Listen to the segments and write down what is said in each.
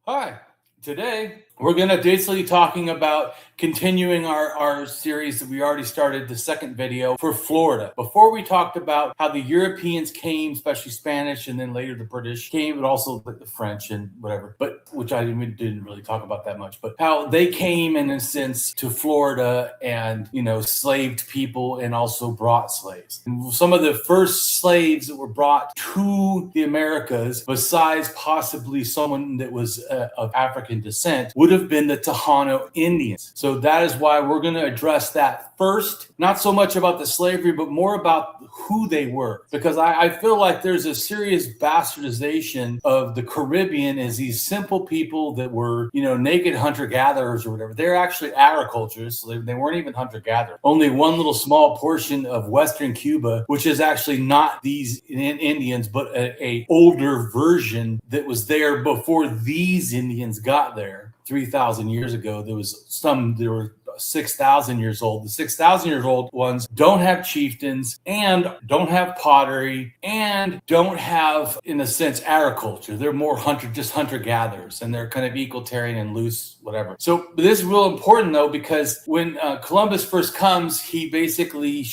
Hi, today we're going to basically talking about continuing our series that we already started, the second video for Florida. Before we talked about how the Europeans came, especially Spanish, and then later the British came, but also the French and whatever, but which I didn't really talk about that much, but how they came in a sense to Florida and, slaved people and also brought slaves. And some of the first slaves that were brought to the Americas, besides possibly someone that was of African descent, would have been the Tejano Indians. So that is why we're going to address that first, not so much about the slavery, but more about who they were. Because I feel like there's a serious bastardization of the Caribbean as these simple people that were, naked hunter-gatherers or whatever. They're actually agriculturists. So they weren't even hunter-gatherers. Only one little small portion of Western Cuba, which is actually not these Indians, but a older version that was there before these Indians got there. 3,000 years ago, there were 6,000 years old. The 6,000 years old ones don't have chieftains and don't have pottery and don't have, in a sense, agriculture. They're more hunter-gatherers, and they're kind of egalitarian and loose, whatever. So this is real important, though, because when Columbus first comes, he basically,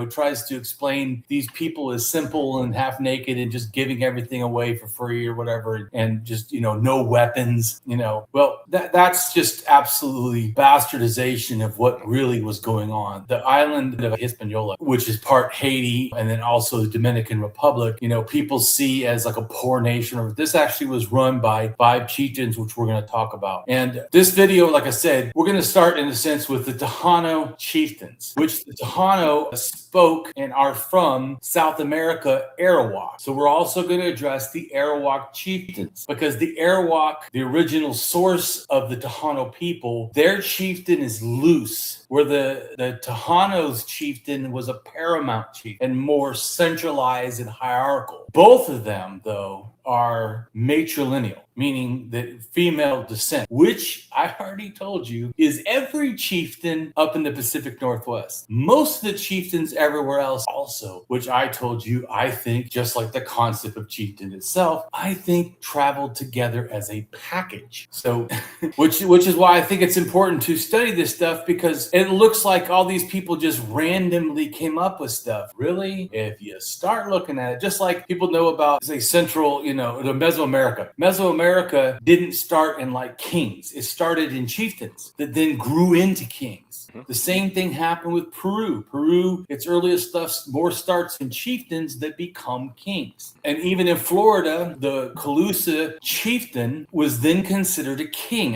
tries to explain these people as simple and half naked and just giving everything away for free or whatever, and just, no weapons, Well, that's just absolutely bastardization of what really was going on. The island of Hispaniola, which is part Haiti and then also the Dominican Republic, people see as like a poor nation. This actually was run by 5 chieftains, which we're going to talk about. And this video, like I said, we're going to start in a sense with the Tejano chieftains, which the Tejano spoke and are from South America, Arawak. So we're also going to address the Arawak chieftains, because the Arawak, the original source of the Tejano people, their chieftain is loose, where the Tejano's chieftain was a paramount chief and more centralized and hierarchical. Both of them, though, are matrilineal, meaning that female descent, which I already told you is every chieftain up in the Pacific Northwest. Most of the chieftains everywhere else also, which I told you, I think, just like the concept of chieftain itself, I think traveled together as a package. So, which is why I think it's important to study this stuff, because it looks like all these people just randomly came up with stuff. Really? If you start looking at it, just like people know about, say, Central, the Mesoamerica. Mesoamerica didn't start in like kings. It started in chieftains that then grew into kings. The same thing happened with Peru. Peru, its earliest stuff more starts in chieftains that become kings. And even in Florida, the Calusa chieftain was then considered a king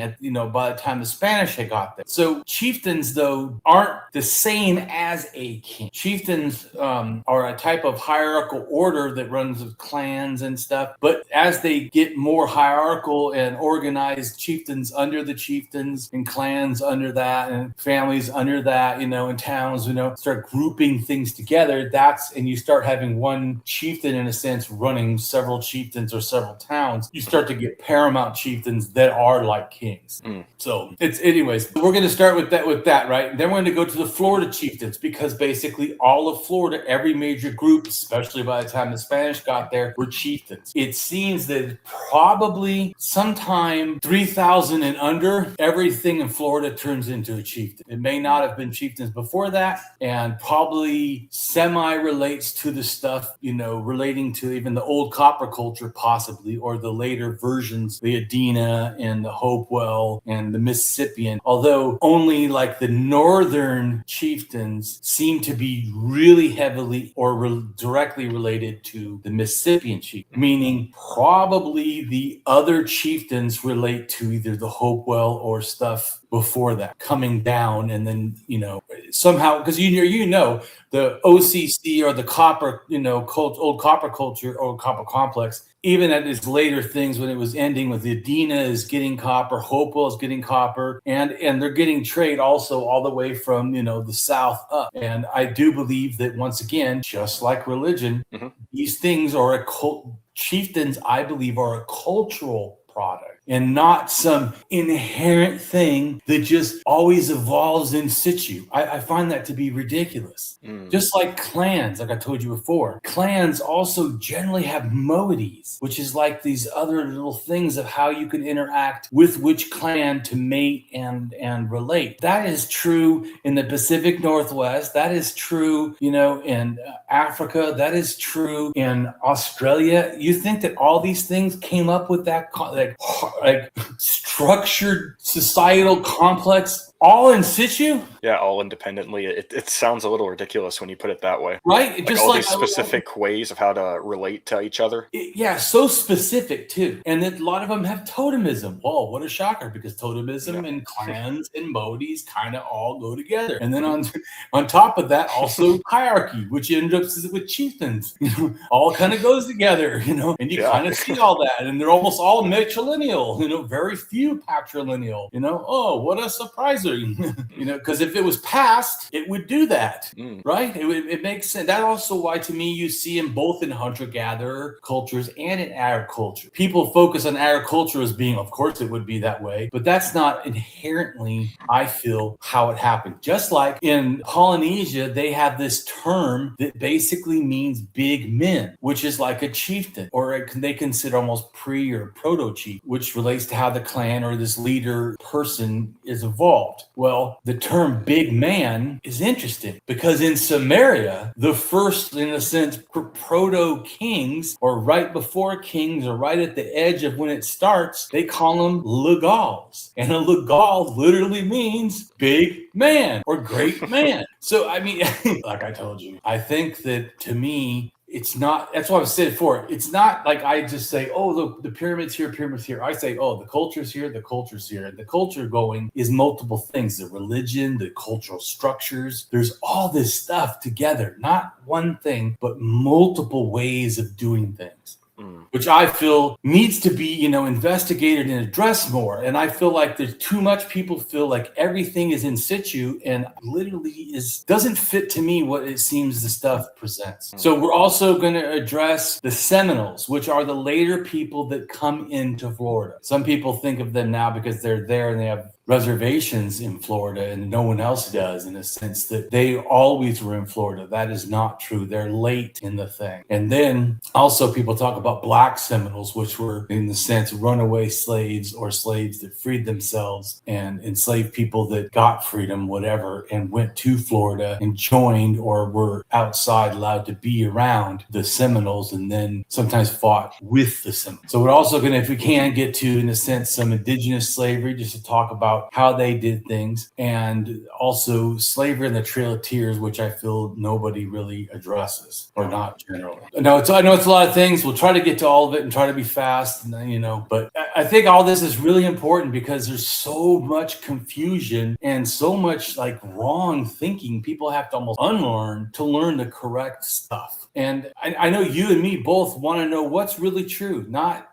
by the time the Spanish had got there. So chieftains, though, aren't the same as a king. Chieftains are a type of hierarchical order that runs with clans and stuff. But as they get more hierarchical and organized, chieftains under the chieftains and clans under that and families under that, and towns, start grouping things together. And you start having one chieftain, in a sense, running several chieftains or several towns. You start to get paramount chieftains that are like kings. So anyways, we're going to start with that, right? Then we're going to go to the Florida chieftains, because basically all of Florida, every major group, especially by the time the Spanish got there, were chieftains. It seems that probably sometime 3,000 and under, everything in Florida turns into a chieftain. It may not have been chieftains before that, and probably semi-relates to the stuff, relating to even the old copper culture, possibly, or the later versions, the Adena and the Hopewell and the Mississippian, although only like the northern chieftains seem to be really heavily or directly related to the Mississippian chief, meaning probably the other chieftains relate to either the Hopewell or stuff before that, coming down, and then somehow, because the OCC or the copper, old copper culture or copper complex, even at its later things when it was ending with the Adena is getting copper, Hopewell is getting copper, and they're getting trade also all the way from the south up. And I do believe that, once again, just like religion, these things are chieftains, I believe, are a cultural product. and not some inherent thing that just always evolves in situ. I find that to be ridiculous. Just like clans, like I told you before, clans also generally have moieties, which is like these other little things of how you can interact with which clan to mate and relate. That is true in the Pacific Northwest. That is true, in Africa. That is true in Australia. You think that all these things came up with that like structured societal complex all in situ? Yeah, all independently. It sounds a little ridiculous when you put it that way. Right? Like all these specific ways of how to relate to each other. Yeah, so specific too. And then a lot of them have totemism. Whoa, what a shocker, because totemism and clans and moieties kind of all go together. And then on top of that, also hierarchy, which ends up with chieftains, all kind of goes together, and you kind of see all that. And they're almost all matrilineal, very few patrilineal, oh, what a surprise. Because if it was past, it would do that, right? It makes sense. That's also why, to me, you see in both in hunter-gatherer cultures and in agriculture. People focus on agriculture as being, of course, it would be that way, but that's not inherently, I feel, how it happened. Just like in Polynesia, they have this term that basically means big men, which is like a chieftain, or they consider almost pre or proto-chief, which relates to how the clan or this leader person is evolved. Well, the term big man is interesting because in Samaria, the first, in a sense, proto-kings, or right before kings, or right at the edge of when it starts, they call them Lugals. And a Lugal literally means big man or great man. So, I mean, like I told you, I think that, to me, it's not, that's what I've said before. It's not like I just say, oh, look, the pyramid's here, pyramid's here. I say, oh, the culture's here, the culture's here. And the culture going is multiple things: the religion, the cultural structures. There's all this stuff together, not one thing, but multiple ways of doing things. Which I feel needs to be, investigated and addressed more. And I feel like there's too much people feel like everything is in situ and literally doesn't fit, to me, what it seems the stuff presents. So we're also going to address the Seminoles, which are the later people that come into Florida. Some people think of them now because they're there and they have reservations in Florida and no one else does, in a sense that they always were in Florida. That is not true. They're late in the thing. And then also people talk about Black Seminoles, which were, in the sense, runaway slaves or slaves that freed themselves and enslaved people that got freedom, whatever, and went to Florida and joined or were outside allowed to be around the Seminoles, and then sometimes fought with the Seminoles. So we're also going to, if we can, get to, in a sense, some indigenous slavery, just to talk about how they did things, and also slavery and the Trail of Tears, which I feel nobody really addresses, or not generally. I know it's a lot of things. We'll try to get to all of it and try to be fast, but I think all this is really important because there's so much confusion and so much like wrong thinking. People have to almost unlearn to learn the correct stuff. And I know you and me both want to know what's really true, not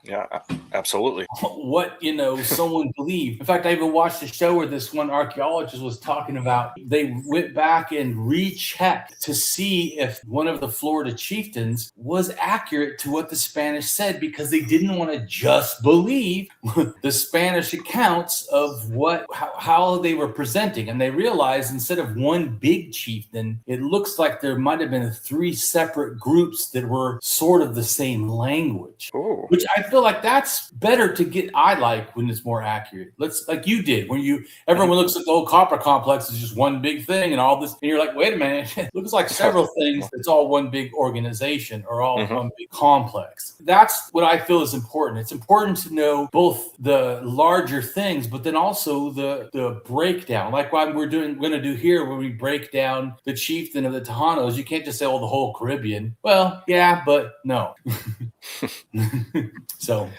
absolutely what someone believed. In fact, I even watched a show where this one archaeologist was talking about, they went back and rechecked to see if one of the Florida chieftains was accurate to what the Spanish said, because they didn't want to just believe the Spanish accounts of how they were presenting. And they realized, instead of one big chieftain, it looks like there might have been 3 separate groups that were sort of the same language. Ooh. Which I feel like that's better to get. I like when it's more accurate. Let's, like you did, when everyone looks at the old copper complex as just one big thing and all this, and you're like, wait a minute, it looks like several things. It's all one big organization, or all one big complex. That's what I feel is important. It's important to know both the larger things, but then also the breakdown, like what we're going to do here, when we break down the chieftain of the Tejanos. You can't just say, oh, the whole Caribbean. Well, yeah, but no. So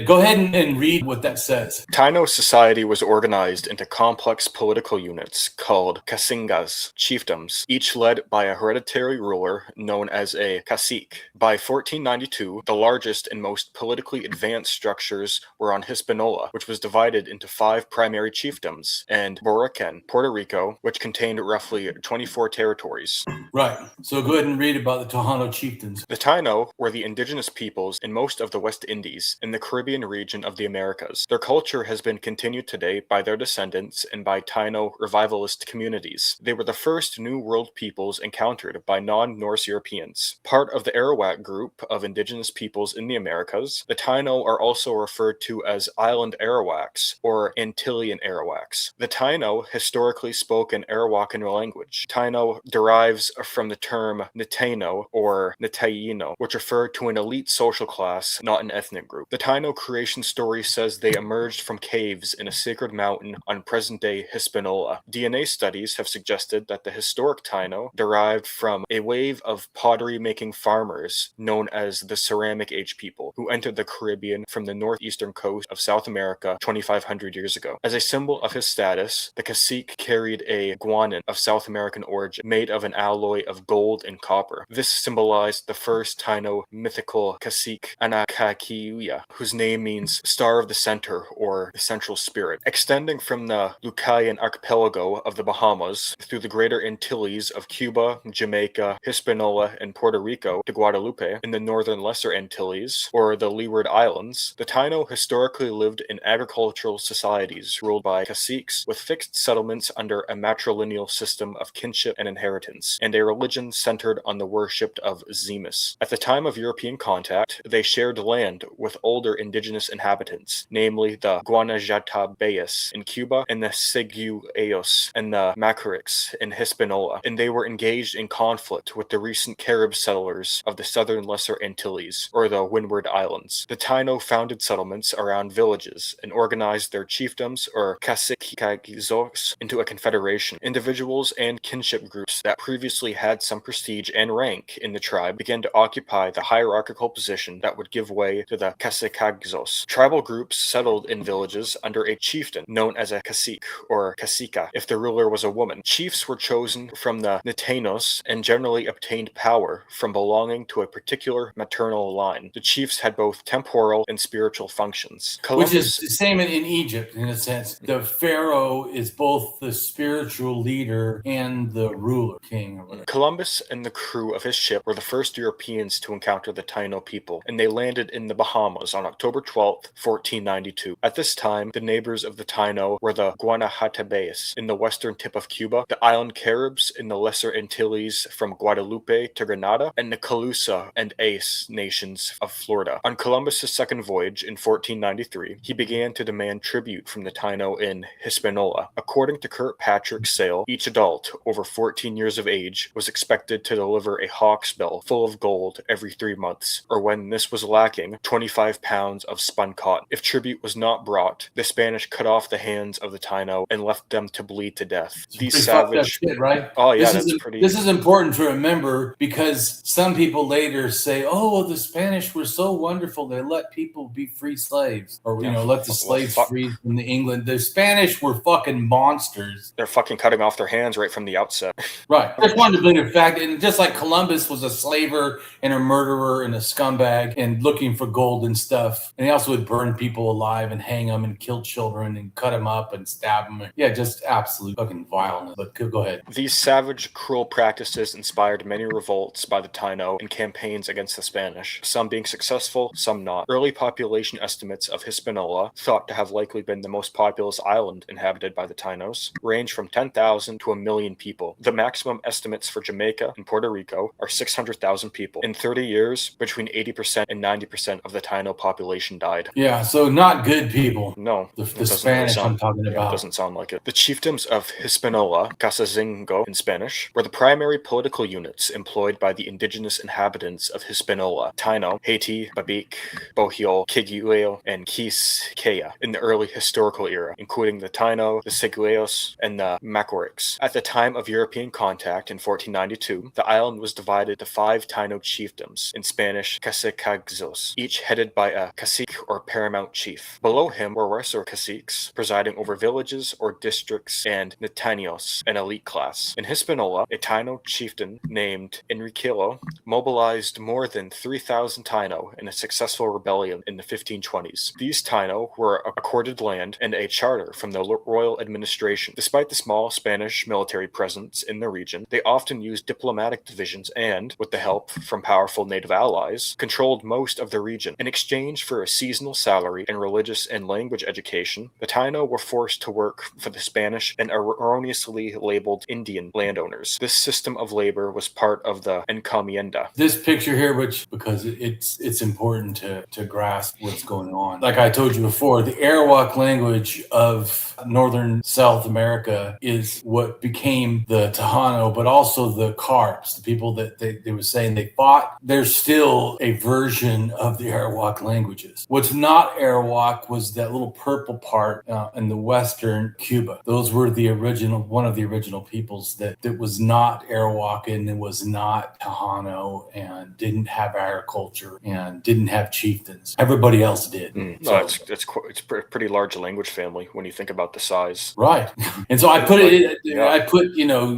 go ahead and read what that says. Taino society was organized into complex political units called cacingas, chiefdoms, each led by a hereditary ruler known as a cacique. By 1492, the largest and most politically advanced structures were on Hispaniola, which was divided into 5 primary chiefdoms, and Boracay, Puerto Rico, which contained roughly 24 territories. Right. So go ahead and read about the Tejano chieftains. The Taino were the indigenous people peoples in most of the West Indies and the Caribbean region of the Americas. Their culture has been continued today by their descendants and by Taino revivalist communities. They were the first New World peoples encountered by non-Norse Europeans. Part of the Arawak group of indigenous peoples in the Americas, the Taino are also referred to as Island Arawaks or Antillean Arawaks. The Taino historically spoke an Arawakan language. Taino derives from the term Nitaino or Nitaino, which referred to an elite social class, not an ethnic group. The Taino creation story says they emerged from caves in a sacred mountain on present-day Hispaniola. DNA studies have suggested that the historic Taino derived from a wave of pottery-making farmers known as the Ceramic Age people, who entered the Caribbean from the northeastern coast of South America 2,500 years ago. As a symbol of his status, the cacique carried a guanin of South American origin, made of an alloy of gold and copper. This symbolized the first Taino mythical cacique, Anakakiuya, whose name means Star of the Center or the Central Spirit. Extending from the Lucayan archipelago of the Bahamas through the greater Antilles of Cuba, Jamaica, Hispaniola, and Puerto Rico to Guadalupe in the northern Lesser Antilles, or the Leeward Islands, the Taino historically lived in agricultural societies ruled by caciques with fixed settlements under a matrilineal system of kinship and inheritance, and a religion centered on the worship of Zemus. At the time of European contact, they shared land with older indigenous inhabitants, namely the Guanajuatabeyes in Cuba and the Segueos and the Macarics in Hispaniola, and they were engaged in conflict with the recent Carib settlers of the southern Lesser Antilles, or the Windward Islands. The Taino founded settlements around villages and organized their chiefdoms or caciquazos into a confederation. Individuals and kinship groups that previously had some prestige and rank in the tribe began to occupy the hierarchical position that would give way to the caciquazos. Tribal groups settled in villages under a chieftain known as a cacique or cacica if the ruler was a woman. Chiefs were chosen from the Nitainos and generally obtained power from belonging to a particular maternal line. The chiefs had both temporal and spiritual functions. Which is the same in Egypt, in a sense. The pharaoh is both the spiritual leader and the ruler, king or whatever. Columbus and the crew of his ship were the first Europeans to encounter the Taino people, and they landed in the Bahamas on October 12, 1492. At this time, the neighbors of the Taino were the Guanajuatabeyes in the western tip of Cuba, the island Caribs in the Lesser Antilles from Guadalupe to Grenada, and the Calusa and Ace nations of Florida. On Columbus's second voyage in 1493, he began to demand tribute from the Taino in Hispaniola. According to Kirkpatrick's sale, each adult over 14 years of age was expected to deliver a hawk's bill full of gold every 3 months, or when this was lacking, 25 pounds of spun cotton. If tribute was not brought, the Spanish cut off the hands of the Taino and left them to bleed to death. These savage shit, right? Oh yeah, that's pretty. This is important to remember because some people later say, "Oh, well, the Spanish were so wonderful; they let people be free slaves, or let the slaves free from the England." The Spanish were fucking monsters. They're fucking cutting off their hands right from the outset. Right. Just wanted to bring the fact, and just like Columbus was a slaver and a murderer and a scumbag and looking for gold and stuff, and he also would burn people alive and hang them and kill children and cut them up and stab them. Yeah, just absolute fucking violence. But go ahead. These savage, cruel practices inspired many revolts by the Taino and campaigns against the Spanish, some being successful, some not. Early population estimates of Hispaniola, thought to have likely been the most populous island inhabited by the Tainos, range from 10,000 to 1 million people. The maximum estimates for Jamaica and Puerto Rico are 600,000 people. In 30 years, between 80% and 90% of the Taino population died. Yeah, so not good people. No. The Spanish I'm talking about. It doesn't sound like it. The chiefdoms of Hispaniola, Casazingo in Spanish, were the primary political units employed by the indigenous inhabitants of Hispaniola, Taino, Haiti, Babic, Bohio, Kigueo, and Quisqueya in the early historical era, including the Taino, the Segueos, and the Macarics. At the time of European contact in 1492, the island was divided to 5 Taino chiefdoms, in Spanish caciquazos, each headed by a cacique or paramount chief. Below him were lesser caciques, presiding over villages or districts, and Nitanios, an elite class. In Hispaniola, a Taino chieftain named Enriquillo mobilized more than 3,000 Taino in a successful rebellion in the 1520s. These Taino were accorded land and a charter from the royal administration. Despite the small Spanish military presence in the region, they often used diplomatic divisions and, with the help from powerful native allies, controlled most of the region. In exchange for a seasonal salary and religious and language education, the Taino were forced to work for the Spanish and erroneously labeled Indian landowners. This system of labor was part of the encomienda. This picture here, because it's important to grasp what's going on. Like I told you before, the Arawak language of northern South America is what became the Tejano, but also the Carps, the people that they were saying they fought. There's still a version of the Arawak languages. What's not Arawak was that little purple part in the western Cuba. Those were one of the original peoples that was not Arawak and it was not Tejano and didn't have agriculture and didn't have chieftains. Everybody else did. No, it's a pretty large language family when you think about the size. Right. And so I put I put,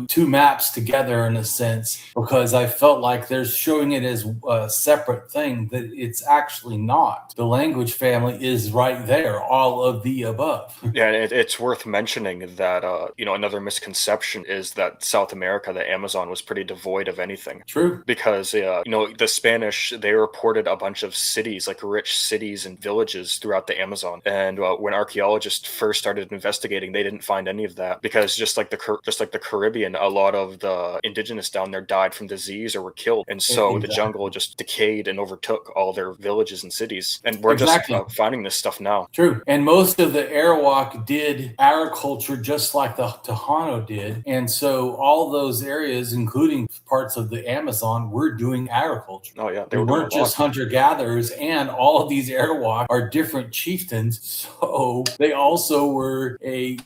two maps together in a sense because I felt like they're showing it as a separate thing that it's actually not. The language family is right there, all of the above. Yeah, and it's worth mentioning that, another misconception is that South America, the Amazon, was pretty devoid of anything. True. Because, the Spanish, they reported a bunch of cities, like rich cities and villages throughout the Amazon. And when archaeologists first started investigating, they didn't find any of that because just like the Caribbean, a lot of the indigenous down there died from disease or were killed. And so the jungle just decayed and overtook all their villages and cities. And we're just finding this stuff now. True. And most of the Arawak did agriculture just like the Tejano did. And so all those areas, including parts of the Amazon, were doing agriculture. Oh, yeah. They weren't just hunter-gatherers, and all of these Arawak are different chieftains. So they also were a,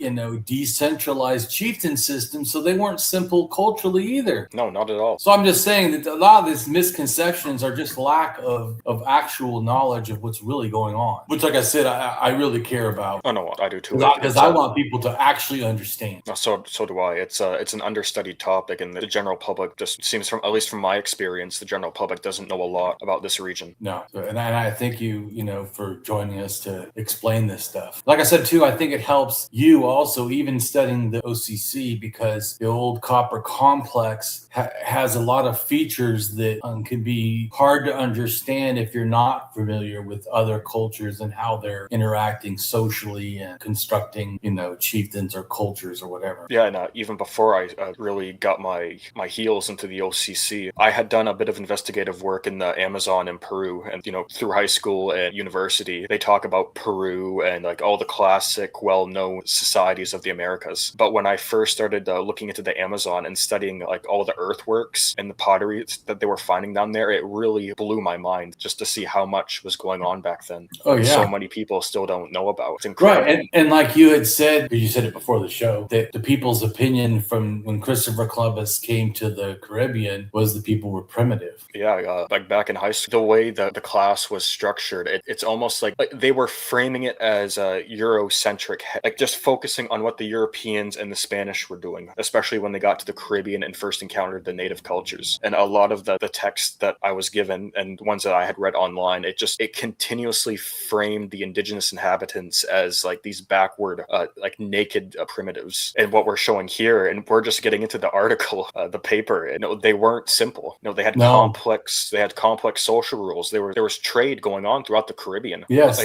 decentralized chieftain system. So they weren't simple culturally either. No, not at all. So I'm just saying that a lot of these misconceptions are just lack of actual knowledge of what's really going on, which, like I said, I really care about. Oh, no, I do too. Because I want people to actually understand. So do I. It's an understudied topic, and the general public just seems, at least from my experience, the general public doesn't know a lot about this region. No, and I thank you, for joining us to explain this stuff. Like I said too, I think it helps you also even studying the OCC because the old copper complex has a lot of features that can be hard to understand if you're not familiar with other cultures and how they're interacting socially and constructing, chieftains or cultures or whatever. Yeah, and even before I really got my heels into the OCC, I had done a bit of investigative work in the Amazon in Peru, and through high school and university, they talk about Peru and like all the classic, well-known societies of the Americas. But when I first started looking into the Amazon and studying like all the earthworks and the pottery that they were finding down there, it really blew my mind just to see how much was going on back then. Oh, yeah. So many people still don't know about. It's incredible. Right, and like you had said, because you said it before the show, that the people's opinion from when Christopher Columbus came to the Caribbean was the people were primitive. Yeah, like back in high school, the way that the class was structured, it's almost like they were framing it as a Eurocentric, like just focusing on what the Europeans and the Spanish were doing, especially when they got to the Caribbean and first encountered the native cultures. And a lot of the texts that I was given and ones that I had read online, it continuously framed the indigenous inhabitants as like these backward, like naked primitives. And what we're showing here, and we're just getting into the article, the paper, and they weren't simple. They had complex social rules. There was trade going on throughout the Caribbean. Yes.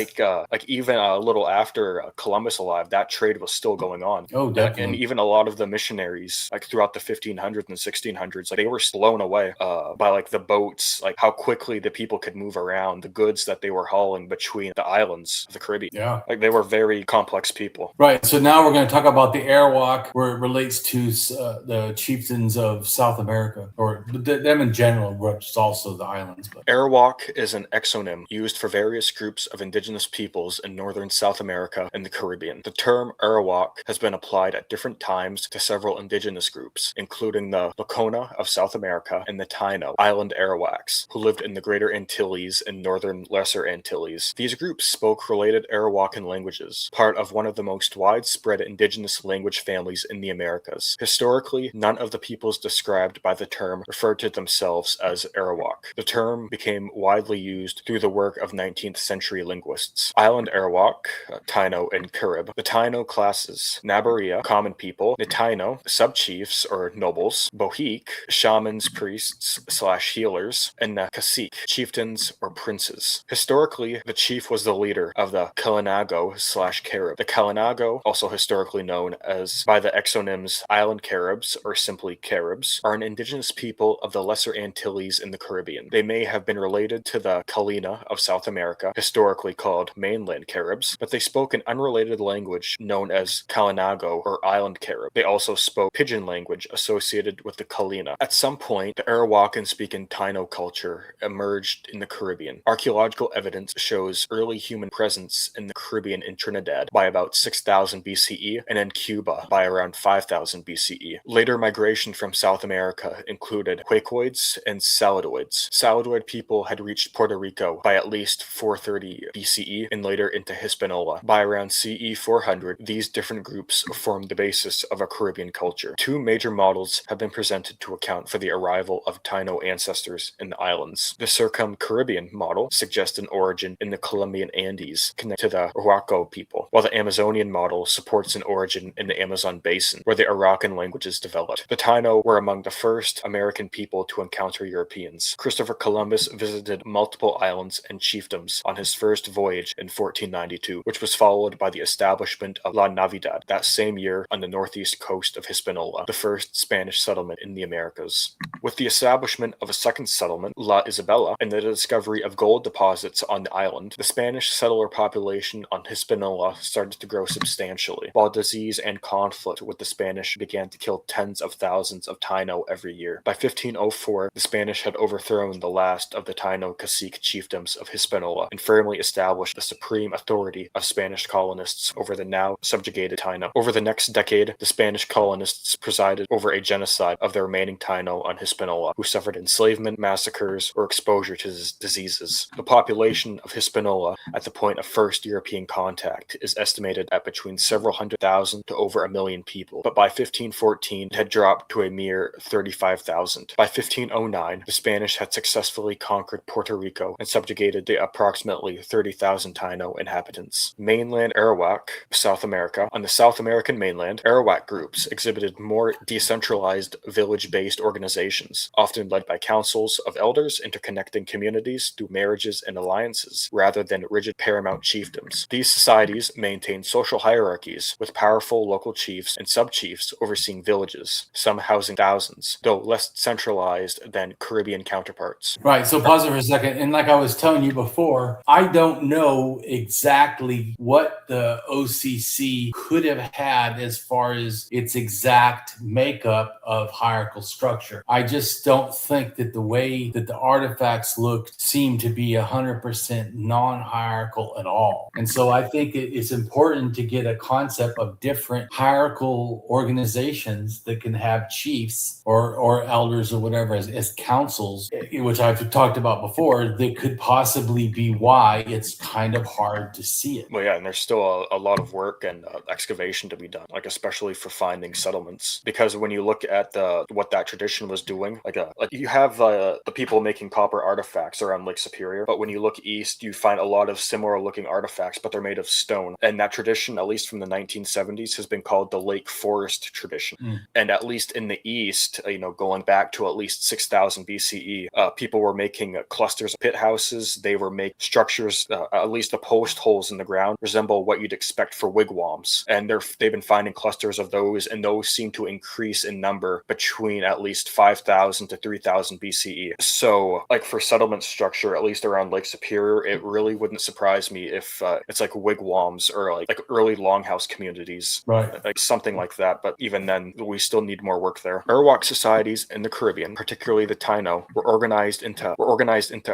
Like even a little after Columbus arrived, that trade was still going on. Oh, definitely. And even a lot of the missionaries, like throughout the 1500s and 1600s, like they were blown away by like the boats, like how quickly the people could move around, the goods that they were hauling between the islands of the Caribbean. Yeah. Like they were very complex people. Right. So now we're going to talk about the Arawak, where it relates to the chieftains of South America, or them in general, which is also the islands. But Arawak is an exonym used for various groups of indigenous peoples in northern South America and the Caribbean. The term Arawak has been applied at different times to several indigenous groups, including the Lakota of South America and the Taino, island Arawaks, who lived in the Greater Antilles and northern Lesser Antilles. These groups spoke related Arawakan languages, part of one of the most widespread indigenous language families in the Americas. Historically, none of the peoples described by the term referred to themselves as Arawak. The term became widely used through the work of 19th century linguists. Island Arawak, Taino, and Carib. The Taino classes: Nabaria, common people; Nitaino, sub-chiefs or nobles; Bohique, shamans, priests / healers; and cacique, chieftains, or princes. Historically, the chief was the leader of the Kalinago/Carib. The Kalinago, also historically known as by the exonyms Island Caribs or simply Caribs, are an indigenous people of the Lesser Antilles in the Caribbean. They may have been related to the Kalina of South America, historically called mainland Caribs, but they spoke an unrelated language known as Kalinago or Island Carib. They also spoke pidgin language associated with the Kalina. At some point, the Arawakan-speaking Taino culture emerged in the Caribbean. Archaeological evidence shows early human presence in the Caribbean in Trinidad by about 6000 BCE and in Cuba by around 5000 BCE. Later migration from South America included Quacoids and Saladoids. Saladoid people had reached Puerto Rico by at least 430 BCE and later into Hispaniola. By around CE 400, these different groups formed the basis of a Caribbean culture. Two major models have been presented to account for the arrival of Taino ancestors in the islands. The Circum-Caribbean model suggests an origin in the Colombian Andes connected to the Arhuaco people, while the Amazonian model supports an origin in the Amazon basin, where the Arakan languages developed. The Taino were among the first American people to encounter Europeans. Christopher Columbus visited multiple islands and chiefdoms on his first voyage in 1492, which was followed by the establishment of La Navidad that same year on the northeast coast of Hispaniola, the first Spanish settlement in the Americas. With the establishment of a second settlement, La Isabela, and the discovery of gold deposits on the island, the Spanish settler population on Hispaniola started to grow substantially, while disease and conflict with the Spanish began to kill tens of thousands of Taino every year. By 1504, the Spanish had overthrown the last of the Taino cacique chiefdoms of Hispaniola and firmly established the supreme authority of Spanish colonists over the now subjugated Taino. Over the next decade, the Spanish colonists presided over a genocide of the remaining Taino on Hispaniola, who suffered enslavement, massacres, or exposure to diseases. The population of Hispaniola at the point of first European contact is estimated at between several hundred thousand to over 1 million people, but by 1514 it had dropped to a mere 35,000. By 1509, the Spanish had successfully conquered Puerto Rico and subjugated the approximately 30,000 Taino inhabitants. Mainland Arawak, South America. On the South American mainland, Arawak groups exhibited more decentralized village-based organizations, often led by councils of elders interconnecting communities through marriages and alliances, rather than rigid paramount chiefdoms. These societies maintained social hierarchies, with powerful local chiefs and sub-chiefs overseeing villages, some housing thousands, though less centralized than Caribbean counterparts. Right, so pause it for a second. And like I was telling you before, I don't know exactly what the OCC could have had as far as its exact makeup of hierarchical structure. I just don't think that the way that the artifacts looked seem to be 100% non-hierarchical at all. And so I think it's important to get a concept of different hierarchical organizations that can have chiefs or elders or whatever as councils, which I've talked about before, that could possibly be why it's kind of hard to see it. Well, yeah, and there's still a lot of work and excavation to be done, like especially for finding settlements. Because when you look at what that tradition was doing, like you have the people making copper artifacts around Lake Superior, but when you look east, you find a lot of similar looking artifacts, but they're made of stone. And that tradition, at least from the 1970s, has been called the Lake Forest tradition. And at least in the east, going back to at least 6000 BCE, people were making clusters of pit houses. They were making structures, at least the post holes in the ground, resemble what you'd expect for wigwams. And they've been finding clusters of those, and those seem to increase in number between at least 5000 to 3000 BCE. So, like for settlement structure, at least around Lake Superior, it really wouldn't surprise me if it's like wigwams or like early longhouse communities, right? Like something like that. But even then, we still need more work there. Arawak societies in the Caribbean, particularly the Taino, were organized into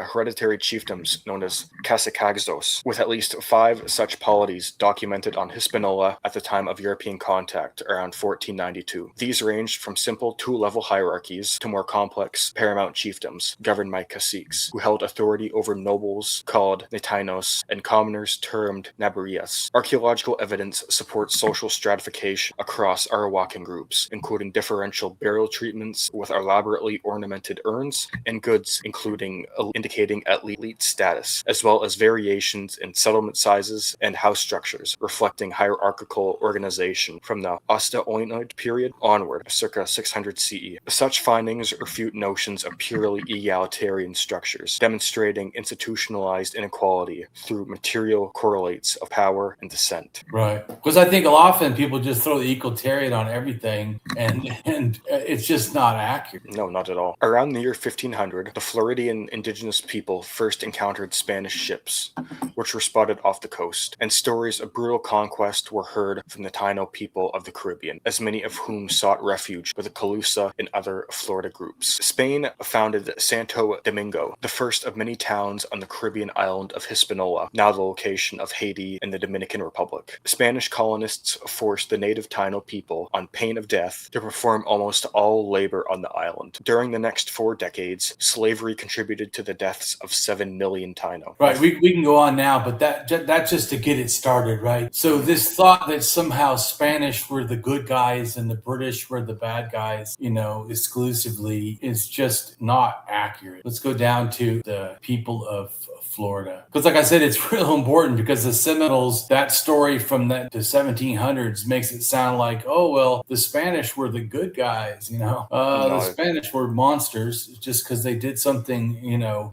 hereditary chiefdoms known as caciquazos, with at least 5 such polities documented on Hispaniola at the time of European contact around 1492. These ranged from simple 2-level hierarchies to more complex paramount chiefdoms governed by caciques, who held authority over nobles called netainos and commoners termed naburias. Archaeological evidence supports social stratification across Arawakan groups, including differential burial treatments with elaborately ornamented urns and goods indicating elite status, as well as variations in settlement sizes and house structures, reflecting hierarchical organization from the Osta-Oinoid period onward, circa 600 CE. Such findings refute notions of purely egalitarian egalitarian structures, demonstrating institutionalized inequality through material correlates of power and descent. Right. Because I think often people just throw the egalitarian on everything, and it's just not accurate. No, not at all. Around the year 1500, the Floridian indigenous people first encountered Spanish ships, which were spotted off the coast, and stories of brutal conquest were heard from the Taino people of the Caribbean, as many of whom sought refuge with the Calusa and other Florida groups. Spain founded Santo Domingo, the first of many towns on the Caribbean island of Hispaniola, now the location of Haiti and the Dominican Republic. Spanish colonists forced the native Taino people, on pain of death, to perform almost all labor on the island. During the next 4 decades, slavery contributed to the deaths of 7 million Taino. Right, we can go on now, but that's just to get it started, right? So this thought that somehow Spanish were the good guys and the British were the bad guys, exclusively, is just not accurate. Let's go down to the people of Florida. Because like I said, it's real important because the Seminoles, that story from the 1700s makes it sound like, oh, well, the Spanish were the good guys, the Spanish were monsters just because they did something,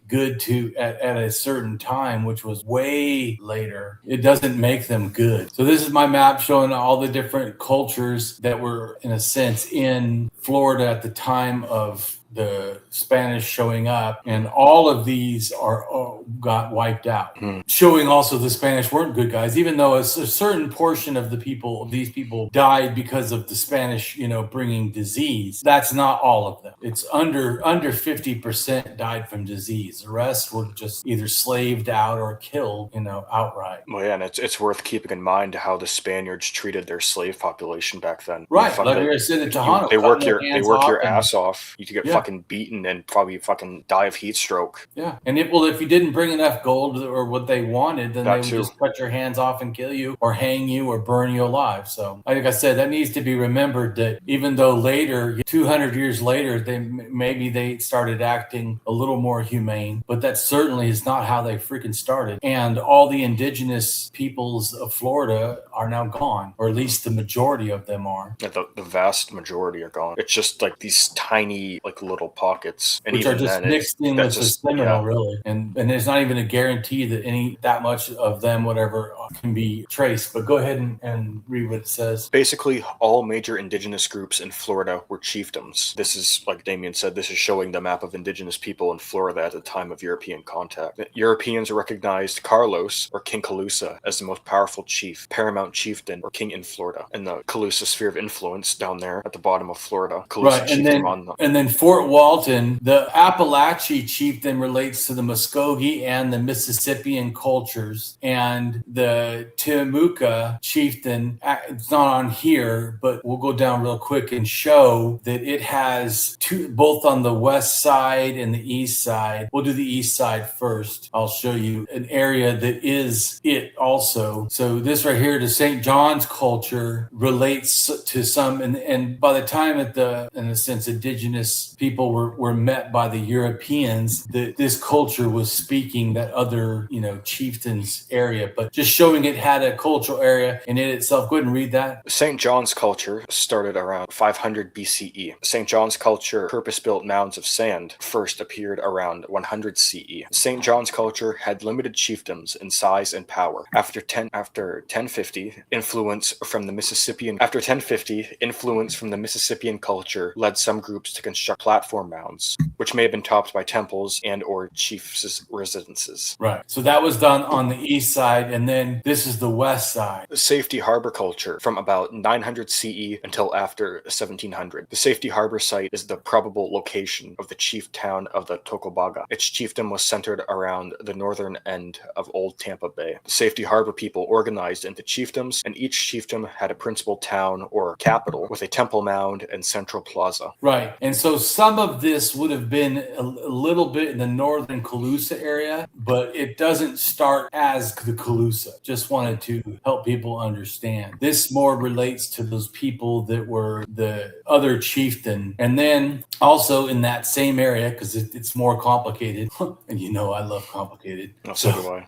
good at a certain time, which was way later. It doesn't make them good. So this is my map showing all the different cultures that were, in a sense, in Florida at the time of the Spanish showing up, and all of these got wiped out. Showing also the Spanish weren't good guys, even though a certain portion of these people died because of the Spanish, bringing disease. That's not all of them. It's under 50% died from disease. The rest were just either slaved out or killed, outright. Well, yeah, and it's worth keeping in mind how the Spaniards treated their slave population back then. Right, like I said in Tejano, they work your ass off. You could get fucking beaten and probably fucking die of heat stroke. Yeah, and if you didn't bring enough gold or what they wanted, then they would just cut your hands off and kill you, or hang you, or burn you alive. So, like I said, that needs to be remembered, that even though later, 200 years later, they started acting a little more humane, but that certainly is not how they freaking started. And all the indigenous peoples of Florida are now gone, or at least the majority of them are. Yeah, the vast majority are gone. It's just like these tiny, like little pockets, and which are just mixed in with the Seminole, really. And there's not even a guarantee that that much of them, whatever, can be traced. But go ahead and read what it says. Basically, all major indigenous groups in Florida were chiefdoms. This is, like Damien said, this is showing the map of indigenous people in Florida at the time of European contact. Europeans recognized Carlos, or King Calusa, as the most powerful chief, paramount chieftain, or king in Florida. And the Calusa sphere of influence down there at the bottom of Florida. Calusa right, and then Fort Walton, the Appalachee chieftain relates to the Muskogee and the Mississippian cultures, and the Timucua chieftain, it's not on here, but we'll go down real quick and show that it has two, both on the west side and the east side. We'll do the east side first. I'll show you an area that is it also. So this right here, the St. John's culture relates to some, and by the time in a sense, indigenous people were met by the Europeans, that this culture was speaking that other, chieftains area, but just showing it had a cultural area in it itself. Go ahead and read that. St. John's culture started around 500 BCE. St. John's culture, purpose-built mounds of sand, first appeared around 100 CE. St. John's culture had limited chiefdoms in size and power. After 1050, influence from the Mississippian culture led some groups to construct platform mounds, which may have been topped by temples and or chiefs' residences. Right. So that was done on the east side, and then this is the west side. The Safety Harbor culture from about 900 CE until after 1700. The Safety Harbor site is the probable location of the chief town of the Tocobaga. Its chiefdom was centered around the northern end of Old Tampa Bay. The Safety Harbor people organized into chiefdoms, and each chiefdom had a principal town or capital with a temple mound and central plaza. Right. And so some of this would have been a little bit in the northern Calusa area, but it doesn't start as the Calusa. Just wanted to help people understand. This more relates to those people that were the other chieftain. And then also in that same area, because it's more complicated, and I love complicated. So do I.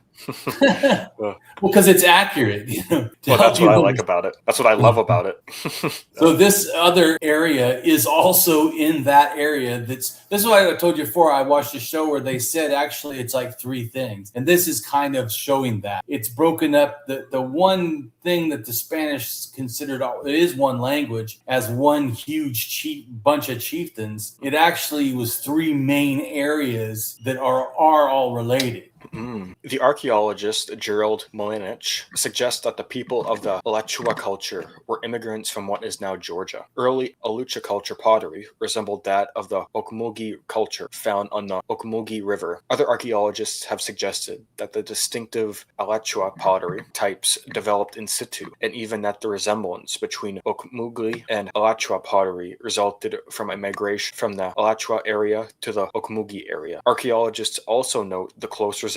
Well, because it's accurate, well, that's what I like about it. That's what I love about it. So this other area is also in that area. This is what I told you before. I watched a show where they said actually it's like three things, and this is kind of showing that it's broken up. The one thing that the Spanish considered it is one language as one huge bunch of chieftains. It actually was three main areas that are all related. The archaeologist Gerald Malinich suggests that the people of the Alachua culture were immigrants from what is now Georgia. Early Alachua culture pottery resembled that of the Ocmulgee culture found on the Ocmulgee River. Other archaeologists have suggested that the distinctive Alachua pottery types developed in situ, and even that the resemblance between Ocmulgee and Alachua pottery resulted from a migration from the Alachua area to the Ocmulgee area. Archaeologists also note the close resemblance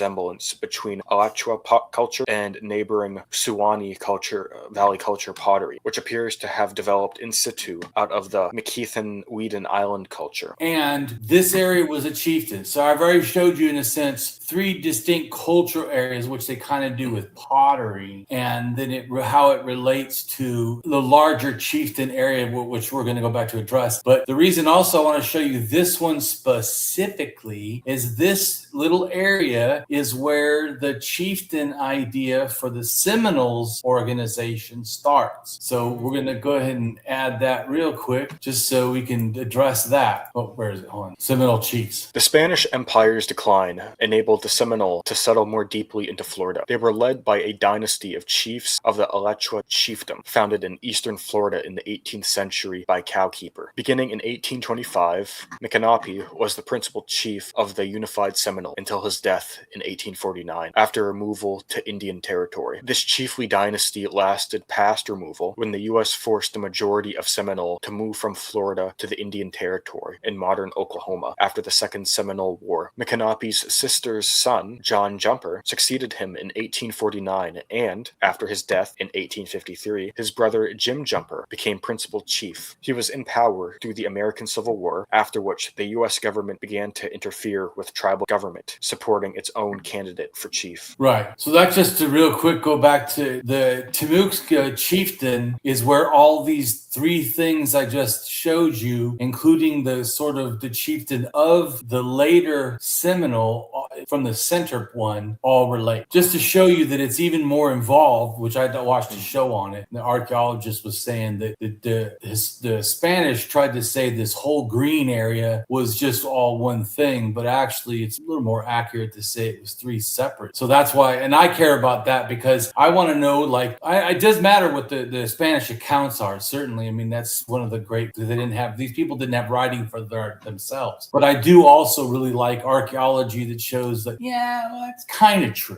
between Alachua culture and neighboring Suwannee culture, Valley culture pottery, which appears to have developed in situ out of the McKeithen-Weeden Island culture. And this area was a chieftain. So I've already showed you, in a sense, three distinct cultural areas, which they kind of do with pottery, and then how it relates to the larger chieftain area, which we're going to go back to address. But the reason also I want to show you this one specifically is this little area is where the chieftain idea for the Seminoles organization starts. So we're going to go ahead and add that real quick just so we can address that. Oh, where is it? Hold on. Seminole chiefs. The Spanish Empire's decline enabled the Seminole to settle more deeply into Florida. They were led by a dynasty of chiefs of the Alachua chiefdom, founded in eastern Florida in the 18th century by Cowkeeper. Beginning in 1825, Micanopy was the principal chief of the unified Seminole until his death in 1849, after removal to Indian Territory. This chiefly dynasty lasted past removal, when the U.S. forced the majority of Seminole to move from Florida to the Indian Territory in modern Oklahoma after the Second Seminole War. Micanopy's sister's son, John Jumper, succeeded him in 1849, and, after his death in 1853, his brother Jim Jumper became principal chief. He was in power through the American Civil War, after which the U.S. government began to interfere with tribal government, supporting its own candidate for chief. Right. So that's just to real quick go back to the Timucua chieftain is where all these three things I just showed you, including the sort of the chieftain of the later Seminole from the center one, all relate. Just to show you that it's even more involved, which I watched a show on it. The archaeologist was saying that the Spanish tried to say this whole green area was just all one thing, but actually it's a little more accurate to say it was three separate. So that's why, and I care about that because I want to know, like, it does matter what the Spanish accounts are, certainly. I mean, that's one of the great, these people didn't have writing for themselves. But I do also really like archaeology that shows that, yeah, well, that's kind of true.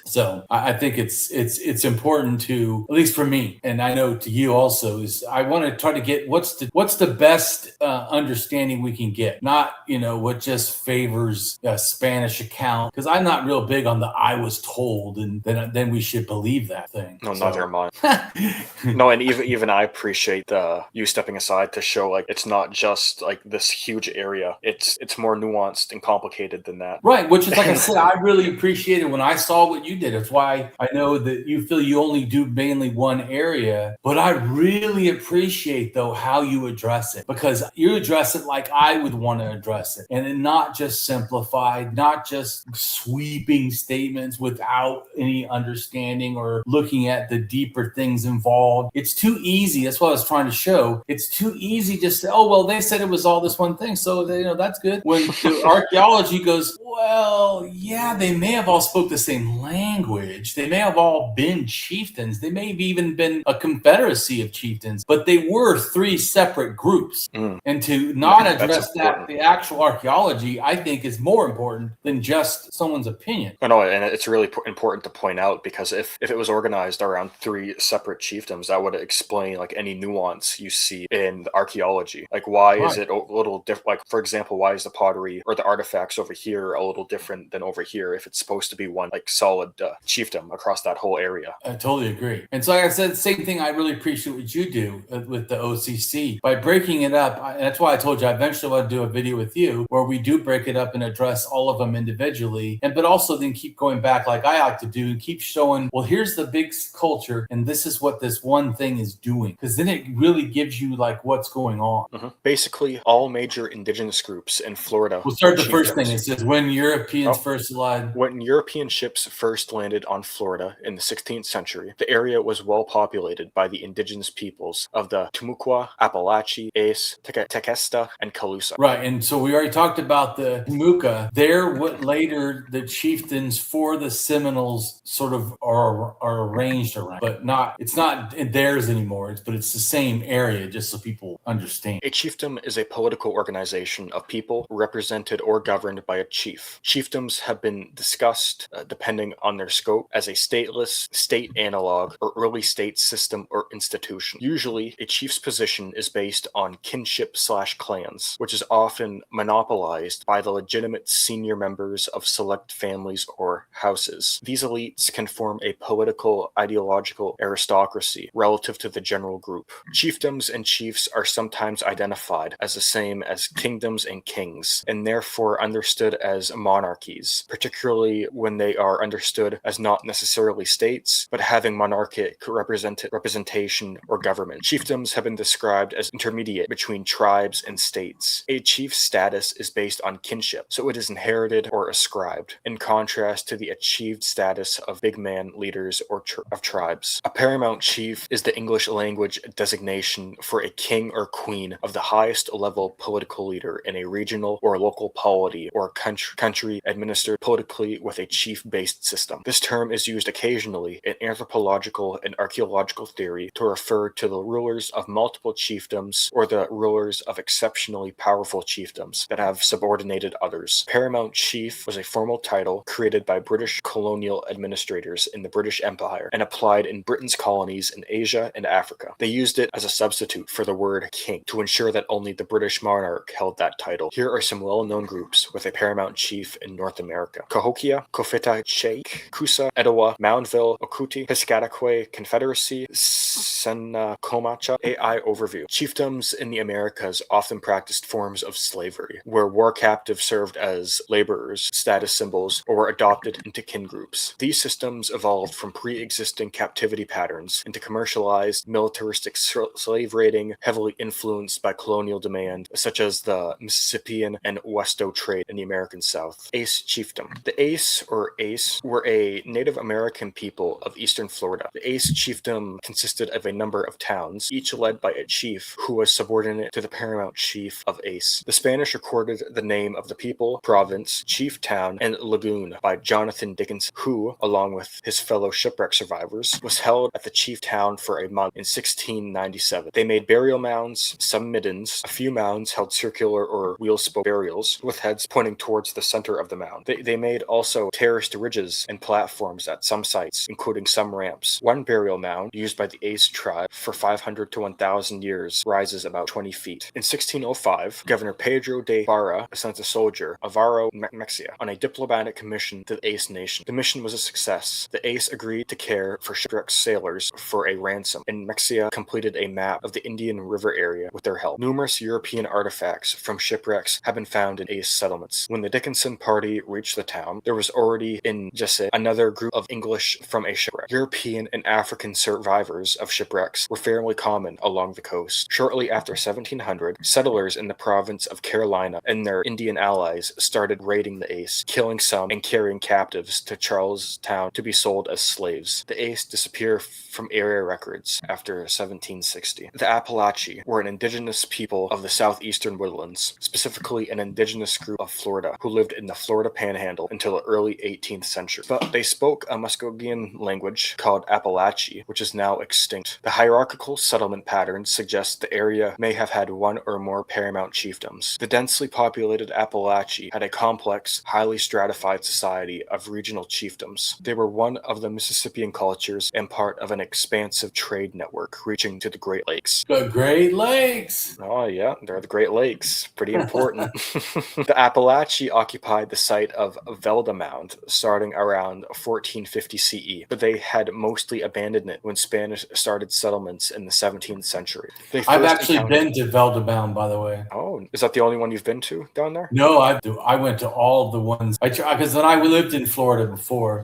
So I think it's important to, at least for me, and I know to you also, is I want to try to get what's the best understanding we can get, not, what just favors a Spanish account, because I'm not real big on the I was told and then we should believe that thing. No, neither am I. No, and even I appreciate you stepping aside to show, like, it's not just like this huge area. It's more nuanced and complicated than that. Right, which is, like I said, I really appreciated when I saw what you did. It's why I know that you feel you only do mainly one area, but I really appreciate, though, how you address it, because you address it like I would want to address it, and not just simplified, not just sweeping statements without any understanding or looking at the deeper things involved. It's too easy. That's what I was trying to show. It's too easy just to say, oh, well, they said it was all this one thing, so that's good. When the archaeology goes, well, yeah, they may have all spoke the same language. They may have all been chieftains. They may have even been a confederacy of chieftains, but they were three separate groups. And to not address that, the actual archaeology, I think, is more important than just someone's opinion. I know, and it's really important to point out, because if it was organized around three separate chiefdoms, that would explain, like, any nuance you see in the archaeology. Like, why is it a little different? Like, for example, why is the pottery or the artifacts over here a little different than over here if it's supposed to be one like solid chiefdom across that whole area. I totally agree. And so, like I said, same thing. I really appreciate what you do with the OCC by breaking it up. That's why I told you I eventually want to do a video with you where we do break it up and address all of them individually, but also then keep going back like I like to do and keep showing, well, here's the big culture and this is what this one thing is doing, because then it really gives you like what's going on. Basically, all major indigenous groups in Florida. We'll start the first thing. It says when Europeans first landed. When European ships first landed on Florida in the 16th century, the area was well populated by the indigenous peoples of the Timucua, Apalachee, Ace, Tequesta, and Calusa. Right, and so we already talked about the Timucua. They're what later the chieftains for the Seminoles sort of are arranged around, but it's not theirs anymore. But it's the same area, just so people understand. A chiefdom is a political organization of people represented or governed by a chief. Chiefdoms have been discussed, depending on their scope, as a stateless, state analog, or early state system or institution. Usually, a chief's position is based on kinship/clans, which is often monopolized by the legitimate senior members of select families or houses. These elites can form a political, ideological aristocracy relative to the general group. Chiefdoms and chiefs are sometimes identified as the same as kingdoms and kings, and therefore understood as monarchies, particularly when they are understood as not necessarily states, but having monarchic representation or government. Chiefdoms have been described as intermediate between tribes and states. A chief's status is based on kinship, so it is inherited or ascribed, in contrast to the achieved status of big man leaders or of tribes. A paramount chief is the English language designation for a king or queen of the highest level political leader in a regional or local polity or country administered politically with a chief-based system. This term is used occasionally in anthropological and archaeological theory to refer to the rulers of multiple chiefdoms or the rulers of exceptionally powerful chiefdoms that have subordinated others. Paramount chief was a formal title created by British colonial administrators in the British Empire and applied in Britain's colonies in Asia and Africa. They used it as a substitute for the word king to ensure that only the British monarch held that title. Here are some well-known groups with a paramount chief in North America: Cahokia, Cofita Cheik, Coosa, Etowah, Moundville, Okuti, Piscataqua Confederacy, Senacomacha. AI overview. Chiefdoms in the Americas often practiced forms of slavery, where war captives served as laborers, status symbols, or were adopted into kin groups. These systems evolved from pre-existing captivity patterns into commercialized, militaristic slave raiding, heavily influenced by colonial demand, such as the Mississippian and Westo trade in the American South. Ace chiefdom. The Ace, or Ace, were a Native American people of eastern Florida. The Ace chiefdom consisted of a number of towns, each led by a chief who was subordinate to the paramount chief of Ace. The Spanish recorded the name of the people, province, chief town, and lagoon by Jonathan Dickinson, who, along with his fellow shipwreck survivors, was held at the chief town for a month in 1697. They made burial mounds, some middens. A few mounds held circular or wheel-spoke burials with heads pointing towards the center of the mound. They made also terraced ridges and platforms at some sites, including some ramps. One burial mound, used by the Ace tribe for 500 to 1,000 years, rises about 20 feet. In 1605, Governor Pedro de Barra sent a soldier, Alvaro Mexia, on a diplomatic mission to the Ace Nation. The mission was a success. The Ace agreed to care for shipwrecked sailors for a ransom, and Mexia completed a map of the Indian River area with their help. Numerous European artifacts from shipwrecks have been found in Ace settlements. When the Dickinson party reached the town, there was already in Jesse another group of English from a shipwreck. European and African survivors of shipwrecks were fairly common along the coast. Shortly after 1700, settlers in the province of Carolina and their Indian allies started raiding the Ace, killing some and carrying captives to Charlestown to be sold as slaves. The Ace disappeared from area records after 1760. The Apalachee were an indigenous people of the southeastern woodlands, specifically an indigenous group of Florida who lived in the Florida Panhandle until the early 18th century. But they spoke a Muskogean language called Apalachee, which is now extinct. The hierarchical settlement pattern suggests the area may have had one or more paramount chiefdoms. The densely populated Apalachee had a complex, highly stratified society of regional chiefdoms. They were one of the Mississippian cultures and part of an expansive trade network reaching to the Great Lakes. The Great Lakes! Oh yeah, they're the Great Lakes. Pretty important. The Apalachee occupied occupied the site of Veldamound starting around 1450 CE, but they had mostly abandoned it when Spanish started settlements in the 17th century. I've actually been to Veldamound, by the way. Oh, is that the only one you've been to down there? No, I went to all of the ones because when I lived in Florida before,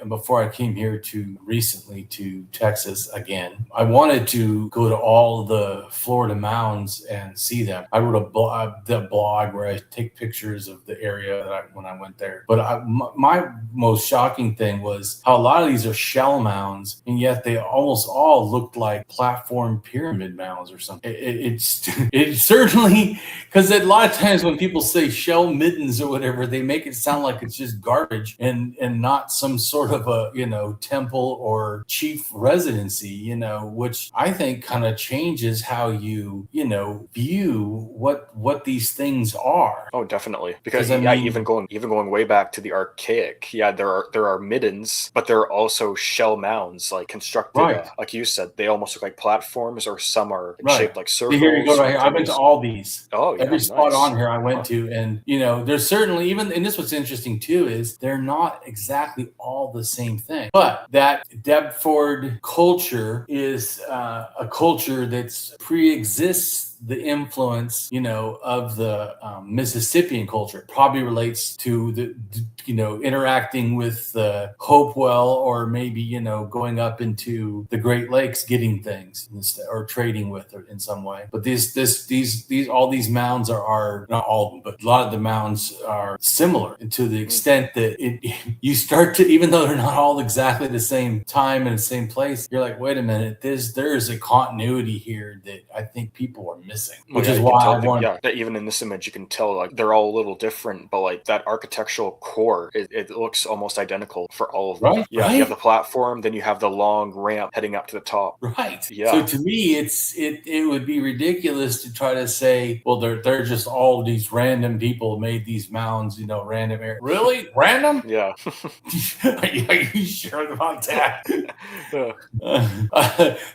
before I came here recently to Texas again, I wanted to go to all the Florida mounds and see them. I wrote a blog where I take pictures of the area when I went there. But my most shocking thing was how a lot of these are shell mounds, and yet they almost all looked like platform pyramid mounds or something. It certainly, because a lot of times when people say shell middens or whatever, they make it sound like it's just garbage and not some sort of a temple or chief residency, which I think kind of changes how you view what these things are. Oh, definitely. Because even going way back to the archaic, there are middens, but there are also shell mounds like constructed, like you said, they almost look like platforms, or some are shaped like circles. Here you go, right here. I went to all these. Oh, yeah, every spot on here I went to, and there's certainly and this what's interesting too is they're not exactly all the same thing, but that Deptford culture is a culture that's pre-exists the influence, of the Mississippian culture. It probably relates to the, interacting with the Hopewell, or maybe, going up into the Great Lakes, getting things or trading with it in some way. But all these mounds are not all of them, but a lot of the mounds are similar to the extent that you start to, even though they're not all exactly the same time and the same place, you're like, wait a minute, there's a continuity here that I think people are missing, which is why I want. That even in this image, you can tell like they're all a little different, but like that architectural core, it looks almost identical for all of them. You have the platform, then you have the long ramp heading up to the top. Right. Yeah. So to me, it would be ridiculous to try to say, well, they're just all these random people made these mounds, random area. Really? Random? Yeah. Are you sure about that?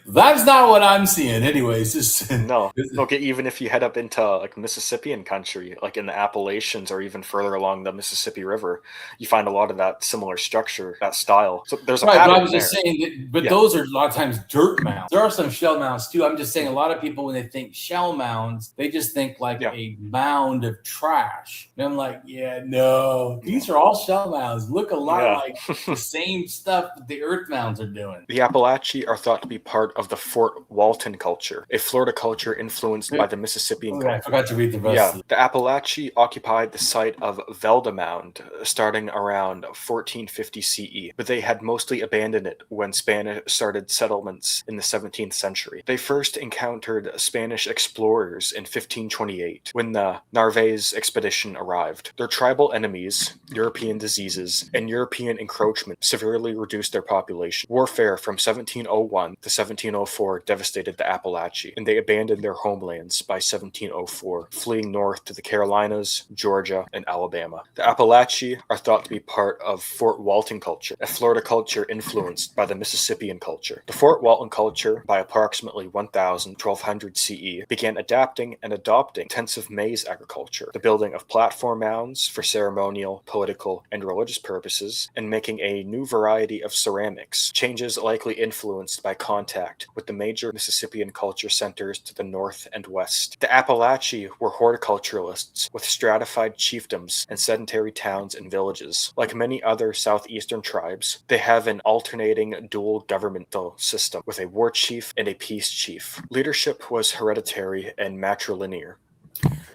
That's not what I'm seeing, anyways. No. Okay, even if you head up into like Mississippian country, like in the Appalachians or even further along the Mississippi River, you find a lot of that similar structure, that style. So there's a pattern but I was just there. saying that, those are a lot of times dirt mounds. There are some shell mounds too. I'm just saying a lot of people, when they think shell mounds, they just think like a mound of trash. And I'm like, no, these are all shell mounds. Look a lot like the same stuff that the earth mounds are doing. The Appalachee are thought to be part of the Fort Walton culture, a Florida culture influenced by the Mississippian culture. I forgot to read the rest of it. The Appalachee occupied the site of Veldamound starting around 1450 CE, but they had mostly abandoned it when Spanish started settlements in the 17th century. They first encountered Spanish explorers in 1528 when the Narvaez expedition arrived. Their tribal enemies, European diseases, and European encroachment severely reduced their population. Warfare from 1701 to 1704 devastated the Appalachee, and they abandoned their homelands by 1704, fleeing north to the Carolinas, Georgia, and Alabama. The Appalachee are thought to be part of Fort Walton culture, a Florida culture influenced by the Mississippian culture. The Fort Walton culture, by approximately 1200 CE, began adapting and adopting intensive maize agriculture, the building of platform mounds for ceremonial, political, and religious purposes, and making a new variety of ceramics, changes likely influenced by contact with the major Mississippian culture centers to the north and west. The Appalachee were horticulturalists with stratified chiefdoms and sedentary towns and villages. Like many other southeastern tribes, they have an alternating dual governmental system with a war chief and a peace chief. Leadership was hereditary and matrilinear.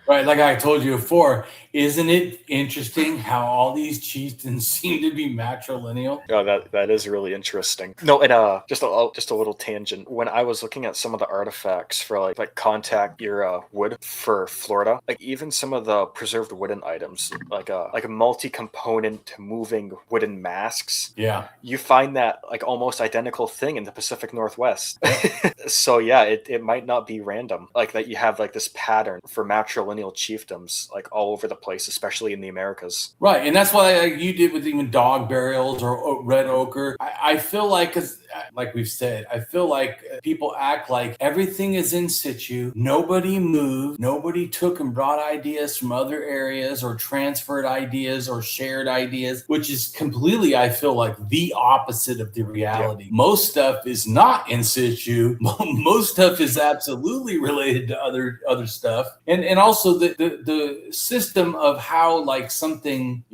Right, like I told you before, isn't it interesting how all these chieftains seem to be matrilineal? Oh, that is really interesting. No, and just a little tangent. When I was looking at some of the artifacts for like contact era wood for Florida, like even some of the preserved wooden items, like a multi-component moving wooden masks. Yeah, you find that like almost identical thing in the Pacific Northwest. So yeah, it might not be random. Like that you have like this pattern for matrilineal matrilineal chiefdoms like all over the place, especially in the Americas. Right, and that's why you did with even dog burials or red ochre. I feel like, because like we've said, I feel like people act like everything is in situ. Nobody moved. Nobody took and brought ideas from other areas or transferred ideas or shared ideas, which is completely, I feel like, the opposite of the reality. Most stuff is not in situ. Most stuff is absolutely related to other stuff. And also the system of how like something,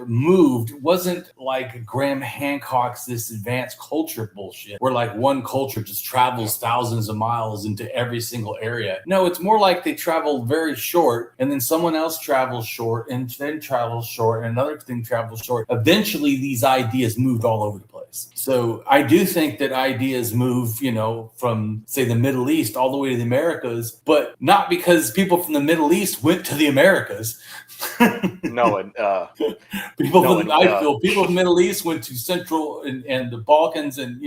moved wasn't like Graham Hancock's this advanced culture bullshit where like one culture just travels thousands of miles into every single area. No, it's more like they travel very short and then someone else travels short and then travels short and another thing travels short. Eventually these ideas moved all over the place. So I do think that ideas move, from say the Middle East all the way to the Americas, but not because people from the Middle East went to the Americas. People from the Middle East went to Central and the Balkans and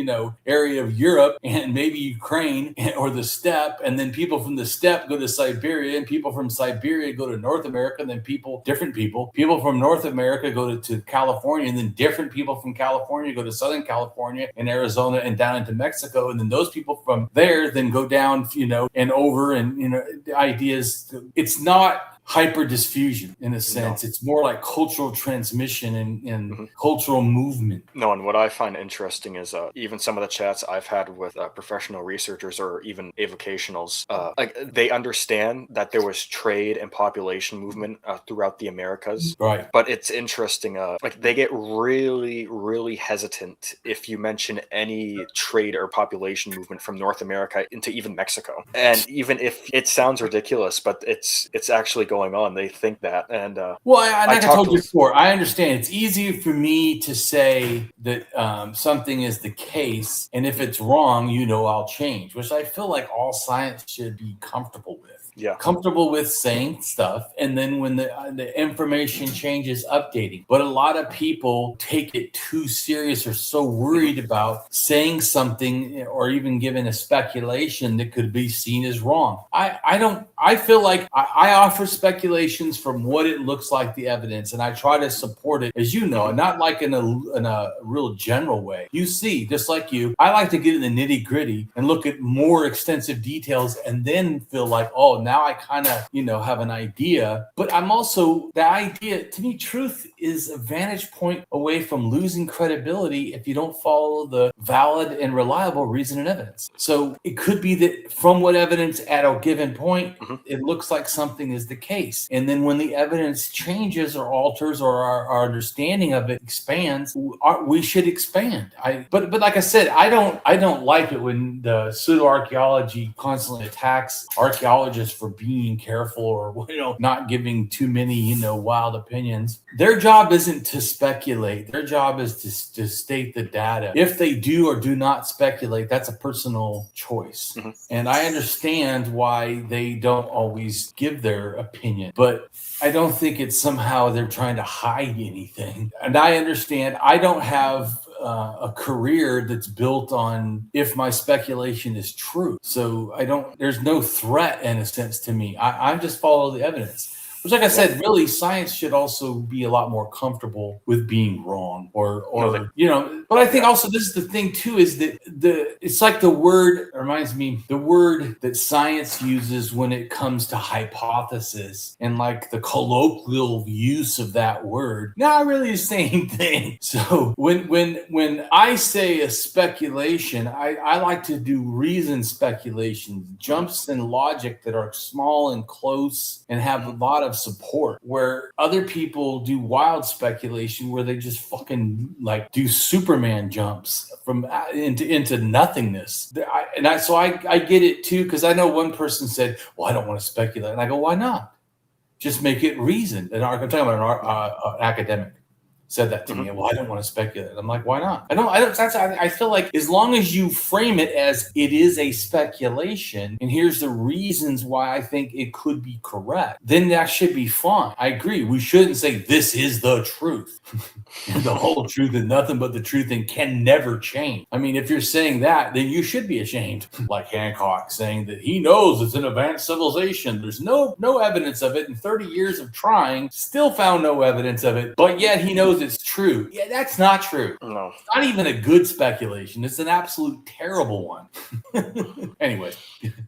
area of Europe and maybe Ukraine or the steppe, and then people from the steppe go to Siberia, and people from Siberia go to North America, and then people from North America go to California, and then different people from California go to Southern California and Arizona and down into Mexico, and then those people from there then go down and over, and the ideas, it's not hyper diffusion in a sense. It's more like cultural transmission and cultural movement. No, and what I find interesting is even some of the chats I've had with professional researchers or even avocationals, like they understand that there was trade and population movement throughout the Americas. Right. But it's interesting, like they get really, really hesitant if you mention any trade or population movement from North America into even Mexico. And even if it sounds ridiculous, but it's actually going on. They think that. And I told you before, I understand it's easy for me to say that something is the case, and if it's wrong, I'll change, which I feel like all science should be comfortable with. Comfortable with saying stuff, and then when the information changes, updating. But a lot of people take it too serious or so worried about saying something or even giving a speculation that could be seen as wrong. I feel like I offer speculations from what it looks like the evidence, and I try to support it, as and not like in a real general way. You see, just like you, I like to get in the nitty gritty and look at more extensive details and then feel like, oh, now I kind of, have an idea. But I'm also, the idea, to me, truth is a vantage point away from losing credibility if you don't follow the valid and reliable reason and evidence. So it could be that from what evidence at a given point, it looks like something is the case. And then when the evidence changes or alters or our understanding of it expands, we should expand. But like I said, I don't like it when the pseudo-archaeology constantly attacks archaeologists for being careful or not giving too many wild opinions. Their job isn't to speculate. Their job is to state the data. If they do or do not speculate, that's a personal choice. And I understand why they don't always give their opinion, but I don't think it's somehow they're trying to hide anything. And I understand I don't have a career that's built on if my speculation is true. So there's no threat in a sense to me. I just follow the evidence. Which, like I said, really, science should also be a lot more comfortable with being wrong, But I think also this is the thing too: is that it's like the word reminds me the word that science uses when it comes to hypothesis and like the colloquial use of that word. Not really the same thing. So when I say a speculation, I like to do reasoned speculations, jumps in logic that are small and close and have a lot of support, where other people do wild speculation where they just fucking like do Superman jumps from into nothingness. So I get it too, because I know one person said, well, I don't want to speculate, and I go, why not? Just make it reasoned. And I'm talking about an academic. said that to me. Well, I don't want to speculate. I'm like, why not? I feel like as long as you frame it as it is a speculation, and here's the reasons why I think it could be correct, then that should be fine. I agree. We shouldn't say this is the truth. The whole truth is nothing but the truth and can never change. I mean, if you're saying that, then you should be ashamed. Like Hancock saying that he knows it's an advanced civilization. There's no evidence of it. In 30 years of trying, still found no evidence of it, but yet he knows it's true. Yeah, that's not true. No. It's not even a good speculation. It's an absolute terrible one. Anyways,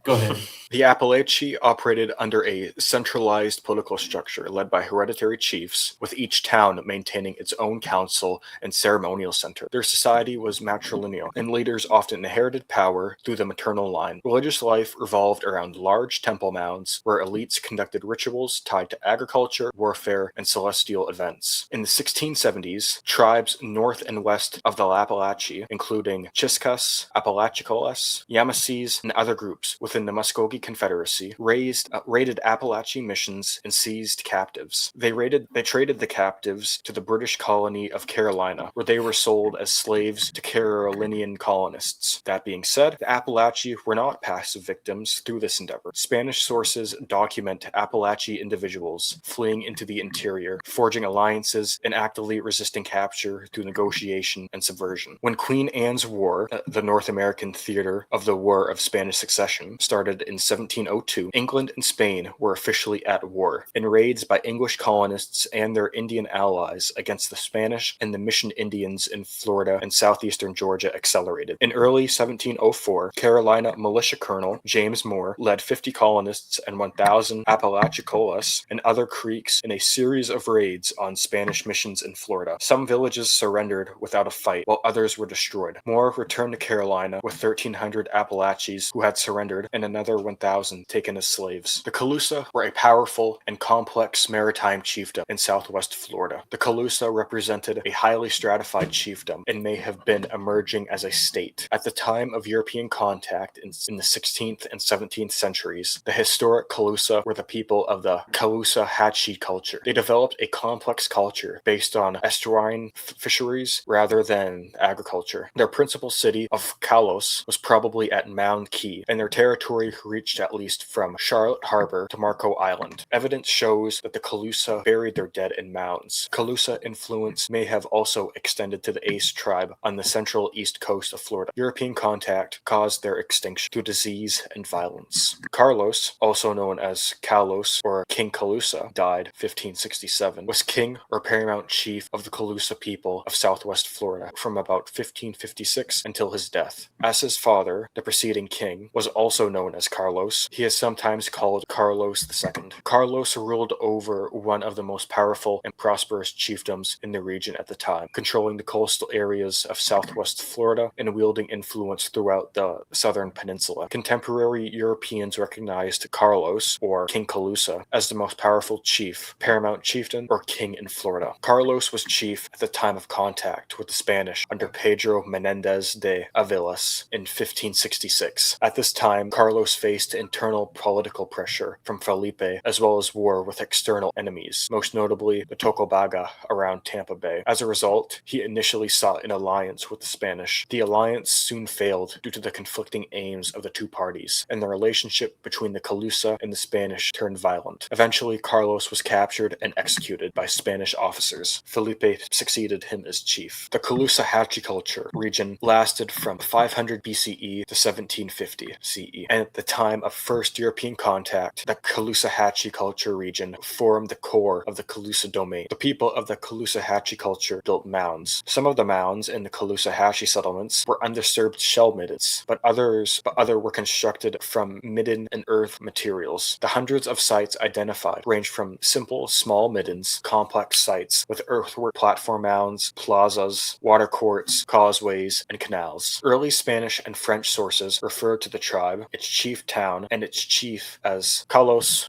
go ahead. The Appalachi operated under a centralized political structure led by hereditary chiefs, with each town maintaining its own council and ceremonial center. Their society was matrilineal, and leaders often inherited power through the maternal line. Religious life revolved around large temple mounds, where elites conducted rituals tied to agriculture, warfare, and celestial events. In the 1670s, tribes north and west of the Appalachia, including Chiscas, Apachicolas, Yamasees, and other groups within the Muskogee Confederacy, raided Appalachian missions and seized captives. They traded the captives to the British colony of Carolina, where they were sold as slaves to Carolinian colonists. That being said, the Appalachi were not passive victims through this endeavor. Spanish sources document Appalachi individuals fleeing into the interior, forging alliances, and actively resisting capture through negotiation and subversion. When Queen Anne's War, the North American theater of the War of Spanish Succession, started in 1702, England and Spain were officially at war, in raids by English colonists and their Indian allies against the Spanish and the Mission Indians in Florida and southeastern Georgia accelerated. In early 1704, Carolina militia colonel James Moore led 50 colonists and 1,000 Apachicolas and other Creeks in a series of raids on Spanish missions in Florida. Some villages surrendered without a fight, while others were destroyed. Moore returned to Carolina with 1,300 Appalachians who had surrendered and another 1,000 taken as slaves. The Calusa were a powerful and complex maritime chiefdom in southwest Florida. The Calusa represented a highly stratified chiefdom and may have been emerging as a state. At the time of European contact in the 16th and 17th centuries, the historic Calusa were the people of the Caloosahatchee culture. They developed a complex culture based on estuarine fisheries rather than agriculture. Their principal city of Kalos was probably at Mound Key, and their territory reached at least from Charlotte Harbor to Marco Island. Evidence shows that the Calusa buried their dead in mounds. Calusa influence may have also extended to the Ace tribe on the central east coast of Florida. European contact caused their extinction through disease and violence. Carlos, also known as Kalos or King Calusa, died 1567, was king or paramount chief of the Calusa people of southwest Florida from about 1556 until his death. As his father, the preceding king, was also known as Carlos, he is sometimes called Carlos II. Carlos ruled over one of the most powerful and prosperous chiefdoms in the region at the time, controlling the coastal areas of southwest Florida and wielding influence throughout the southern peninsula. Contemporary Europeans recognized Carlos, or King Calusa, as the most powerful chief, paramount chieftain, or king in Florida. Carlos was chief at the time of contact with the Spanish under Pedro Menendez de Avilas in 1566. At this time, Carlos faced internal political pressure from Felipe, as well as war with external enemies, most notably the Tocobaga around Tampa Bay. As a result, he initially sought an alliance with the Spanish. The alliance soon failed due to the conflicting aims of the two parties, and the relationship between the Calusa and the Spanish turned violent. Eventually, Carlos was captured and executed by Spanish officers. Felipe succeeded him as chief. The Caloosahatchee culture region lasted from 500 BCE to 1750 CE, and at the time of first European contact, the Caloosahatchee culture region formed the core of the Calusa domain. The people of the Caloosahatchee culture built mounds. Some of the mounds in the Caloosahatchee settlements were undisturbed shell middens, but other were constructed from midden and earth materials. The hundreds of sites identified range from simple small middens, complex sites with earthwork platform mounds, plazas, water courts, causeways, and canals. Early Spanish and French sources refer to the tribe, its chief town, town and its chief as Calus,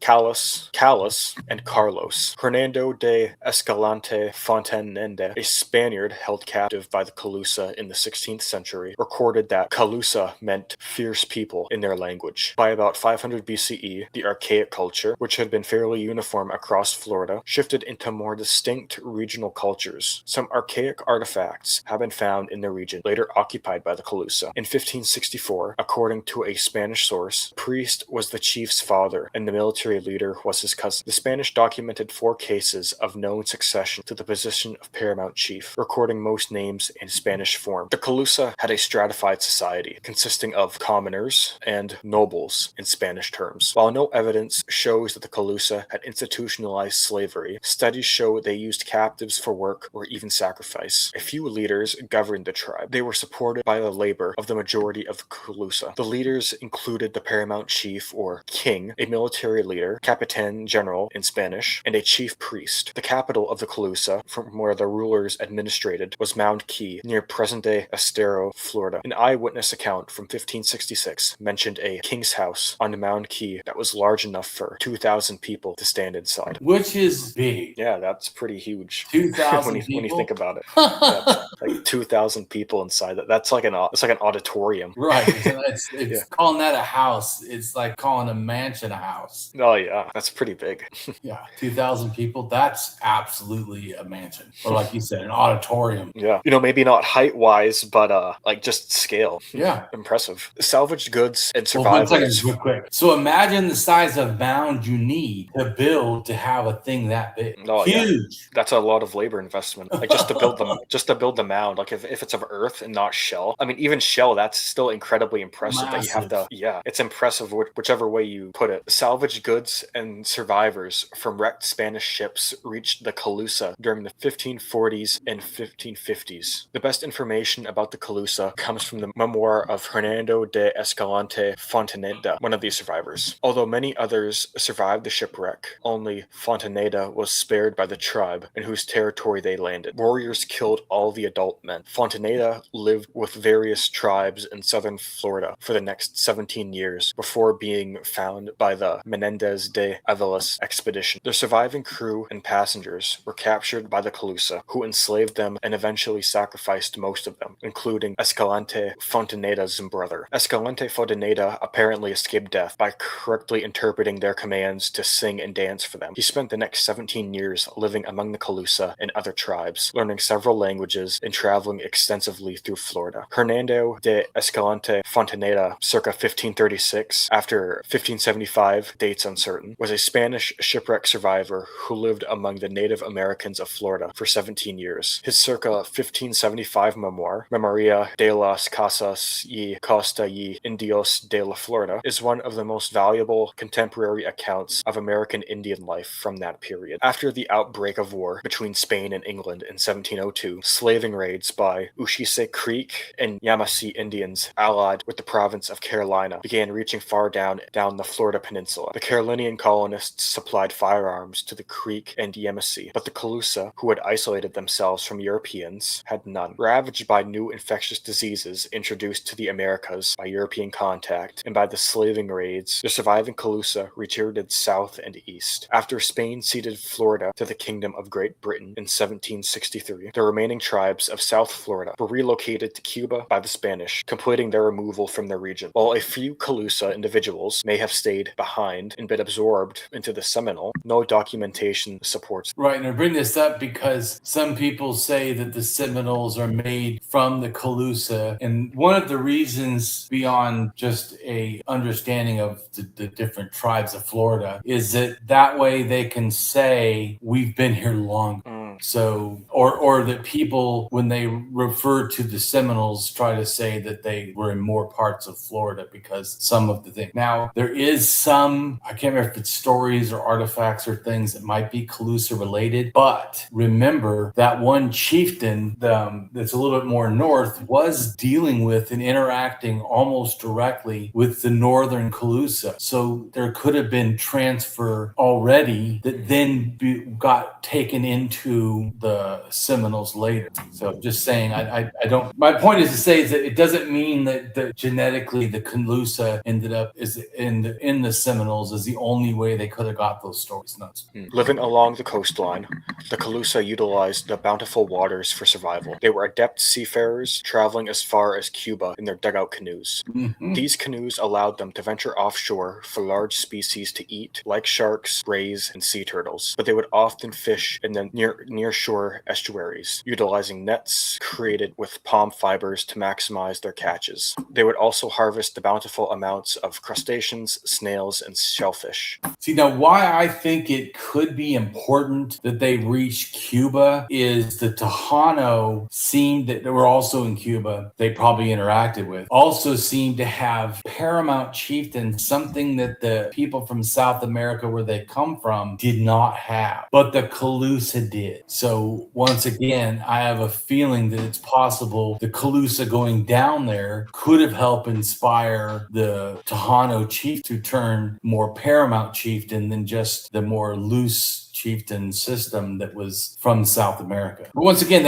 and Carlos. Hernando de Escalante Fontenende, a Spaniard held captive by the Calusa in the 16th century, recorded that Calusa meant fierce people in their language. By about 500 BCE, the archaic culture, which had been fairly uniform across Florida, shifted into more distinct regional cultures. Some archaic artifacts have been found in the region, later occupied by the Calusa. In 1564, according to a Spanish source, the priest was the chief's father and the military leader was his cousin. The Spanish documented 4 cases of known succession to the position of paramount chief, recording most names in Spanish form. The Calusa had a stratified society consisting of commoners and nobles in Spanish terms. While no evidence shows that the Calusa had institutionalized slavery, studies show they used captives for work or even sacrifice. A few leaders governed the tribe. They were supported by the labor of the majority of the Calusa. The leaders included the paramount chief or king, a military leader, Capitan General in Spanish, and a chief priest. The capital of the Calusa, from where the rulers administrated, was Mound Key, near present-day Estero, Florida. An eyewitness account from 1566 mentioned a king's house on Mound Key that was large enough for 2,000 people to stand inside. Which is big. Yeah, that's pretty huge. 2,000 when you think about it. people. That's like 2,000 people inside that. That's like it's like an auditorium. Right. It's calling that a house. It's like calling a mansion a house. Oh yeah, that's pretty big. Yeah, 2,000 people. That's absolutely a mansion, or like you said, an auditorium. Yeah, maybe not height wise, but like just scale. Yeah, impressive. Salvaged goods and well, 1 survivors. second, real quick. So imagine the size of mound you need to build to have a thing that big. Oh, huge. Yeah. That's a lot of labor investment. Like just to build them, just to build the mound. Like if it's of earth and not shell. I mean, even shell, that's still incredibly impressive. Massive. That you have to. Yeah, it's impressive whichever way you put it. Salvaged goods and survivors from wrecked Spanish ships reached the Calusa during the 1540s and 1550s. The best information about the Calusa comes from the memoir of Hernando de Escalante Fonteneda, one of these survivors. Although many others survived the shipwreck, only Fonteneda was spared by the tribe in whose territory they landed. Warriors killed all the adult men. Fonteneda lived with various tribes in southern Florida for the next 17 years before being found by the Menendez de Avalos expedition. The surviving crew and passengers were captured by the Calusa, who enslaved them and eventually sacrificed most of them, including Escalante Fonteneda's brother. Escalante Fonteneda apparently escaped death by correctly interpreting their commands to sing and dance for them. He spent the next 17 years living among the Calusa and other tribes, learning several languages and traveling extensively through Florida. Hernando de Escalante Fonteneda, circa 1536, after 1575, dates uncertain, was a Spanish shipwreck survivor who lived among the Native Americans of Florida for 17 years. His circa 1575 memoir, Memoria de las Casas y Costa y Indios de la Florida, is one of the most valuable contemporary accounts of American Indian life from that period. After the outbreak of war between Spain and England in 1702, slaving raids by Uchise Creek and Yamasee Indians allied with the province of Carolina began reaching far down the Florida peninsula. The Carolinian colonists supplied firearms to the Creek and Yamasee, but the Calusa, who had isolated themselves from Europeans, had none. Ravaged by new infectious diseases introduced to the Americas by European contact and by the slaving raids, the surviving Calusa retreated south and east. After Spain ceded Florida to the Kingdom of Great Britain in 1763, the remaining tribes of South Florida were relocated to Cuba by the Spanish, completing their removal from the region. While a few Calusa individuals may have stayed behind and been absorbed into the Seminole, no documentation supports. Right, and I bring this up because some people say that the Seminoles are made from the Calusa, and one of the reasons beyond just a understanding of the different tribes of Florida is that way they can say we've been here long. So, or that people, when they refer to the Seminoles, try to say that they were in more parts of Florida because some of the things. Now, there is some, I can't remember if it's stories or artifacts or things that might be Calusa related, but remember that one chieftain that's a little bit more north was dealing with and interacting almost directly with the northern Calusa. So there could have been transfer already that then got taken into to the Seminoles later. So just saying, I don't. My point is to say is that it doesn't mean that genetically the Calusa ended up is in the Seminoles is the only way they could have got those stories. No. Living along the coastline, the Calusa utilized the bountiful waters for survival. They were adept seafarers, traveling as far as Cuba in their dugout canoes. Mm-hmm. These canoes allowed them to venture offshore for large species to eat, like sharks, rays, and sea turtles, but they would often fish in the near-shore estuaries, utilizing nets created with palm fibers to maximize their catches. They would also harvest the bountiful amounts of crustaceans, snails, and shellfish. See, now why I think it could be important that they reach Cuba is the Tejano seemed that they were also in Cuba, they probably interacted with, also seemed to have paramount chieftains, something that the people from South America where they come from did not have, but the Calusa did. So once again, I have a feeling that it's possible the Calusa going down there could have helped inspire the Tejano chief to turn more paramount chieftain than just the more loose chieftain system that was from South America. But once again,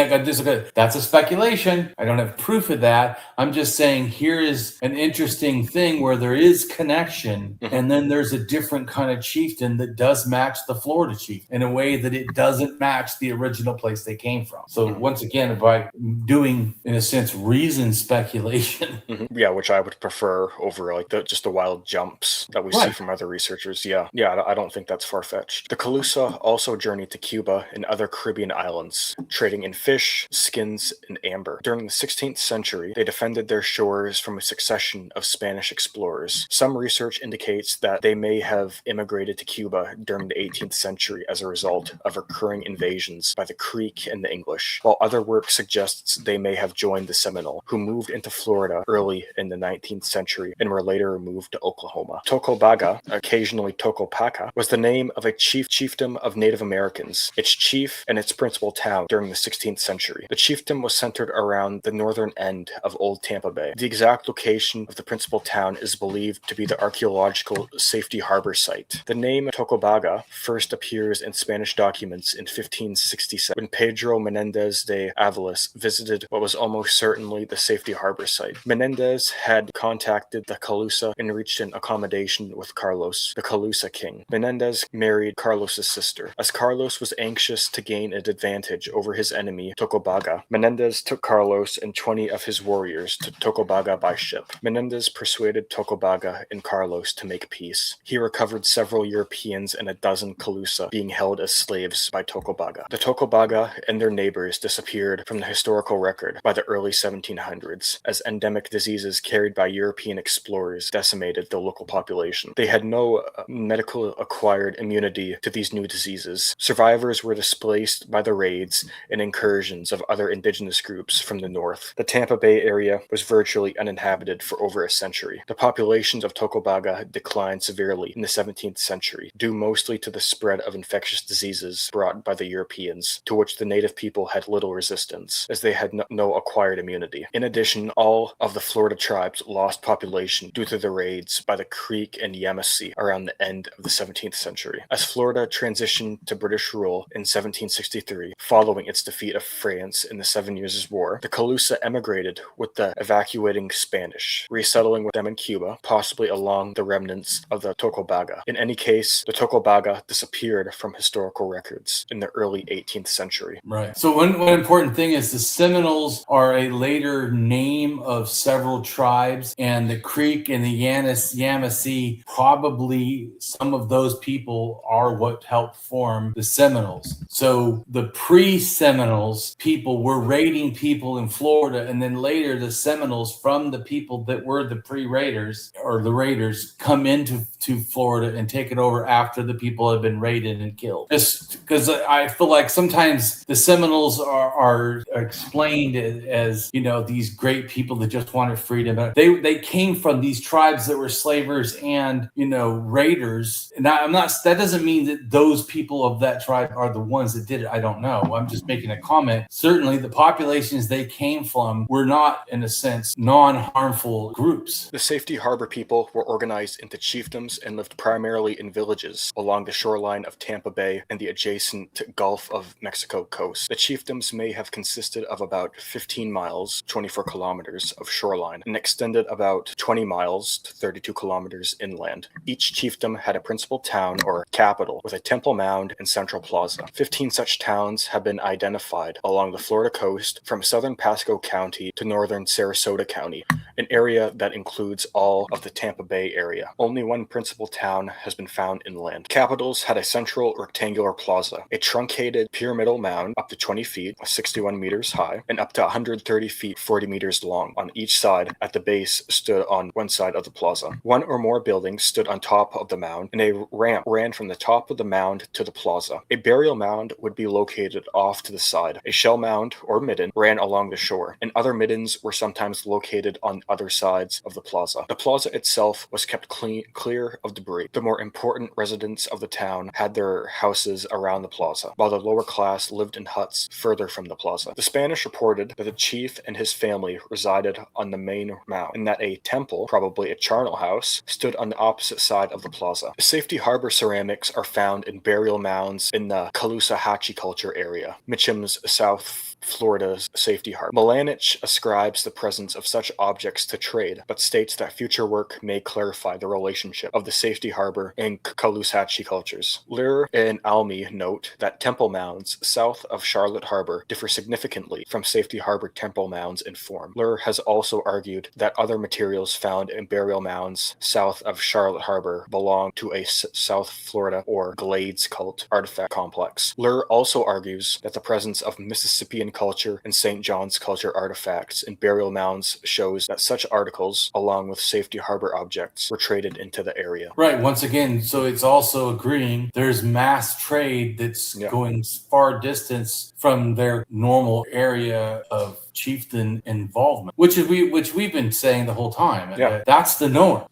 that's a speculation. I don't have proof of that. I'm just saying here is an interesting thing where there is connection, and then there's a different kind of chieftain that does match the Florida chief in a way that it doesn't match the original place they came from. So once again, by doing, in a sense, reasoned speculation. Yeah, which I would prefer over like just the wild jumps that we see from other researchers. Yeah, I don't think that's far-fetched. The Calusa also journeyed to Cuba and other Caribbean islands, trading in fish, skins, and amber. During the 16th century, they defended their shores from a succession of Spanish explorers. Some research indicates that they may have immigrated to Cuba during the 18th century as a result of recurring invasions by the Creek and the English, while other work suggests they may have joined the Seminole, who moved into Florida early in the 19th century and were later moved to Oklahoma. Tocobaga, occasionally Tocopaca, was the name of a chiefdom of Native Americans, its chief and its principal town during the 16th century. The chiefdom was centered around the northern end of Old Tampa Bay. The exact location of the principal town is believed to be the archaeological safety harbor site. The name Tocobaga first appears in Spanish documents in 1567 when Pedro Menendez de Avalos visited what was almost certainly the safety harbor site. Menendez had contacted the Calusa and reached an accommodation with Carlos, the Calusa king. Menendez married Carlos's sister. As Carlos was anxious to gain an advantage over his enemy, Tocobaga, Menendez took Carlos and 20 of his warriors to Tocobaga by ship. Menendez persuaded Tocobaga and Carlos to make peace. He recovered several Europeans and a dozen Calusa being held as slaves by Tocobaga. The Tocobaga and their neighbors disappeared from the historical record by the early 1700s as endemic diseases carried by European explorers decimated the local population. They had no medical acquired immunity to these new diseases. Survivors were displaced by the raids and incursions of other indigenous groups from the north. The Tampa Bay area was virtually uninhabited for over a century. The populations of Tocobaga declined severely in the 17th century, due mostly to the spread of infectious diseases brought by the Europeans, to which the native people had little resistance, as they had no acquired immunity. In addition, all of the Florida tribes lost population due to the raids by the Creek and Yamasee around the end of the 17th century. As Florida transitioned to British rule in 1763, following its defeat of France in the 7 Years' War, the Calusa emigrated with the evacuating Spanish, resettling with them in Cuba, possibly along the remnants of the Tocobaga. In any case, the Tocobaga disappeared from historical records in the early 18th century. Right. So one important thing is the Seminoles are a later name of several tribes, and the Creek and the Yamasee, probably some of those people are what helped form the Seminoles. So the pre-Seminoles people were raiding people in Florida, and then later the Seminoles from the people that were the pre-raiders or the raiders come into Florida and take it over after the people have been raided and killed. Just because I feel like sometimes the Seminoles are explained as, you know, these great people that just wanted freedom. They came from these tribes that were slavers and, you know, raiders. And that doesn't mean that those people of that tribe are the ones that did it, I don't know. I'm just making a comment. Certainly the populations they came from were not, in a sense, non-harmful groups. The Safety Harbor people were organized into chiefdoms and lived primarily in villages along the shoreline of Tampa Bay and the adjacent Gulf of Mexico coast. The chiefdoms may have consisted of about 15 miles, 24 kilometers of shoreline, and extended about 20 miles to 32 kilometers inland. Each chiefdom had a principal town or capital with a temple mound and central plaza. 15 such towns have been identified along the Florida coast from southern Pasco County to northern Sarasota County, an area that includes all of the Tampa Bay area. Only one principal town has been found inland. Capitals had a central rectangular plaza, a truncated pyramidal mound up to 20 feet, 61 meters high, and up to 130 feet, 40 meters long on each side. At the base stood on one side of the plaza. One or more buildings stood on top of the mound, and a ramp ran from the top of the mound to the plaza. A burial mound would be located off to the side. A shell mound, or midden, ran along the shore, and other middens were sometimes located on other sides of the plaza. The plaza itself was kept clear of debris. The more important residents of the town had their houses around the plaza, while the lower class lived in huts further from the plaza. The Spanish reported that the chief and his family resided on the main mound, and that a temple, probably a charnel house, stood on the opposite side of the plaza. Safety Harbor ceramics are found in burial mounds in the Caloosahatchee culture area, Mitchum's South Florida's Safety Harbor. Milanich ascribes the presence of such objects to trade, but states that future work may clarify the relationship of the Safety Harbor and Caloosahatchee cultures. Lear and Almy note that temple mounds south of Charlotte Harbor differ significantly from Safety Harbor temple mounds in form. Lear has also argued that other materials found in burial mounds south of Charlotte Harbor belong to a South Florida or Glades cult artifact complex. Lear also argues that the presence of Mississippian culture and St. John's culture artifacts in burial mounds shows that such articles, along with Safety Harbor objects, were traded into the area. Right. Once again, so it's also agreeing there's mass trade that's going far distance from their normal area of chieftain involvement, which we've been saying the whole time. That's the norm.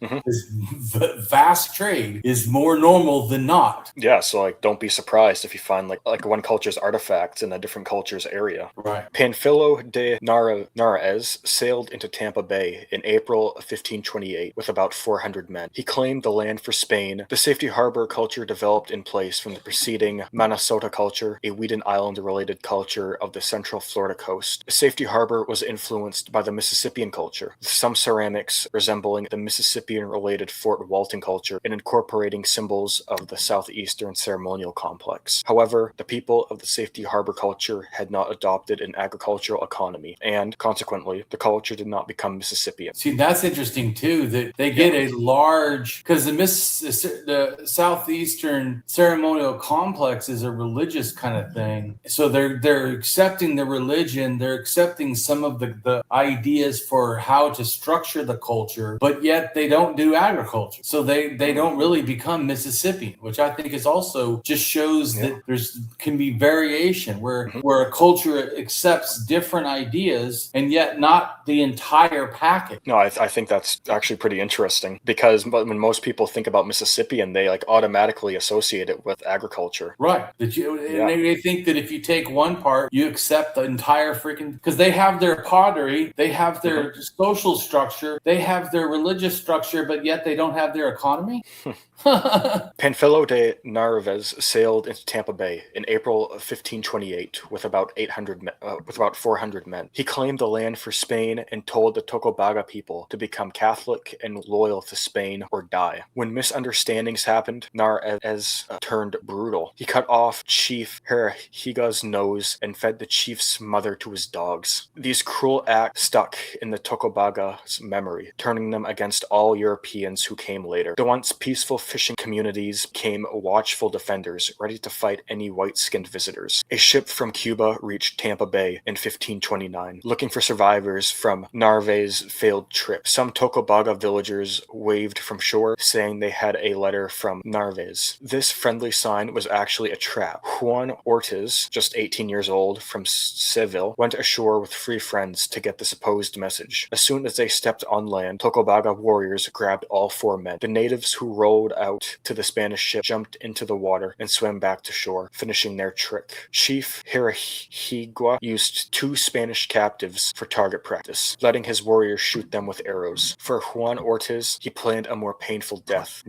Vast trade is more normal than not. Yeah, so like don't be surprised if you find like one culture's artifacts in a different culture's area. Right. Panfilo de Narvaez sailed into Tampa Bay in April of 1528 with about 400 men. He claimed the land for Spain. The Safety Harbor culture developed in place from the preceding Minnesota culture, a Weedon Island-related culture of the central Florida coast. Safety Harbor was influenced by the Mississippian culture, with some ceramics resembling the Mississippian-related Fort Walton culture and incorporating symbols of the southeastern ceremonial complex. However, the people of the Safety Harbor culture had not adopted an agricultural economy, and consequently, the culture did not become Mississippian. See, that's interesting too, that they get a large, because the southeastern ceremonial complex is a religious kind of thing. So they're accepting the religion, they're accepting some of the ideas for how to structure the culture, but yet they don't do agriculture. So they don't really become Mississippian, which I think is also just shows that can be variation where a culture accepts different ideas and yet not the entire package. No, I think that's actually pretty interesting, because when most people think about Mississippian, they like automatically associate it with agriculture. Right. And they think that if you take one part, you accept the entire freaking, because they have their pottery, they have their social structure, they have their religious structure, but yet they don't have their economy. Panfilo de Narvaez sailed into Tampa Bay in April of 1528 with about 400 men. He claimed the land for Spain and told the Tocobaga people to become Catholic and loyal to Spain or die. When misunderstandings happened, Narvaez turned brutal. He cut off Chief Herihiga's nose and fed the chief's mother to his dogs. These cruel acts stuck in the Tocobaga's memory, turning them against all Europeans who came later. The once peaceful fishing communities became watchful defenders, ready to fight any white-skinned visitors. A ship from Cuba reached Tampa Bay in 1529, looking for survivors from Narvaez's failed trip. Some Tocobaga villagers waved from shore, saying they had a letter from Narvaez. This friendly sign was actually a trap. Juan Ortiz, just 18 years old, from Seville, went ashore with 3 friends to get the supposed message. As soon as they stepped on land, Tocobaga warriors grabbed all 4 men. The natives who rowed out to the Spanish ship jumped into the water and swam back to shore, finishing their trick. Chief Hirahigua used 2 Spanish captives for target practice, letting his warriors shoot them with arrows. For Juan Ortiz, he planned a more painful death,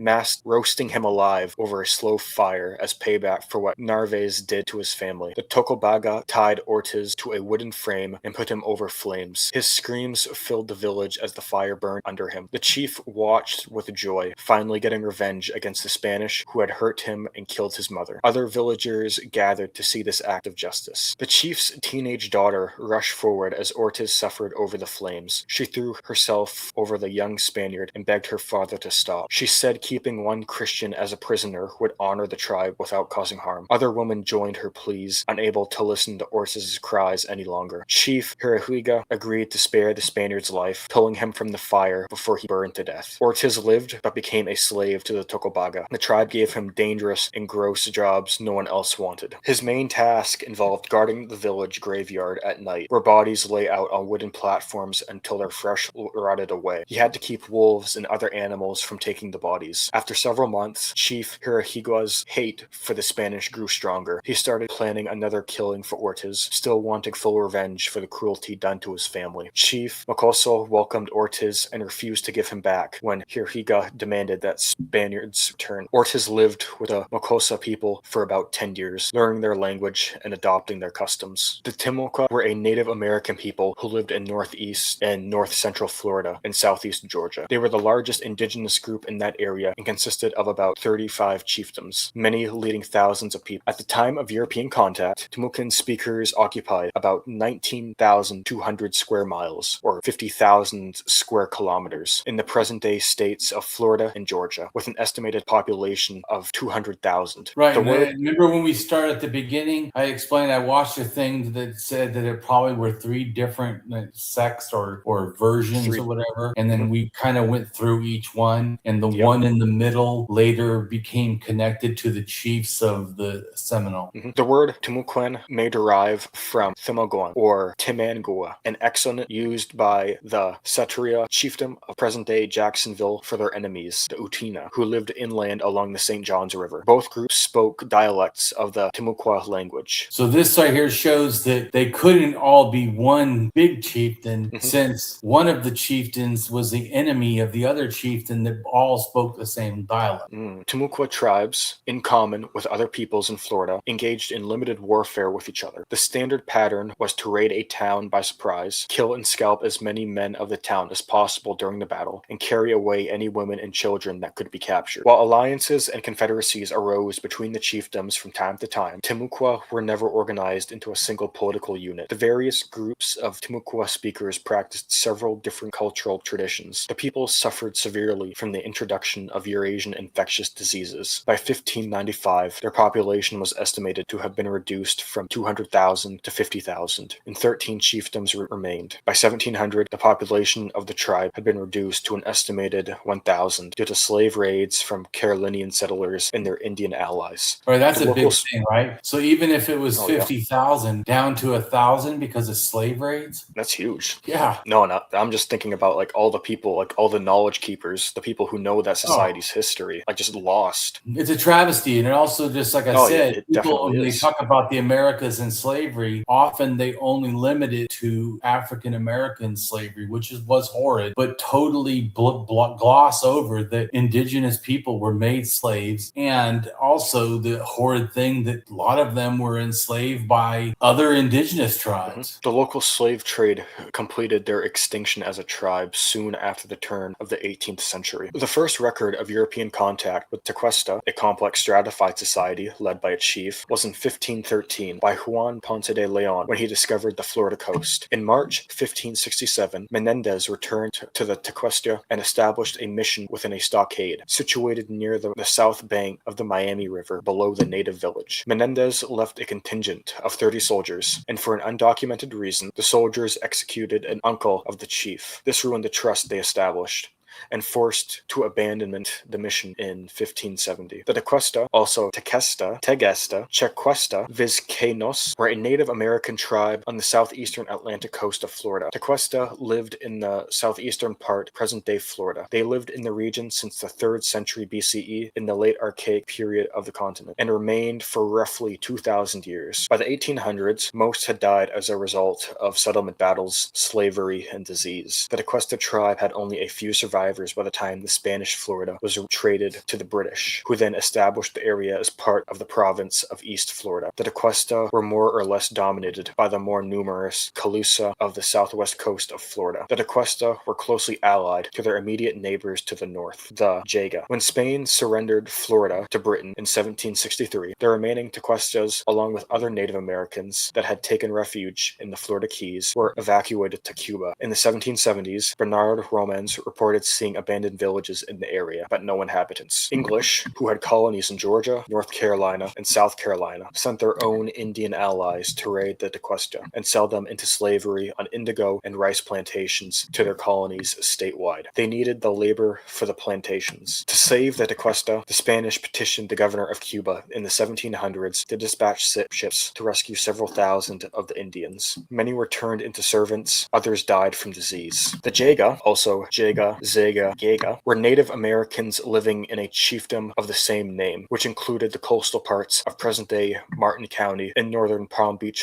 roasting him alive over a slow fire as payback for what Narvaez did to his family. The Tocobaga tied Ortiz to a wooden frame and put him over flames. His screams filled the village as the fire burned under him. The chief watched with joy, finally getting revenge against the Spanish who had hurt him and killed his mother. Other villagers gathered to see this act of justice. The chief's teenage daughter rushed forward as Ortiz suffered over the flames. She threw herself over the young Spaniard and begged her father to stop. She said keeping one Christian as a prisoner would honor the tribe without causing harm. Other women joined her pleas, unable to listen to Ortiz's cries any longer. Chief Hirahuiga agreed to spare the Spaniard's life, pulling him from the fire before he burned to death. Ortiz lived, but became a slave to the Tocobaga. The tribe gave him dangerous and gross jobs no one else wanted. His main task involved guarding the village graveyard at night, where bodies lay out on wooden platforms until their flesh rotted away. He had to keep wolves and other animals from taking the bodies. After several months, Chief Hirahigua's hate for the Spanish grew stronger. He started planning another killing for Ortiz, still wanting full revenge for the cruelty done to his family. Chief Mocoso welcomed Ortiz and refused to give him back when Hirahiga demanded that Spaniards return. Ortiz lived with the Mocosa people for about 10 years, learning their language and adopting their customs. The Timucua were a Native American people who lived in northeast and north central Florida and southeast Georgia. They were the largest indigenous group in that area and consisted of about 35 chiefdoms, many leading thousands of people. At the time of European contact, Timucuan speakers occupied about 19,200 square miles, or 50,000 square kilometers, in the present-day states of Florida and Georgia, with an estimated population of 200,000. Right. Remember when we started at the beginning, I explained I watched a thing that said that it probably were 3 different sects or versions or whatever, and then we kind of went through each one, and the one in the middle later became connected to the chiefs of the Seminole. The word Timucuan may derive from Thimagoan or Timangua, an exon used by the Saturia chiefdom of present-day Jacksonville for their enemies, the Utina, who lived inland along the St. Johns River. Both groups spoke dialects of the Timucua language. So this right here shows that they couldn't all be one big chieftain, since one of the chieftains was the enemy of the other chieftain that all spoke the same dialect. Timucua tribes, in common with other peoples in Florida, engaged in limited warfare with each other. The standard pattern was to raid a town by surprise, kill and scalp as many men of the town as possible during the battle, and carry away any women and children that could be captured. While alliances and confederacies arose between the chiefdoms from time to time, Timucua were never organized into a single political unit. The various groups of Timucua speakers practiced several different cultural traditions. The people suffered severely from the introduction of Eurasian infectious diseases. By 1595, their population was estimated to have been reduced from 200,000 to 50,000, and 13 chiefdoms remained. By 1700, the population of the tribe had been reduced to an estimated 1,000 due to slave raids from Carolinian settlers and their Indian allies. Right, that's a big thing, right? So even if it was 50,000 down to 1,000 because of slave raids, that's huge. Yeah. No, I'm just thinking about like all the people, like all the knowledge keepers, the people who know that society's history, like just lost. It's a travesty, and it also, just like I said, people when they talk about the Americas and slavery, often they only limit it to African American slavery, which was horrid, but totally gloss over that indigenous people were made slaves, and also the horrid thing that a lot of them were enslaved by other indigenous tribes. The local slave trade completed their extinction as a tribe soon after the turn of the 18th century. The first record of European contact with Tequesta, a complex stratified society led by a chief, was in 1513 by Juan Ponce de Leon when he discovered the Florida coast. In March 1567, Menendez returned to the Tequesta and established a mission within a stockade situated near the south bank of the Miami River below the native village. Menendez left a contingent of 30 soldiers, and for an undocumented reason, the soldiers executed executed an uncle of the chief. This ruined the trust they established and forced to abandonment the mission in 1570. The Tequesta, also Tegesta, Chequesta, Vizcaínos, were a Native American tribe on the southeastern Atlantic coast of Florida. Tequesta lived in the southeastern part, present-day Florida. They lived in the region since the 3rd century BCE in the late Archaic period of the continent, and remained for roughly 2,000 years. By the 1800s, most had died as a result of settlement battles, slavery, and disease. The Tequesta tribe had only a few survivors by the time the Spanish Florida was traded to the British, who then established the area as part of the province of East Florida. The Tequesta were more or less dominated by the more numerous Calusa of the southwest coast of Florida. The Tequesta were closely allied to their immediate neighbors to the north, the Jaga. When Spain surrendered Florida to Britain in 1763, the remaining Tequestas, along with other Native Americans that had taken refuge in the Florida Keys, were evacuated to Cuba. In the 1770s, Bernard Romans reported seeing abandoned villages in the area, but no inhabitants. English, who had colonies in Georgia, North Carolina, and South Carolina, sent their own Indian allies to raid the Tequesta and sell them into slavery on indigo and rice plantations to their colonies statewide. They needed the labor for the plantations. To save the Tequesta, the Spanish petitioned the governor of Cuba in the 1700s to dispatch ships to rescue several thousand of the Indians. Many were turned into servants, others died from disease. The Jaga, also Jaga, Zega, were Native Americans living in a chiefdom of the same name, which included the coastal parts of present-day Martin County in northern Palm Beach,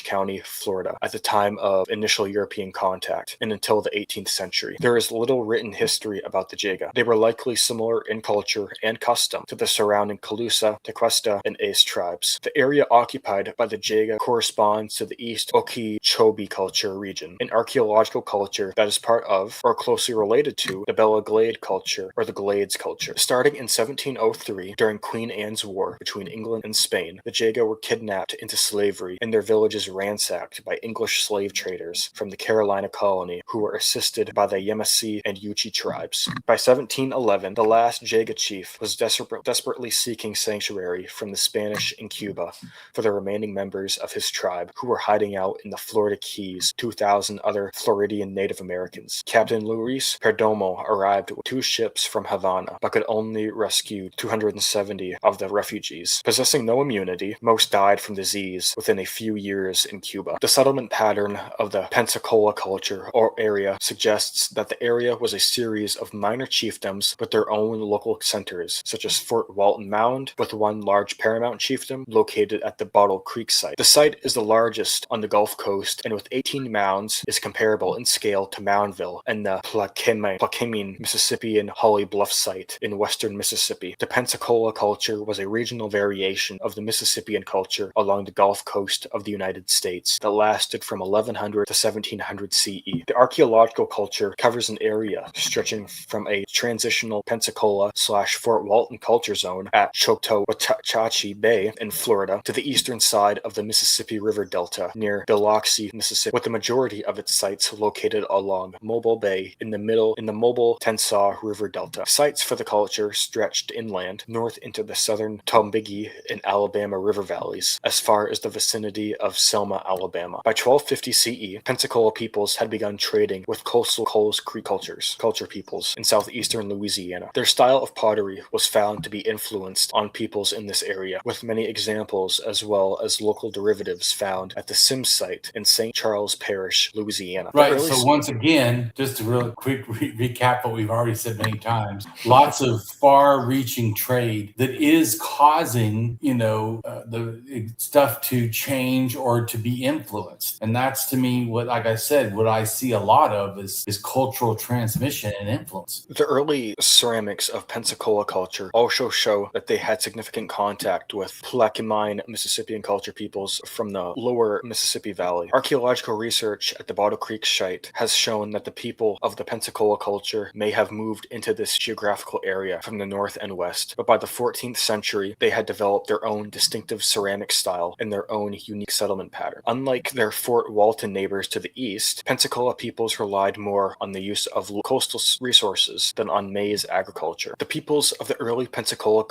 County, Florida, at the time of initial European contact and until the 18th century. There is little written history about the Jaga. They were likely similar in culture and custom to the surrounding Calusa, Tequesta, and Ace tribes. The area occupied by the Jaga corresponds to the East Okeechobee culture region, an archaeological culture that is part of, or closely related to, the Bella Glade culture, or the Glades culture. Starting in 1703, during Queen Anne's War between England and Spain, the Jaga were kidnapped into slavery and their villages ransacked by English slave traders from the Carolina colony, who were assisted by the Yamasee and Yuchi tribes. By 1711, the last Jaga chief was desperately seeking sanctuary from the Spanish in Cuba for the remaining members of his tribe, who were hiding out in the Florida Keys, 2,000 other Floridian Native Americans. Captain Luis Perdomo arrived with 2 ships from Havana, but could only rescue 270 of the refugees. Possessing no immunity, most died from disease within a few years in Cuba. The settlement pattern of the Pensacola culture or area suggests that the area was a series of minor chiefdoms with their own local centers, such as Fort Walton Mound, with one large paramount chiefdom located at the Bottle Creek site. The site is the largest on the Gulf Coast, and with 18 mounds is comparable in scale to Moundville and the Plaquemine, Mississippi and Holly Bluff site in western Mississippi. The Pensacola culture was a regional variation of the Mississippian culture along the Gulf Coast of the United States that lasted from 1100 to 1700 CE. The archaeological culture covers an area stretching from a transitional Pensacola/Fort Walton culture zone at Choctawhatchee Bay in Florida to the eastern side of the Mississippi River Delta near Biloxi, Mississippi, with the majority of its sites located along Mobile Bay in the Mobile-Tensaw River Delta. Sites for the culture stretched inland north into the southern Tombigbee and Alabama river valleys as far as the vicinity of Selma, Alabama. By 1250 CE, Pensacola peoples had begun trading with coastal Coles Creek culture peoples in southeastern Louisiana. Their style of pottery was found to be influenced on peoples in this area, with many examples as well as local derivatives found at the Sims site in St. Charles Parish, Louisiana. Right. So once again, just to real quick recap what we've already said many times, lots of far-reaching trade that is causing, the stuff to change or to be influenced. And that's, to me, what I see a lot of is cultural transmission and influence. The early ceramics of Pensacola culture also show that they had significant contact with Plaquemine Mississippian culture peoples from the lower Mississippi Valley. Archaeological research at the Bottle Creek site has shown that the people of of the Pensacola culture may have moved into this geographical area from the north and west, but by the 14th century, they had developed their own distinctive ceramic style and their own unique settlement pattern. Unlike their Fort Walton neighbors to the east, Pensacola peoples relied more on the use of coastal resources than on maize agriculture. The peoples of the early Pensacola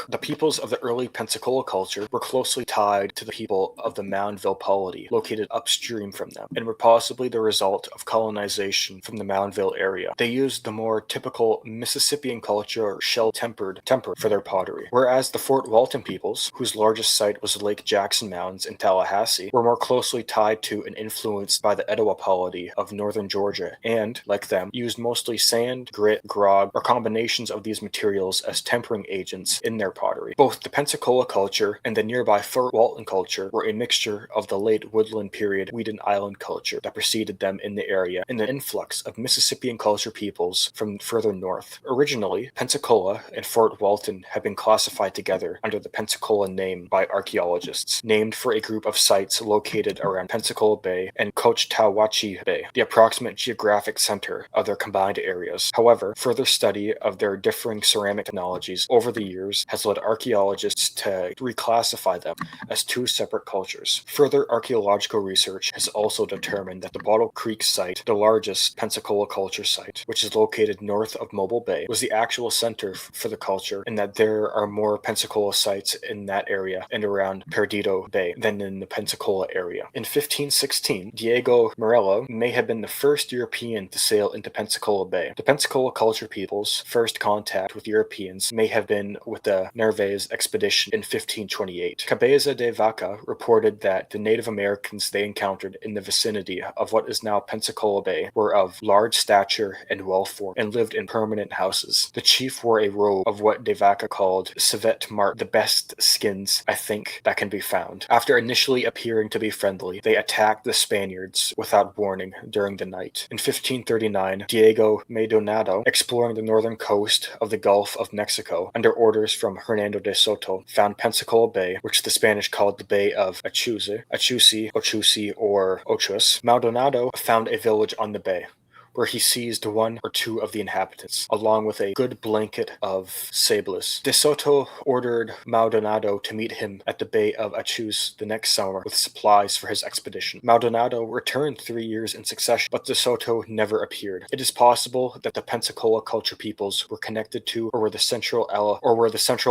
culture were closely tied to the people of the Moundville polity, located upstream from them, and were possibly the result of colonization from the Moundville area. They used the more typical Mississippian culture, or shell-tempered for their pottery, whereas the Fort Walton peoples, whose largest site was Lake Jackson Mounds in Tallahassee, were more closely tied to and influenced by the Etowah polity of northern Georgia, and, like them, used mostly sand, grit, grog, or combinations of these materials as tempering agents in their pottery. Both the Pensacola culture and the nearby Fort Walton culture were a mixture of the late woodland period Weedon Island culture that preceded them in the area, and an influx of Mississippian culture peoples from further north. Originally, Pensacola and Fort Walton had been classified together under the Pensacola name by archaeologists, named for a group of sites located around Pensacola Bay and Cochtawachi Bay, the approximate geographic center of their combined areas. However, further study of their differing ceramic technologies over the years has led archaeologists to reclassify them as two separate cultures. Further archaeological research has also determined that the Bottle Creek site, the largest Pensacola culture site, which is located north of Mobile Bay, was the actual center for the culture, and that there are more Pensacola sites in that area and around Perdido Bay than in the Pensacola area. In 1516, Diego Morello may have been the first European to sail into Pensacola Bay. The Pensacola culture people's first contact with Europeans may have been with the Narvaez expedition in 1528. Cabeza de Vaca reported that the Native Americans they encountered in the vicinity of what is now Pensacola Bay were of large stature and well-formed, and lived in permanent houses. The chief wore a robe of what de Vaca called civet mark, the best skins, I think, that can be found. After initially appearing to be friendly, they attacked the Spaniards without warning during the night. In 1539, Diego Maldonado, exploring the northern coast of the Gulf of Mexico under orders from Hernando de Soto, found Pensacola Bay, which the Spanish called the Bay of Achusi, or Ochus. Maldonado found a village on the bay, where he seized one or two of the inhabitants, along with a good blanket of sables. De Soto ordered Maldonado to meet him at the Bay of Achus the next summer with supplies for his expedition. Maldonado returned 3 years in succession, but De Soto never appeared. It is possible that the Pensacola culture peoples were connected to, or were the central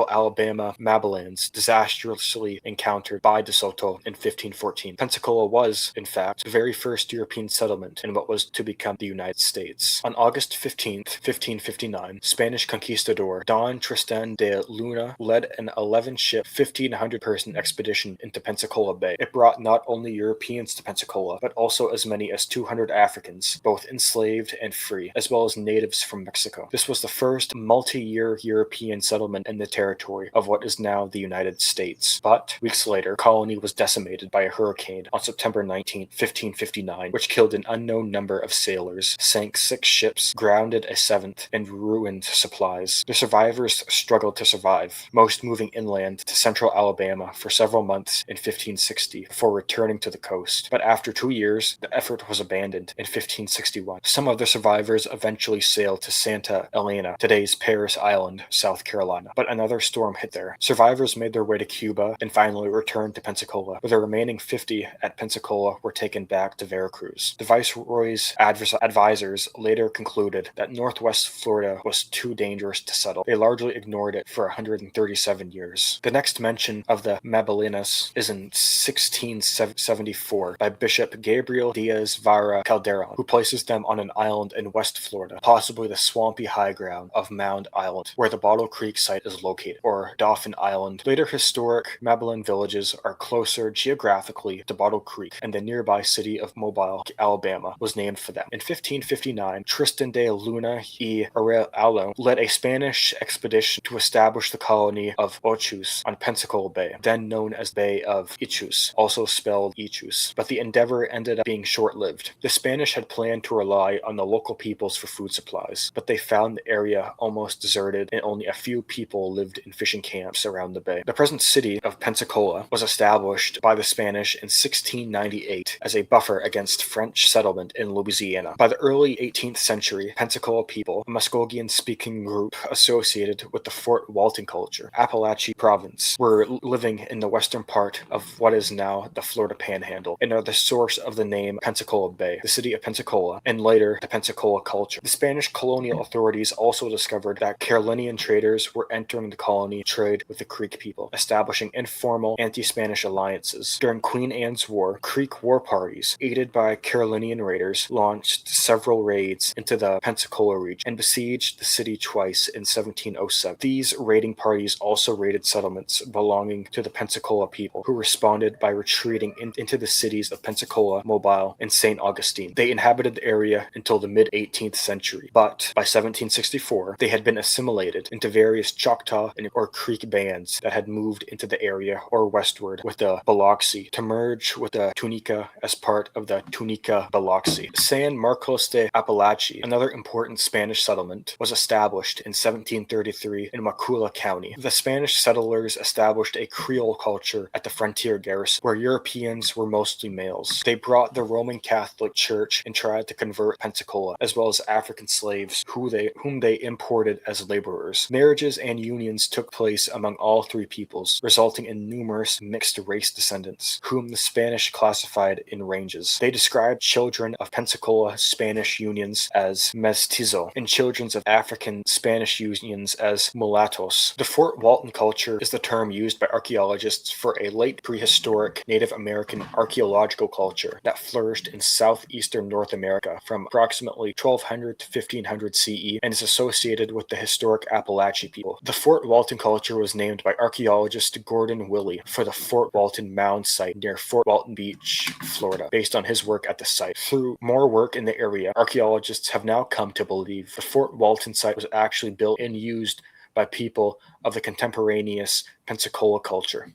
Alabama Mabalands disastrously encountered by De Soto in 1514. Pensacola was, in fact, the very first European settlement in what was to become the United States. On August 15th, 1559, Spanish conquistador Don Tristan de Luna led an 11-ship, 1,500-person expedition into Pensacola Bay. It brought not only Europeans to Pensacola, but also as many as 200 Africans, both enslaved and free, as well as natives from Mexico. This was the first multi-year European settlement in the territory of what is now the United States. But, weeks later, the colony was decimated by a hurricane on September 19, 1559, which killed an unknown number of sailors, sank 6 ships, grounded a 7th, and ruined supplies. The survivors struggled to survive, most moving inland to central Alabama for several months in 1560 before returning to the coast. But after 2 years, the effort was abandoned in 1561. Some of the survivors eventually sailed to Santa Elena, today's Paris Island, South Carolina, but another storm hit there. Survivors made their way to Cuba and finally returned to Pensacola, where the remaining 50 at Pensacola were taken back to Veracruz. The Viceroy's advisors later concluded that Northwest Florida was too dangerous to settle. They largely ignored it for 137 years. The next mention of the Mabalinas is in 1674 by Bishop Gabriel Diaz Vara Calderon, who places them on an island in West Florida, possibly the swampy high ground of Mound Island, where the Bottle Creek site is located, or Dauphin Island. Later historic Mabalin villages are closer geographically to Bottle Creek, and the nearby city of Mobile, Alabama, was named for them. In 1559, Tristan de Luna y Arellano led a Spanish expedition to establish the colony of Ochus on Pensacola Bay, then known as Bay of Ichus, also spelled Ichus, but the endeavor ended up being short-lived. The Spanish had planned to rely on the local peoples for food supplies, but they found the area almost deserted and only a few people lived in fishing camps around the bay. The present city of Pensacola was established by the Spanish in 1698 as a buffer against French settlement in Louisiana. By the early 18th century, Pensacola people, a Muskogean-speaking group associated with the Fort Walton culture, Appalachia province, were living in the western part of what is now the Florida Panhandle, and are the source of the name Pensacola Bay, the city of Pensacola, and later the Pensacola culture. The Spanish colonial authorities also discovered that Carolinian traders were entering the colony to trade with the Creek people, establishing informal anti-Spanish alliances. During Queen Anne's War, Creek war parties, aided by Carolinian raiders, launched several raids into the Pensacola region and besieged the city twice in 1707. These raiding parties also raided settlements belonging to the Pensacola people, who responded by retreating into the cities of Pensacola, Mobile, and St. Augustine. They inhabited the area until the mid-18th century, but by 1764, they had been assimilated into various Choctaw or Creek bands that had moved into the area or westward with the Biloxi to merge with the Tunica as part of the Tunica-Biloxi. San Marcos de Apalache, another important Spanish settlement, was established in 1733 in Macula County. The Spanish settlers established a Creole culture at the frontier garrison, where Europeans were mostly males. They brought the Roman Catholic Church and tried to convert Pensacola, as well as African slaves whom they imported as laborers. Marriages and unions took place among all three peoples, resulting in numerous mixed-race descendants, whom the Spanish classified in ranges. They described children of Pensacola Spanish unions as mestizo, and children of African Spanish unions as mulattos. The Fort Walton culture is the term used by archaeologists for a late prehistoric Native American archaeological culture that flourished in southeastern North America from approximately 1200 to 1500 CE and is associated with the historic Appalachian people. The Fort Walton culture was named by archaeologist Gordon Willey for the Fort Walton Mound site near Fort Walton Beach, Florida, based on his work at the site. Through more work in the area, archaeologists have now come to believe the Fort Walton site was actually built and used by people of the contemporaneous Pensacola culture.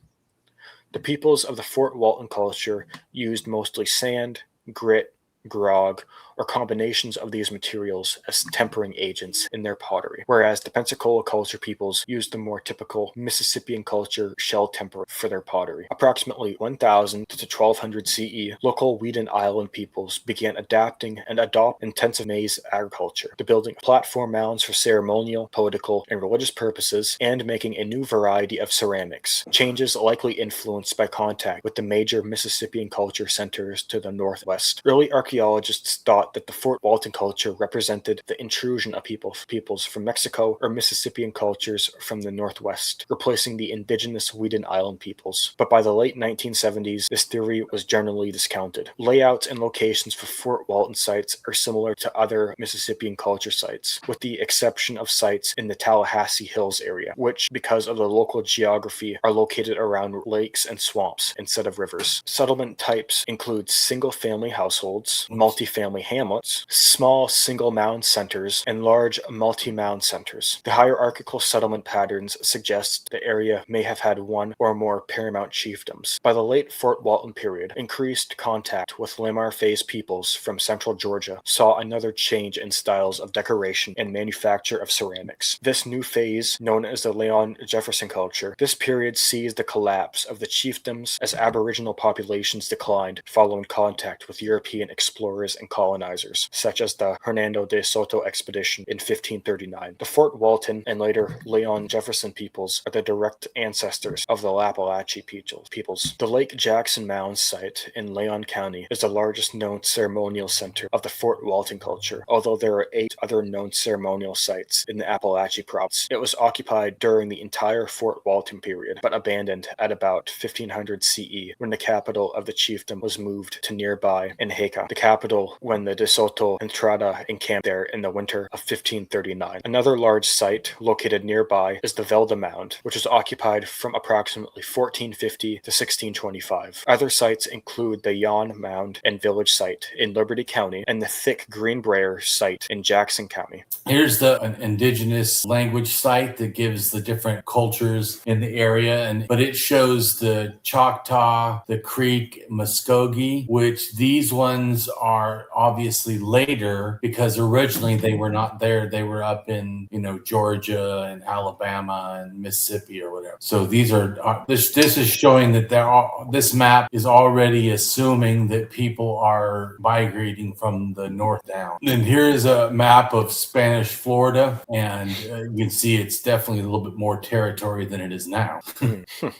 The peoples of the Fort Walton culture used mostly sand, grit, grog, or combinations of these materials as tempering agents in their pottery, whereas the Pensacola culture peoples used the more typical Mississippian culture shell temper for their pottery. Approximately 1000 to 1200 CE, local Weedon Island peoples began adapting and adopt intensive maize agriculture, to building platform mounds for ceremonial, political, and religious purposes, and making a new variety of ceramics, changes likely influenced by contact with the major Mississippian culture centers to the northwest. Early archaeologists thought that the Fort Walton culture represented the intrusion of peoples from Mexico or Mississippian cultures from the northwest, replacing the indigenous Weedon Island peoples. But by the late 1970s, this theory was generally discounted. Layouts and locations for Fort Walton sites are similar to other Mississippian culture sites, with the exception of sites in the Tallahassee Hills area, which, because of the local geography, are located around lakes and swamps instead of rivers. Settlement types include single-family households, multi-family hamlets, small single mound centers, and large multi-mound centers. The hierarchical settlement patterns suggest the area may have had one or more paramount chiefdoms. By the late Fort Walton period, increased contact with Lamar phase peoples from central Georgia saw another change in styles of decoration and manufacture of ceramics. This new phase, known as the Leon Jefferson culture, this period sees the collapse of the chiefdoms as Aboriginal populations declined following contact with European explorers and colonizers, such as the Hernando de Soto expedition in 1539. The Fort Walton and later Leon Jefferson peoples are the direct ancestors of the Appalachian peoples. The Lake Jackson Mound site in Leon County is the largest known ceremonial center of the Fort Walton culture, although there are 8 other known ceremonial sites in the Appalachian province. It was occupied during the entire Fort Walton period, but abandoned at about 1500 CE when the capital of the chiefdom was moved to nearby Enheca, the capital when the De Soto Entrada encamped there in the winter of 1539. Another large site located nearby is the Velda Mound, which was occupied from approximately 1450 to 1625. Other sites include the Yon Mound and Village site in Liberty County and the Thick Greenbrier site in Jackson County. Here's an indigenous language site that gives the different cultures in the area, but it shows the Choctaw, the Creek, Muskogee, which these ones are obviously obviously later, because originally they were not there. They were up in, Georgia and Alabama and Mississippi or whatever. So these are, this is showing that this map is already assuming that people are migrating from the north down. And here is a map of Spanish Florida, and you can see it's definitely a little bit more territory than it is now.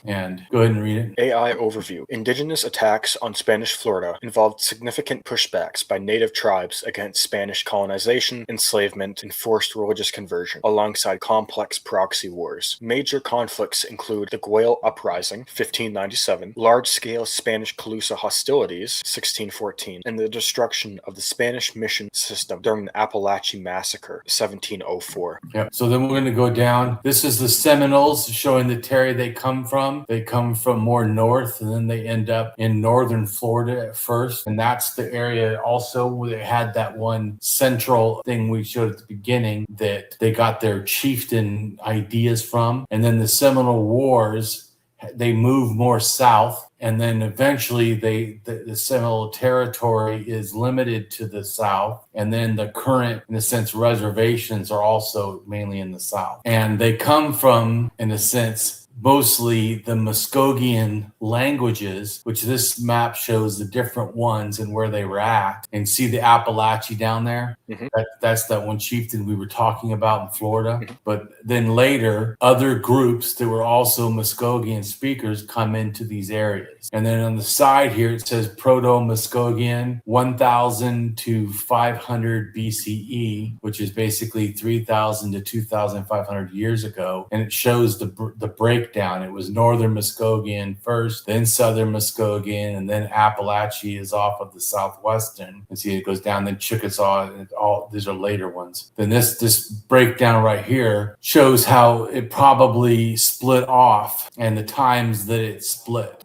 And go ahead and read it. AI overview. Indigenous attacks on Spanish Florida involved significant pushbacks by native tribes against Spanish colonization, enslavement, and forced religious conversion, alongside complex proxy wars. Major conflicts include the Guayal Uprising, 1597, large-scale Spanish Calusa hostilities, 1614, and the destruction of the Spanish mission system during the Appalachian Massacre, 1704. Yeah. So then we're going to go down. This is the Seminoles, showing the territory they come from. They come from more north, and then they end up in northern Florida at first. And that's the area also where they had that one central thing we showed at the beginning that they got their chieftain ideas from. And then the Seminole Wars, they move more south, and then eventually the Seminole territory is limited to the south, and then the current, in a sense, reservations are also mainly in the south. And they come from, in a sense, mostly the Muskogean languages, which this map shows the different ones and where they were at. And see the Appalachia down there? Mm-hmm. That's that one chieftain we were talking about in Florida. Mm-hmm. But then later, other groups that were also Muskogean speakers come into these areas. And then on the side here, it says Proto-Muskogean, 1000 to 500 BCE, which is basically 3000 to 2500 years ago. And it shows the breakdown. It was Northern Muskogean first, then Southern Muskogean, and then Appalachia is off of the Southwestern. And see, it goes down, then Chickasaw, and all these are later ones. Then this breakdown right here shows how it probably split off and the times that it split.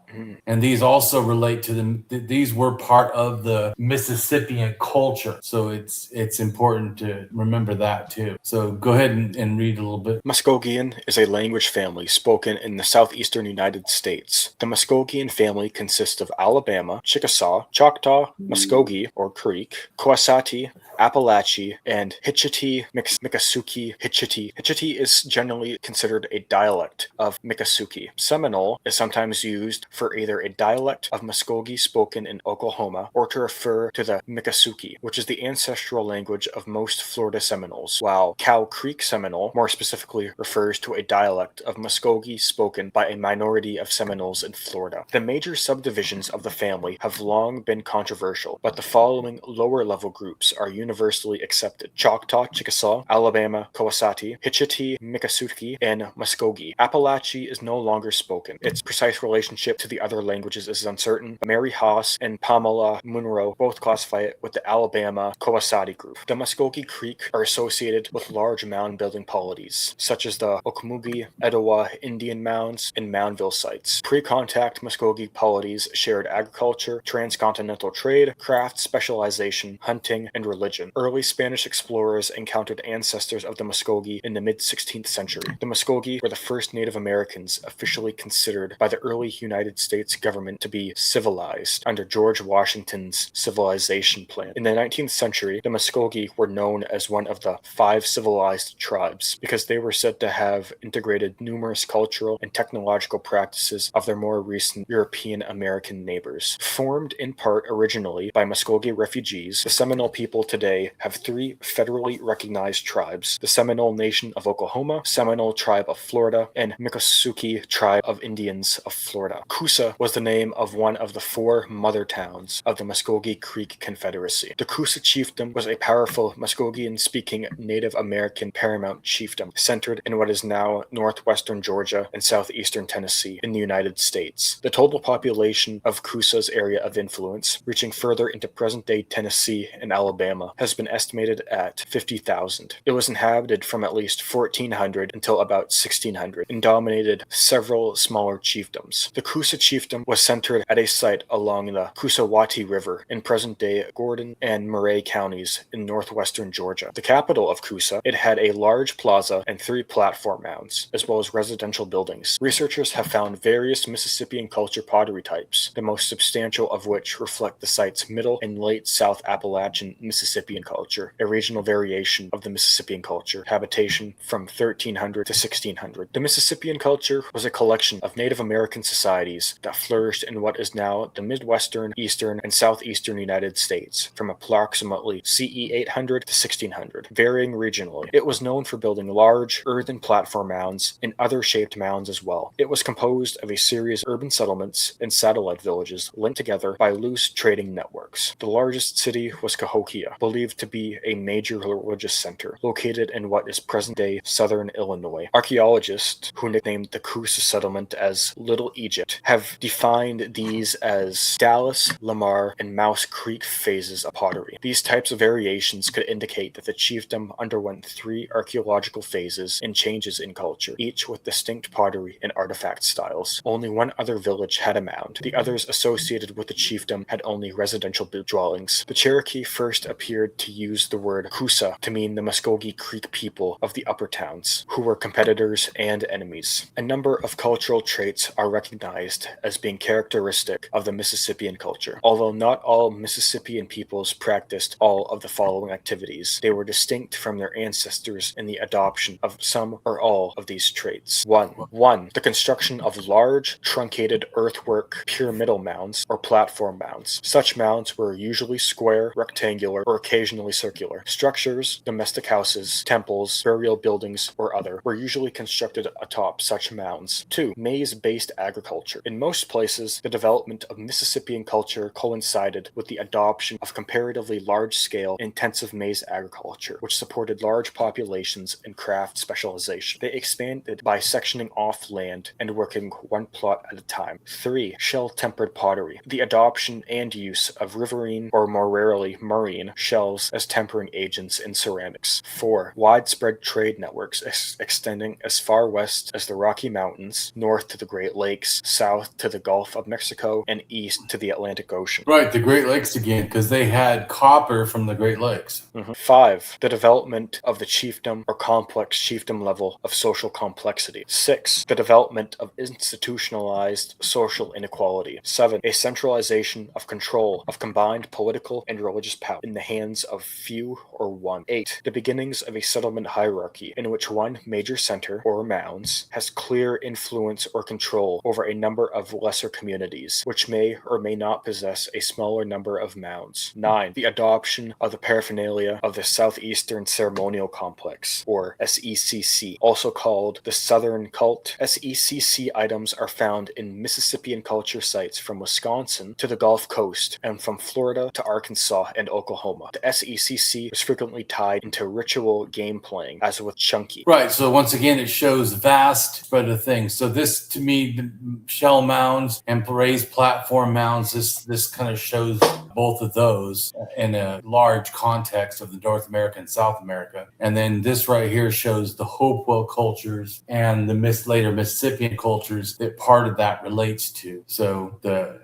And these also relate to these were part of the Mississippian culture. So it's important to remember that too. So go ahead and read a little bit. Muskogean is a language family spoken in the southeastern United States. The Muskogean family consists of Alabama, Chickasaw, Choctaw, Muskogee or Creek, Coasati, Appalachia, and Hitchiti, Miccosukee, Hitchiti. Hitchiti is generally considered a dialect of Miccosukee. Seminole is sometimes used for either a dialect of Muskogee spoken in Oklahoma or to refer to the Miccosukee, which is the ancestral language of most Florida Seminoles, while Cow Creek Seminole more specifically refers to a dialect of Muskogee spoken by a minority of Seminoles in Florida. The major subdivisions of the family have long been controversial, but the following lower-level groups are universally accepted: Choctaw, Chickasaw, Alabama, Coasati, Hitchiti, Miccosukee, and Muskogee. Appalachia is no longer spoken. Its precise relationship to the other languages is uncertain. Mary Haas and Pamela Munro both classify it with the Alabama Coasati group. The Muskogee Creek are associated with large mound-building polities, such as the Okmulgee, Etowah Indian mounds, and Moundville sites. Pre-contact Muskogee polities shared agriculture, transcontinental trade, craft specialization, hunting, and religion. Early Spanish explorers encountered ancestors of the Muskogee in the mid-16th century. The Muskogee were the first Native Americans officially considered by the early United States government to be civilized under George Washington's civilization plan. In the 19th century, the Muskogee were known as one of the 5 civilized tribes because they were said to have integrated numerous cultural and technological practices of their more recent European American neighbors. Formed in part originally by Muskogee refugees, the Seminole people today have 3 federally recognized tribes: the Seminole Nation of Oklahoma, Seminole Tribe of Florida, and Miccosukee Tribe of Indians of Florida. Coosa was the name of one of the 4 mother towns of the Muskogee Creek Confederacy. The Coosa chiefdom was a powerful Muskogean-speaking Native American paramount chiefdom centered in what is now northwestern Georgia and southeastern Tennessee in the United States. The total population of Coosa's area of influence, reaching further into present-day Tennessee and Alabama, has been estimated at 50,000. It was inhabited from at least 1400 until about 1600 and dominated several smaller chiefdoms. The Coosa Coosa chiefdom was centered at a site along the Coosawhattie River in present-day Gordon and Murray counties in northwestern Georgia. The capital of Coosa, it had a large plaza and 3 platform mounds, as well as residential buildings. Researchers have found various Mississippian culture pottery types, the most substantial of which reflect the site's Middle and Late South Appalachian Mississippian culture, a regional variation of the Mississippian culture, habitation from 1300 to 1600. The Mississippian culture was a collection of Native American societies that flourished in what is now the Midwestern, Eastern, and Southeastern United States from approximately CE 800 to 1600, varying regionally. It was known for building large earthen platform mounds and other shaped mounds as well. It was composed of a series of urban settlements and satellite villages linked together by loose trading networks. The largest city was Cahokia, believed to be a major religious center, located in what is present-day southern Illinois. Archaeologists, who nicknamed the Coosa settlement as Little Egypt, have defined these as Dallas, Lamar, and Mouse Creek phases of pottery. These types of variations could indicate that the chiefdom underwent 3 archaeological phases and changes in culture, each with distinct pottery and artifact styles. Only one other village had a mound. The others associated with the chiefdom had only residential dwellings. The Cherokee first appeared to use the word Coosa to mean the Muskogee Creek people of the upper towns, who were competitors and enemies. A number of cultural traits are recognized as being characteristic of the Mississippian culture. Although not all Mississippian peoples practiced all of the following activities, they were distinct from their ancestors in the adoption of some or all of these traits. 1. The construction of large, truncated earthwork pyramidal mounds or platform mounds. Such mounds were usually square, rectangular, or occasionally circular. Structures, domestic houses, temples, burial buildings, or other, were usually constructed atop such mounds. 2. Maize-based agriculture. In most places, the development of Mississippian culture coincided with the adoption of comparatively large-scale, intensive maize agriculture, which supported large populations and craft specialization. They expanded by sectioning off land and working one plot at a time. 3. Shell-tempered pottery. The adoption and use of riverine, or more rarely marine, shells as tempering agents in ceramics. 4. Widespread trade networks extending as far west as the Rocky Mountains, north to the Great Lakes, south to the Gulf of Mexico, and east to the Atlantic Ocean. Right, the Great Lakes again, because they had copper from the Great Lakes. 5. The development of the chiefdom or complex chiefdom level of social complexity. 6. The development of institutionalized social inequality. 7. A centralization of control of combined political and religious power in the hands of few or one. 8. The beginnings of a settlement hierarchy in which one major center, or mounds, has clear influence or control over a number of lesser communities, which may or may not possess a smaller number of mounds. 9. The adoption of the paraphernalia of the Southeastern Ceremonial Complex, or SECC, also called the Southern Cult. SECC items are found in Mississippian culture sites from Wisconsin to the Gulf Coast and from Florida to Arkansas and Oklahoma. The SECC was frequently tied into ritual game playing, as with Chunky. Right, so once again, it shows vast spread of things. So this, to me, the shell mounds and raised platform mounds, this kind of shows both of those in a large context of the North America and South America. And then this right here shows the Hopewell cultures and the later Mississippian cultures that part of that relates to. So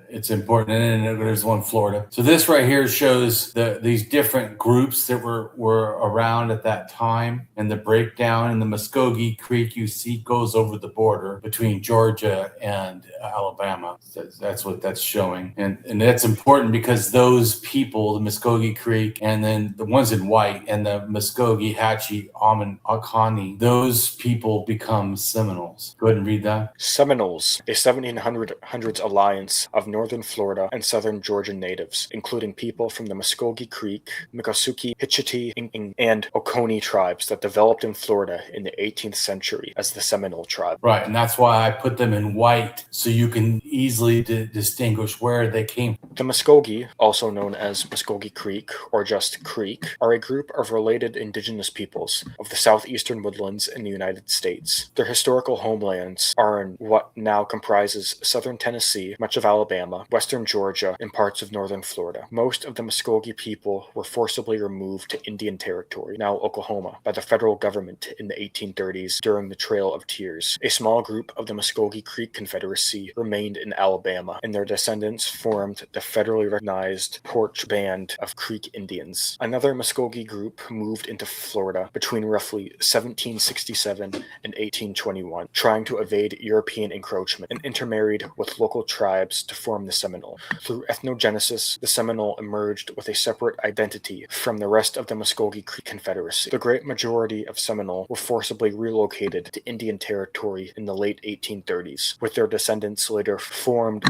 it's important. And then there's one Florida. So this right here shows these different groups that were around at that time, and the breakdown in the Muskogee Creek you see goes over the border between Georgia and Alabama. That's what that's showing. And that's important because those people, the Muskogee Creek, and then the ones in white, and the Muskogee, Hatchie, Amin, Akani, those people become Seminoles. Go ahead and read that. Seminoles, a 1700s alliance of northern Florida and southern Georgia natives, including people from the Muskogee Creek, Miccosukee, Hitchiti, and Oconee tribes that developed in Florida in the 18th century as the Seminole tribe. Right, and that's why I put them in white, so you can easily distinguish where they came from. The Muskogee, also known as Muskogee Creek or just Creek, are a group of related indigenous peoples of the southeastern woodlands in the United States. Their historical homelands are in what now comprises southern Tennessee, much of Alabama, western Georgia, and parts of northern Florida. Most of the Muskogee people were forcibly removed to Indian Territory, now Oklahoma, by the federal government in the 1830s during the Trail of Tears. A small group of the Muskogee Creek Confederacy remained in Alabama, and their descendants formed the federally recognized Porch Band of Creek Indians. Another Muskogee group moved into Florida between roughly 1767 and 1821, trying to evade European encroachment, and intermarried with local tribes to form the Seminole. Through ethnogenesis, the Seminole emerged with a separate identity from the rest of the Muskogee Creek Confederacy. The great majority of Seminole were forcibly relocated to Indian Territory in the late 1830s, where their descendants later formed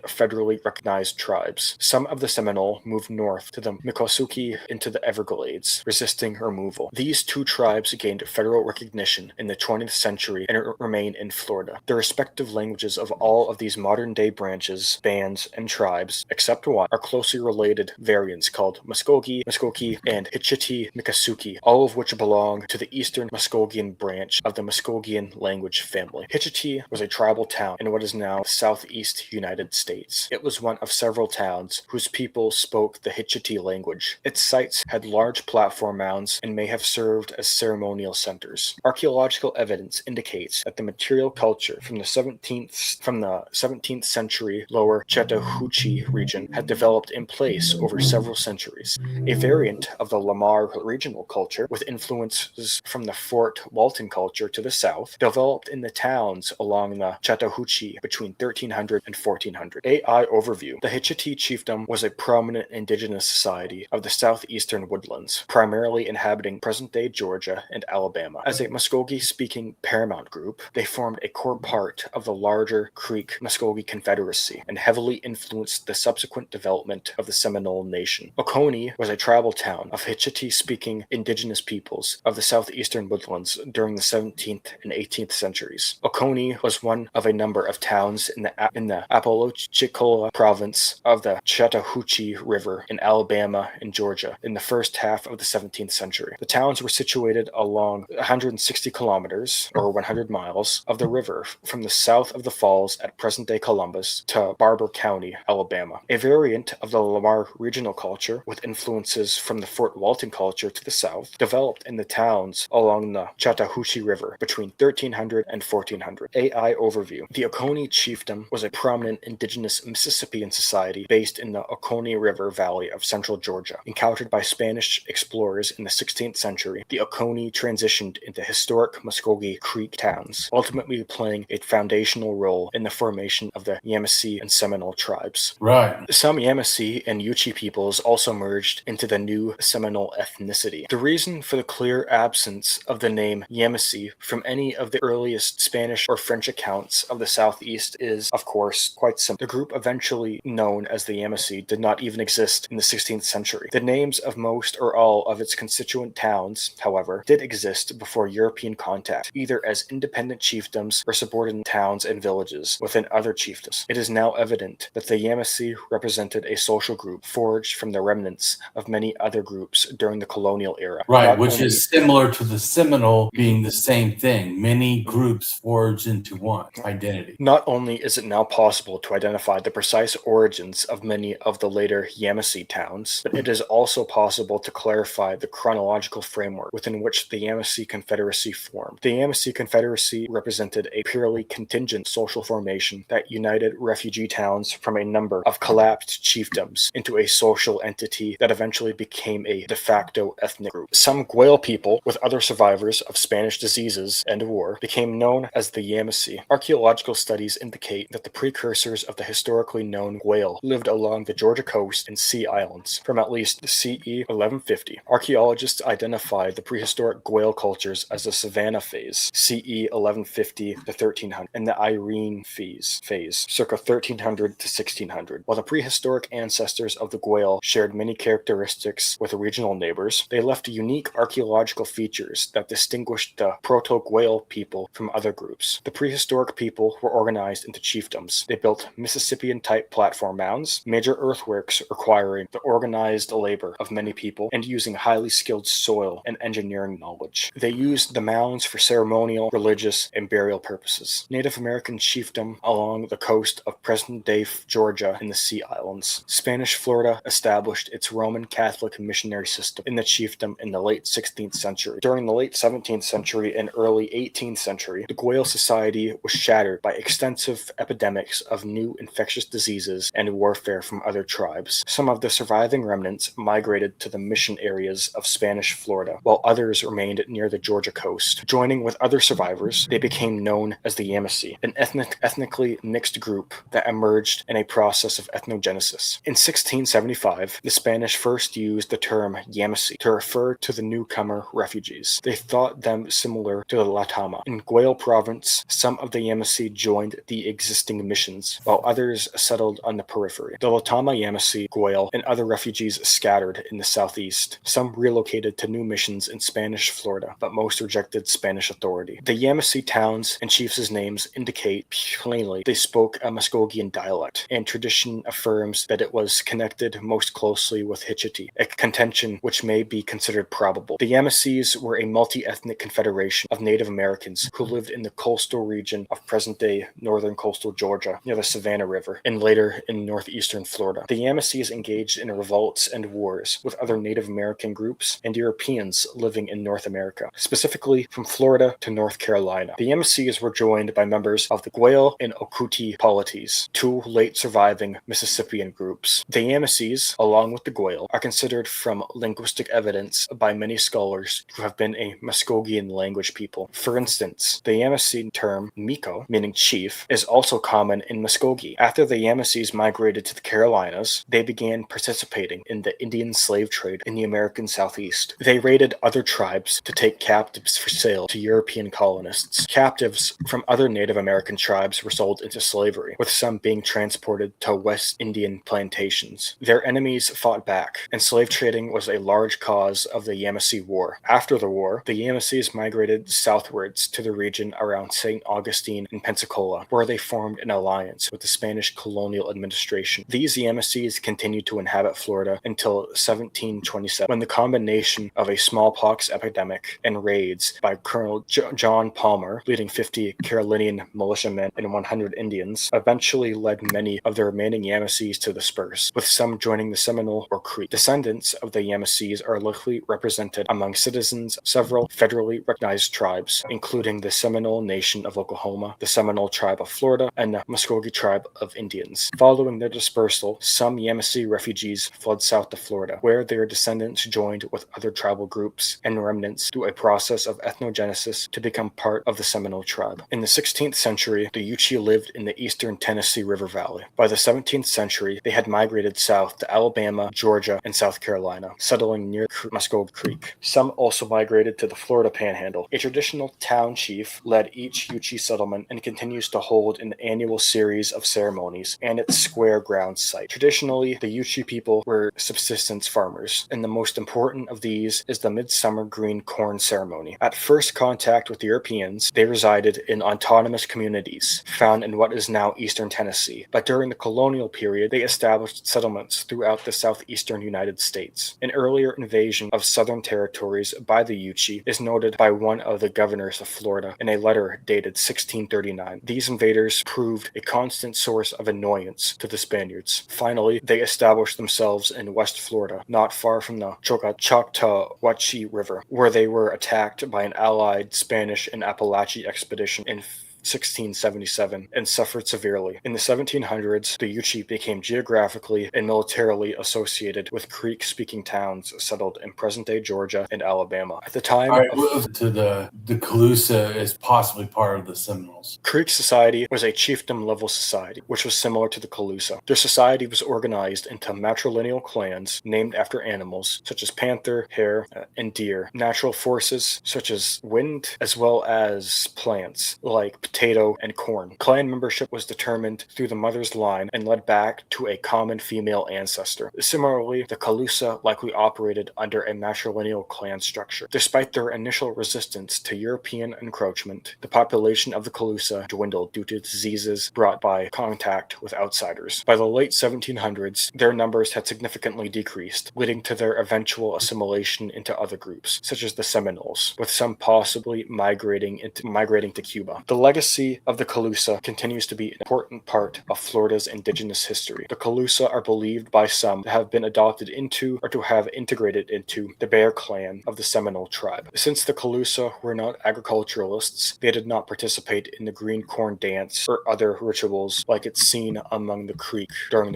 federally recognized tribes. Some of the Seminole moved north to the Miccosukee into the Everglades, resisting removal. These two tribes gained federal recognition in the 20th century and remain in Florida. The respective languages of all of these modern-day branches, bands, and tribes, except one, are closely related variants called Muskogee, Muskogee, and Hitchiti-Miccosukee, all of which belong to the Eastern Muskogean branch of the Muskogean language family. Hitchiti was a tribal town in what is now the southeast United States. It was one of several towns whose people spoke the Hitchiti language. Its sites had large platform mounds and may have served as ceremonial centers. Archaeological evidence indicates that the material culture from the 17th century lower Chattahoochee region had developed in place over several centuries. A variant of the Lamar regional culture, with influences from the Fort Walton culture to the south, developed in the towns along the Chattahoochee between 1300 and 1400. AI overview. The Hitchiti chiefdom was a prominent indigenous society of the southeastern woodlands, primarily inhabiting present-day Georgia and Alabama. As a Muskogee-speaking paramount group, they formed a core part of the larger Creek Muskogee Confederacy and heavily influenced the subsequent development of the Seminole Nation. Oconee was a tribal town of Hitchiti-speaking indigenous peoples of the southeastern woodlands during the 17th and 18th centuries. Oconee was one of a number of towns in the Apalachicola province of the Chattahoochee River in Alabama and Georgia in the first half of the 17th century. The towns were situated along 160 kilometers, or 100 miles, of the river from the south of the falls at present-day Columbus to Barber County, Alabama. A variant of the Lamar regional culture, with influences from the Fort Walton culture to the south, developed in the towns along the Chattahoochee River between 1300 and 1400. AI overview. The Oconee chiefdom was a prominent indigenous Mississippian society based in the Oconee River Valley of central Georgia. Encountered by Spanish explorers in the 16th century, the Oconee transitioned into historic Muskogee Creek towns, ultimately playing a foundational role in the formation of the Yamasee and Seminole tribes. Right. Some Yamasee and Yuchi peoples also merged into the new Seminole ethnicity. The reason for the clear absence of the name Yamasee from any of the earliest Spanish or French accounts of the Southeast is, of course, quite simple. The group eventually known as the Yamasee did not even exist in the 16th century. The names of most or all of its constituent towns, however, did exist before European contact, either as independent chiefdoms or subordinate towns and villages within other chiefdoms. It is now evident that the Yamasee represented a social group forged from the remnants of many other groups during the colonial era. Right, which is similar to the Seminole being the same thing. Many groups forged into one identity. Not only is it now possible to identify the precise origins of many of the later Yamasee towns, but it is also possible to clarify the chronological framework within which the Yamasee Confederacy formed. The Yamasee Confederacy represented a purely contingent social formation that united refugee towns from a number of collapsed chiefdoms into a social entity that eventually became a de facto ethnic group. Some Guayal people, with other survivors of Spanish diseases and war, became known as the Yamasee. Archaeological studies indicate that the precursors of the historically known Guayal lived along the Georgia coast and Sea Islands from at least CE 1150. Archaeologists identified the prehistoric Guayal cultures as the Savannah phase, CE 1150 to 1300, and the Irene phase, circa 1300 to 1600. While the prehistoric ancestors of the Guayal shared many characteristics with regional neighbors, they left unique archaeological features that distinguished the Proto-Guayal people from other groups. The prehistoric people were organized into chiefdoms. They built Mississippian-type platform form mounds, major earthworks requiring the organized labor of many people and using highly skilled soil and engineering knowledge. They used the mounds for ceremonial, religious, and burial purposes. Native American chiefdom along the coast of present-day Georgia and the Sea Islands. Spanish Florida established its Roman Catholic missionary system in the chiefdom in the late 16th century. During the late 17th century and early 18th century, the Goyle Society was shattered by extensive epidemics of new infectious diseases and warfare from other tribes. Some of the surviving remnants migrated to the mission areas of Spanish Florida, while others remained near the Georgia coast. Joining with other survivors, they became known as the Yamasee, an ethnically mixed group that emerged in a process of ethnogenesis. In 1675, the Spanish first used the term Yamasee to refer to the newcomer refugees. They thought them similar to the Latama. In Goyle province, some of the Yamasee joined the existing missions, while others settled on the periphery. The Latama, Yamasee, Goyle, and other refugees scattered in the southeast. Some relocated to new missions in Spanish Florida, but most rejected Spanish authority. The Yamasee towns and chiefs' names indicate plainly they spoke a Muskogean dialect, and tradition affirms that it was connected most closely with Hitchiti, a contention which may be considered probable. The Yamasees were a multi-ethnic confederation of Native Americans who lived in the coastal region of present-day northern coastal Georgia near the Savannah River, and later in northeastern Florida. The Yamasees engaged in revolts and wars with other Native American groups and Europeans living in North America, specifically from Florida to North Carolina. The Yamasees were joined by members of the Goyle and Okootie polities, two late surviving Mississippian groups. The Yamasees, along with the Goyle, are considered from linguistic evidence by many scholars to have been a Muskogean language people. For instance, the Yamasee term Miko, meaning chief, is also common in Muskogee. After the Yamasees migrated to the Carolinas, they began participating in the Indian slave trade in the American Southeast. They raided other tribes to take captives for sale to European colonists. Captives from other Native American tribes were sold into slavery, with some being transported to West Indian plantations. Their enemies fought back, and slave trading was a large cause of the Yamasee War. After the war, the Yamasees migrated southwards to the region around St. Augustine and Pensacola, where they formed an alliance with the Spanish colonial administration. These Yamasees continued to inhabit Florida until 1727, when the combination of a smallpox epidemic and raids by Colonel John Palmer, leading 50 Carolinian militiamen and 100 Indians, eventually led many of the remaining Yamasees to disperse, with some joining the Seminole or Creek. Descendants of the Yamasees are likely represented among citizens of several federally recognized tribes, including the Seminole Nation of Oklahoma, the Seminole Tribe of Florida, and the Muskogee Tribe of Indians. Following their dispersal, some Yamasee refugees fled south to Florida, where their descendants joined with other tribal groups and remnants through a process of ethnogenesis to become part of the Seminole tribe. In the 16th century, the Yuchi lived in the eastern Tennessee River Valley. By the 17th century, they had migrated south to Alabama, Georgia, and South Carolina, settling near Muskogee Creek. Some also migrated to the Florida Panhandle. A traditional town chief led each Yuchi settlement and continues to hold an annual series of ceremonies and its square ground site. Traditionally, the Yuchi people were subsistence farmers, and the most important of these is the Midsummer Green Corn Ceremony. At first contact with Europeans, they resided in autonomous communities found in what is now eastern Tennessee, but during the colonial period, they established settlements throughout the southeastern United States. An earlier invasion of southern territories by the Yuchi is noted by one of the governors of Florida in a letter dated 1639. These invaders proved a constant source of annoyance to the Spaniards. Finally, they established themselves in West Florida, not far from the Choctawhatchee River, where they were attacked by an allied Spanish and Appalachian expedition in 1677 and suffered severely. In the 1700s, the Yuchi became geographically and militarily associated with Creek-speaking towns settled in present-day Georgia and Alabama. At the time, to the Calusa is possibly part of the Seminoles. Creek society was a chiefdom-level society, which was similar to the Calusa. Their society was organized into matrilineal clans named after animals such as panther, hare, and deer, natural forces such as wind, as well as plants like potato, and corn. Clan membership was determined through the mother's line and led back to a common female ancestor. Similarly, the Calusa likely operated under a matrilineal clan structure. Despite their initial resistance to European encroachment, the population of the Calusa dwindled due to diseases brought by contact with outsiders. By the late 1700s, their numbers had significantly decreased, leading to their eventual assimilation into other groups, such as the Seminoles, with some possibly migrating to Cuba. The legacy of the Calusa continues to be an important part of Florida's indigenous history. The Calusa are believed by some to have been adopted into or to have integrated into the Bear Clan of the Seminole tribe. Since the Calusa were not agriculturalists, they did not participate in the green corn dance or other rituals like it's seen among the Creek during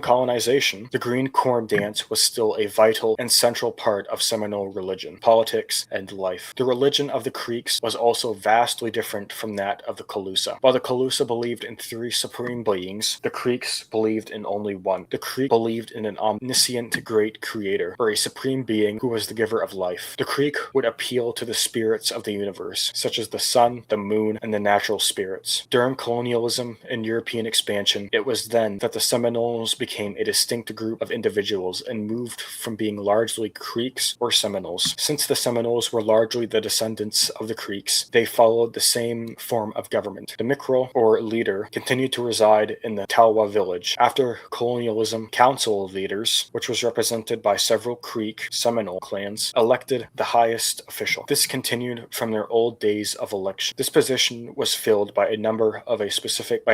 colonization. The green corn dance was still a vital and central part of Seminole religion, politics, and life. The religion of the Creeks was also vastly different from that of the Calusa. While the Calusa believed in 3 supreme beings, the Creeks believed in only one. The Creek believed in an omniscient great creator, or a supreme being who was the giver of life. The Creek would appeal to the spirits of the universe, such as the sun, the moon, and the natural spirits. During colonialism and European expansion, it was then that the Seminoles became a distinct group of individuals and moved from being largely Creeks or Seminoles. Since the Seminoles were largely the descendants of the Creeks, they followed the same form of government. The Micro, or leader, continued to reside in the Talwa village. After colonialism, council leaders, which was represented by several Creek Seminole clans, elected the highest official. This continued from their old days of election. This position was filled by a member of a specific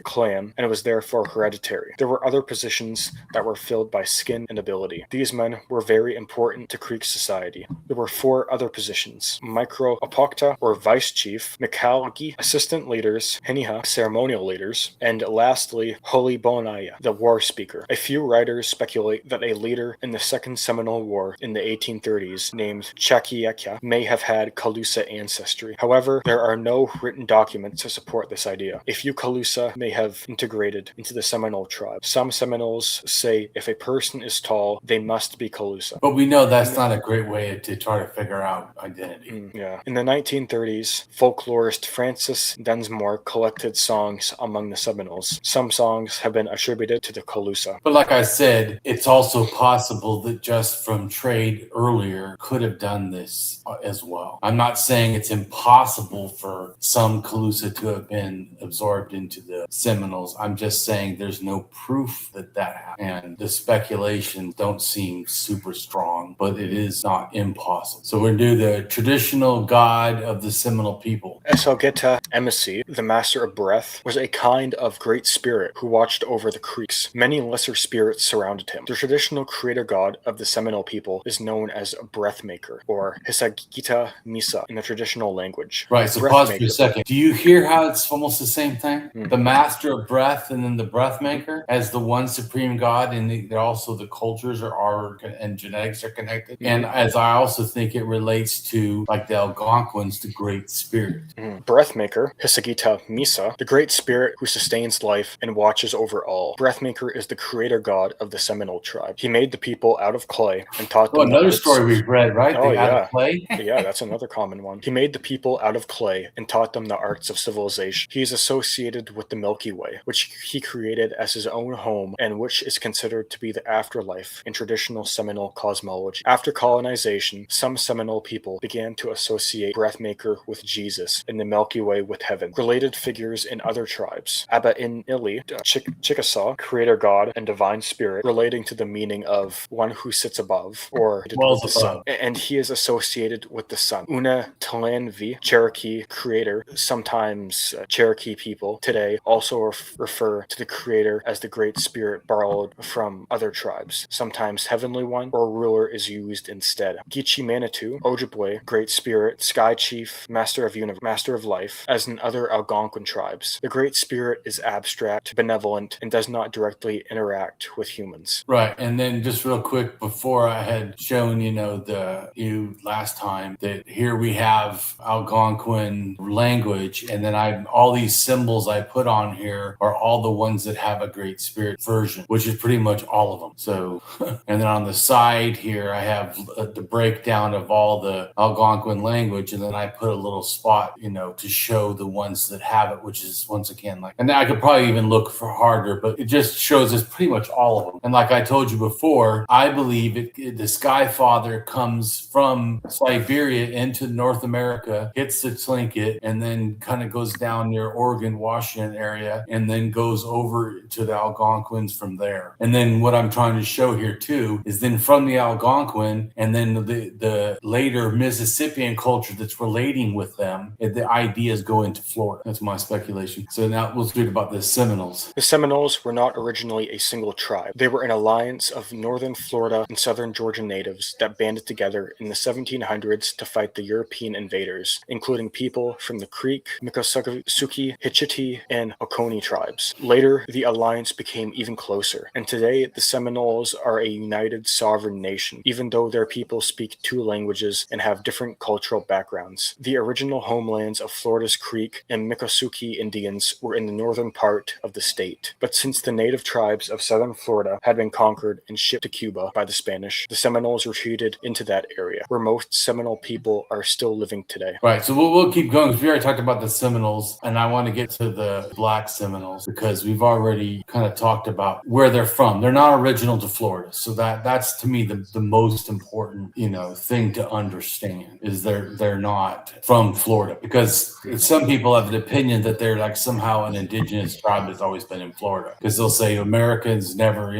clan, and it was therefore hereditary. There were other positions that were filled by skin and ability. These men were very important to Creek society. There were 4 other positions: Micro Apokta, or vice chief, Mikalgi, assistant leaders, Hiniha, ceremonial leaders, and lastly, Holy Bonaya, the war speaker. A few writers speculate that a leader in the Second Seminole War in the 1830s, named Chakieka, may have had Calusa ancestry. However, there are no written documents to support this idea. A few Calusa may have integrated into the Seminole tribe. Some Seminoles say if a person is tall, they must be Calusa. But we know that's not a great way to try to figure out identity. Yeah. In the 1930s, folklorist Francis Densmore collected songs among the Seminoles. Some songs have been attributed to the Calusa. But like I said, it's also possible that just from trade earlier could have done this as well. I'm not saying it's impossible for some Calusa to have been absorbed into the Seminoles. I'm just saying there's no proof that happened. And the speculations don't seem super strong, but it is not impossible. So we're going to do the traditional god of the Seminole people. Esalgeta Emisi, the master of breath, was a kind of great spirit who watched over the Creeks. Many lesser spirits surrounded him. The traditional creator god of the Seminole people is known as Breathmaker, or Hisagita Misa in the traditional language. Right, so pause for a second. Do you hear how it's almost the same thing? The master of breath and then the breathmaker as the one supreme god, and they're also the cultures and genetics are connected. And as I also think it relates to like the Algonquins, the great spirit. Breathmaker, Hisagita Misa, the great spirit who sustains life and watches over all. Breathmaker is the creator god of the Seminole tribe. He made the people out of clay and taught them another story we've read, right? Oh, out of clay? Yeah, that's another common one. He made the people out of clay and taught them the arts of civilization. He is associated with the Milky Way, which he created as his own home and which is considered to be the afterlife in traditional Seminole cosmology. After colonization, some Seminole people began to associate Breathmaker with Jesus and the Milky Way with heaven. Related figures in other tribes: Abba in Ili, Chickasaw, creator god and divine spirit, relating to the meaning of one who sits above, or with the sun, and he is associated with the sun. Una Talanvi, Cherokee creator, sometimes Cherokee people today also refer to the creator as the great spirit borrowed from other tribes. Sometimes heavenly one or ruler is used instead. Gichi Manitou, Ojibwe, great spirit, sky chief, master of life, as in other Algonquin tribes. The great spirit is abstract, benevolent, and does not directly interact with humans. Right, and then just real quick, before I had shown you last time that here we have Algonquin language, and then all these symbols I put on here are all the ones that have a great spirit version, which is pretty much all of them. So, and then on the side here I have the breakdown of all the Algonquin language, and then I put a little spot to show the ones that have it, which is once again and I could probably even look for harder, but it just shows us pretty much all of them. And like I told you before, I believe the Sky Father comes from Siberia into North America, hits the Tlingit, and then kind of goes down near Oregon, Washington area, and then goes over to the Algonquins from there. And then what I'm trying to show here too is then from the Algonquin and then the later Mississippian culture that's relating with them, the ideas go into Florida. That's my speculation. So now we'll speak about the Seminoles. The Seminoles were not originally a single tribe. They were an alliance of northern Florida and southern Georgia natives that banded together in the 1700s to fight the European invaders, including people from the Creek, Miccosukee, Hitchiti, and Oconee tribes. Later, the alliance became even closer, and today the Seminoles are a united sovereign nation, even though their people speak two languages and have different cultural backgrounds. The original homelands of Florida's Creek and Miccosukee Indians were in the northern part of the state, but since the native tribes of southern Florida had been conquered and shipped to Cuba by the Spanish, the Seminoles retreated into that area, where most Seminole people are still living today. Right, so we'll keep going because we already talked about the Seminoles, and I want to get to the Black Seminoles because we've already kind of talked about where they're from. They're not original to Florida, so that's to me the most important thing to understand is they're not from Florida, because some people have an opinion that they're like somehow an indigenous tribe that's always been in Florida, because they'll say Americans never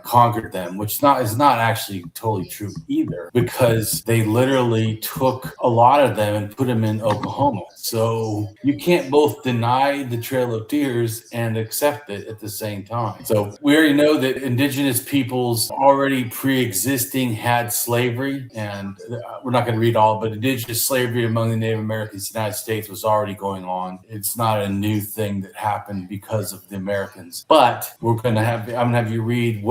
conquered them, which is not actually totally true either, because they literally took a lot of them and put them in Oklahoma. So you can't both deny the Trail of Tears and accept it at the same time. So we already know that indigenous peoples already pre-existing had slavery, and we're not going to read all, but indigenous slavery among the Native Americans in the United States was already going on. It's not a new thing that happened because of the Americans. But I'm going to have you read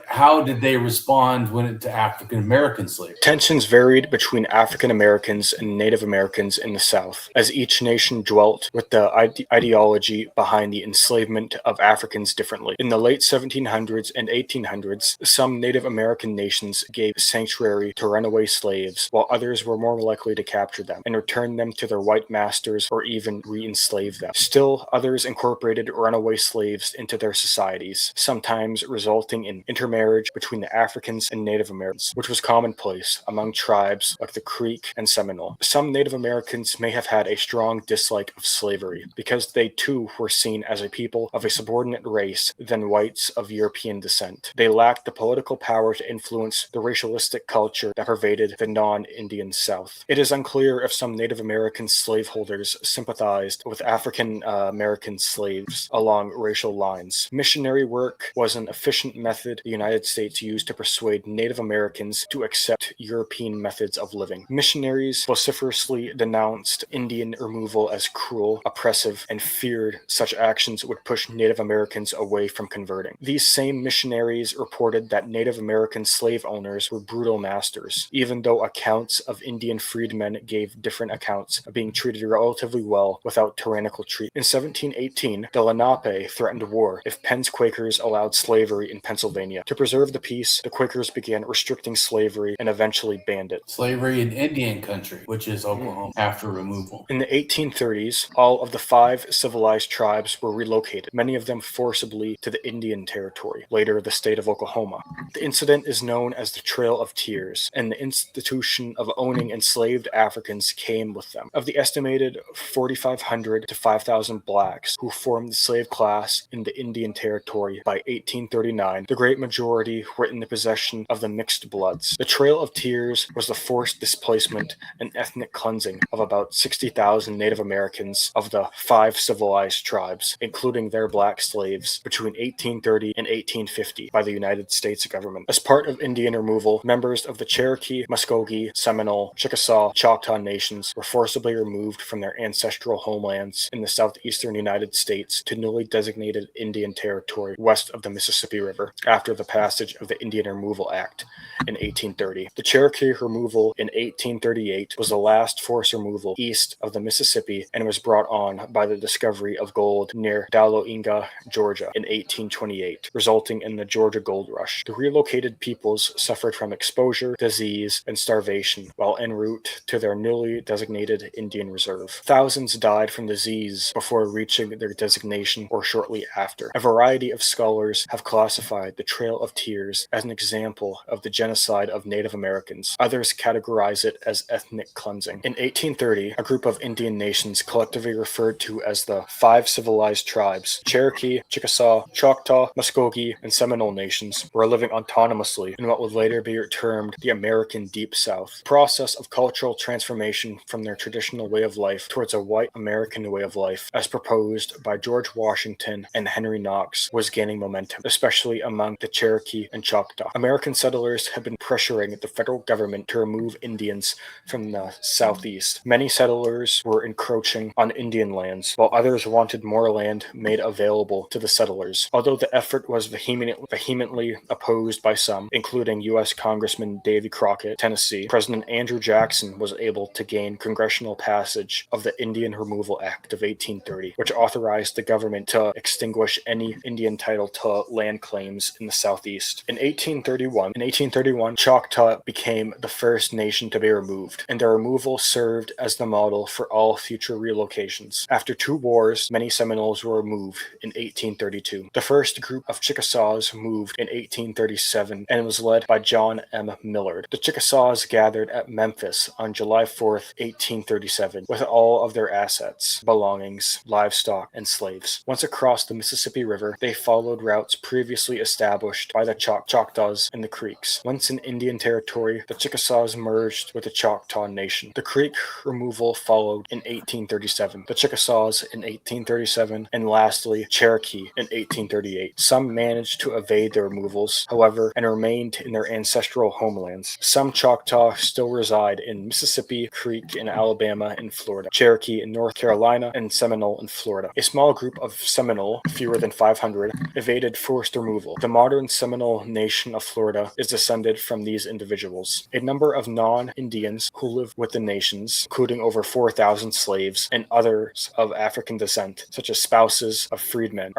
how did they respond to African American slavery? Tensions varied between African Americans and Native Americans in the South, as each nation dwelt with the ideology behind the enslavement of Africans differently. In the late 1700s and 1800s, some Native American nations gave sanctuary to runaway slaves, while others were more likely to capture them and return them to their white masters or even re-enslave them. Still, others incorporated runaway slaves into their societies, sometimes resulting in intermarriage between the Africans and Native Americans, which was commonplace among tribes like the Creek and Seminole. Some Native Americans may have had a strong dislike of slavery, because they too were seen as a people of a subordinate race than whites of European descent. They lacked the political power to influence the racialistic culture that pervaded the non-Indian South. It is unclear if some Native American slaveholders sympathized with African American slaves along racial lines. Missionary work was an efficient method the United States used to persuade Native Americans to accept European methods of living. Missionaries vociferously denounced Indian removal as cruel, oppressive, and feared such actions would push Native Americans away from converting. These same missionaries reported that Native American slave owners were brutal masters, even though accounts of Indian freedmen gave different accounts of being treated relatively well without tyrannical treatment. In 1718, the Lenape threatened war if Penn's Quakers allowed slavery in Pennsylvania. To preserve the peace, the Quakers began restricting slavery and eventually banned it. Slavery in Indian country, which is Oklahoma, after removal. In the 1830s, all of the 5 civilized tribes were relocated, many of them forcibly to the Indian Territory, later the state of Oklahoma. The incident is known as the Trail of Tears, and the institution of owning enslaved Africans came with them. Of the estimated 4,500 to 5,000 blacks who formed the slave class in the Indian Territory by 1839, the great majority were in the possession of the mixed bloods. The Trail of Tears was the forced displacement and ethnic cleansing of about 60,000 Native Americans of the 5 civilized tribes, including their black slaves, between 1830 and 1850 by the United States government. As part of Indian removal, members of the Cherokee, Muskogee, Seminole, Chickasaw, Choctaw nations were forcibly removed from their ancestral homelands in the southeastern United States to newly designated Indian Territory west of the Mississippi River after the passage of the Indian Removal Act in 1830. The Cherokee removal in 1838 was the last forced removal east of the Mississippi and was brought on by the discovery of gold near Dahlonega, Georgia in 1828, resulting in the Georgia Gold Rush. The relocated peoples suffered from exposure, disease, and starvation while en route to their newly designated designated Indian reserve. Thousands died from disease before reaching their designation or shortly after. A variety of scholars have classified the Trail of Tears as an example of the genocide of Native Americans. Others categorize it as ethnic cleansing. In 1830, a group of Indian nations collectively referred to as the Five Civilized Tribes, Cherokee, Chickasaw, Choctaw, Muskogee, and Seminole nations, were living autonomously in what would later be termed the American Deep South. The process of cultural transformation from their traditional way of life towards a white American way of life, as proposed by George Washington and Henry Knox, was gaining momentum, especially among the Cherokee and Choctaw. American settlers had been pressuring the federal government to remove Indians from the southeast. Many settlers were encroaching on Indian lands, while others wanted more land made available to the settlers. Although the effort was vehemently opposed by some, including U.S. Congressman Davy Crockett, Tennessee, President Andrew Jackson was able to gain congressional passage of the Indian Removal Act of 1830, which authorized the government to extinguish any Indian title to land claims in the southeast. In 1831, Choctaw became the first nation to be removed, and their removal served as the model for all future relocations. After 2 wars, many Seminoles were removed in 1832. The first group of Chickasaws moved in 1837 and was led by John M. Millard. The Chickasaws gathered at Memphis on July 4th, 1837, with all of their assets, belongings, livestock, and slaves. Once across the Mississippi River, they followed routes previously established by the Choctaws and the Creeks. Once in Indian Territory, the Chickasaws merged with the Choctaw Nation. The Creek removal followed in 1837, the Chickasaws in 1837, and lastly, Cherokee in 1838. Some managed to evade the removals, however, and remained in their ancestral homelands. Some Choctaw still reside in Mississippi, Creek in Alabama and Florida, Cherokee in North Carolina, and Seminole in Florida. A small group of Seminole, fewer than 500, evaded forced removal. The modern Seminole nation of Florida is descended from these individuals. A number of non-Indians who live with the nations, including over 4,000 slaves and others of African descent, such as spouses of freedmen,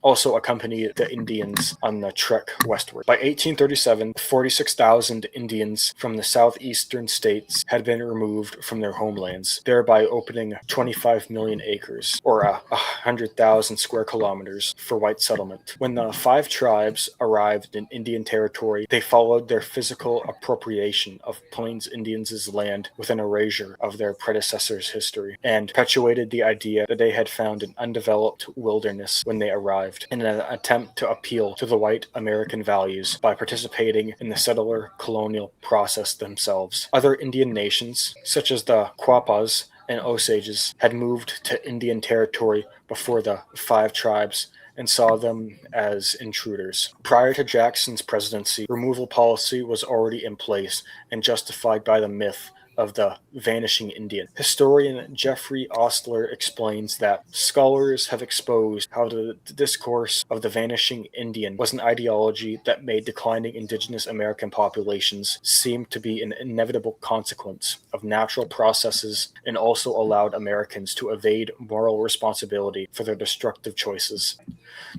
also accompany the Indians on the trek westward. By 1837, 46,000 Indians from the southeastern states had been removed from their homelands, thereby opening 25 million acres, or 100,000 square kilometers, for white settlement. When the 5 tribes arrived in Indian Territory, they followed their physical appropriation of Plains Indians' land with an erasure of their predecessors' history, and perpetuated the idea that they had found an undeveloped wilderness when they arrived, in an attempt to appeal to the white American values by participating in the settler colonial process themselves. Other Indian nations, such as the Quapaws and Osages, had moved to Indian Territory before the 5 tribes and saw them as intruders. Prior to Jackson's presidency, removal policy was already in place and justified by the myth of the vanishing Indian. Historian Jeffrey Ostler explains that scholars have exposed how the discourse of the vanishing Indian was an ideology that made declining indigenous American populations seem to be an inevitable consequence of natural processes, and also allowed Americans to evade moral responsibility for their destructive choices.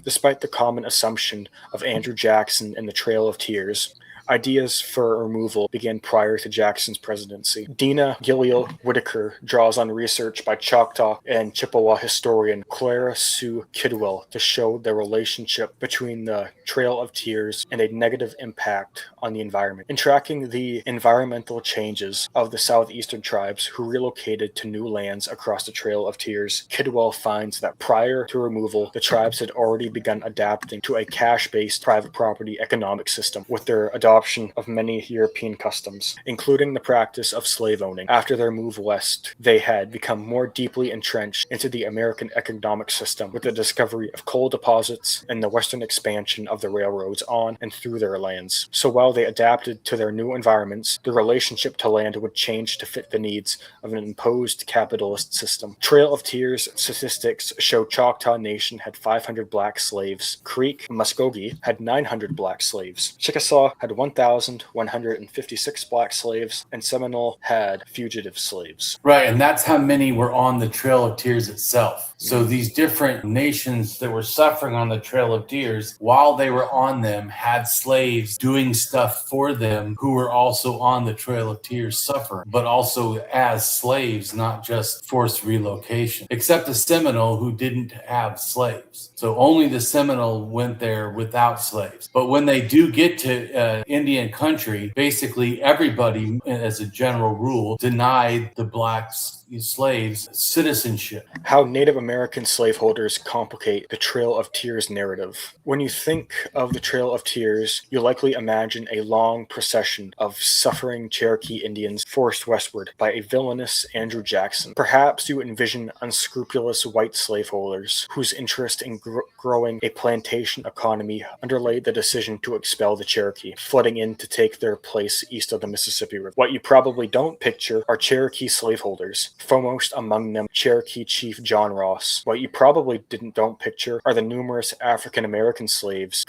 Despite the common assumption of Andrew Jackson and the Trail of Tears, ideas for removal began prior to Jackson's presidency. Dina Gilliel Whitaker draws on research by Choctaw and Chippewa historian Clara Sue Kidwell to show the relationship between the Trail of Tears and a negative impact on the environment. In tracking the environmental changes of the southeastern tribes who relocated to new lands across the Trail of Tears, Kidwell finds that prior to removal, the tribes had already begun adapting to a cash-based private property economic system with their adoption of many European customs, including the practice of slave owning. After their move west, they had become more deeply entrenched into the American economic system with the discovery of coal deposits and the western expansion of the railroads on and through their lands. So while they adapted to their new environments, the relationship to land would change to fit the needs of an imposed capitalist system. Trail of Tears statistics show Choctaw Nation had 500 black slaves. Creek and Muskogee had 900 black slaves. Chickasaw had 1,156 black slaves, and Seminole had fugitive slaves. Right, and that's how many were on the Trail of Tears itself. So these different nations that were suffering on the Trail of Tears, while they were on them, had slaves doing stuff for them who were also on the Trail of Tears suffering, but also as slaves, not just forced relocation, except the Seminole who didn't have slaves. So only the Seminole went there without slaves. But when they do get to Indian country, basically everybody, as a general rule, denied the blacks slaves citizenship. How Native American slaveholders complicate the Trail of Tears narrative. When you think of the Trail of Tears, you likely imagine a long procession of suffering Cherokee Indians forced westward by a villainous Andrew Jackson. Perhaps you envision unscrupulous white slaveholders whose interest in growing a plantation economy underlay the decision to expel the Cherokee, flooding in to take their place east of the Mississippi River. What you probably don't picture are Cherokee slaveholders, foremost among them Cherokee Chief John Ross. What you probably don't picture are the numerous African American slaves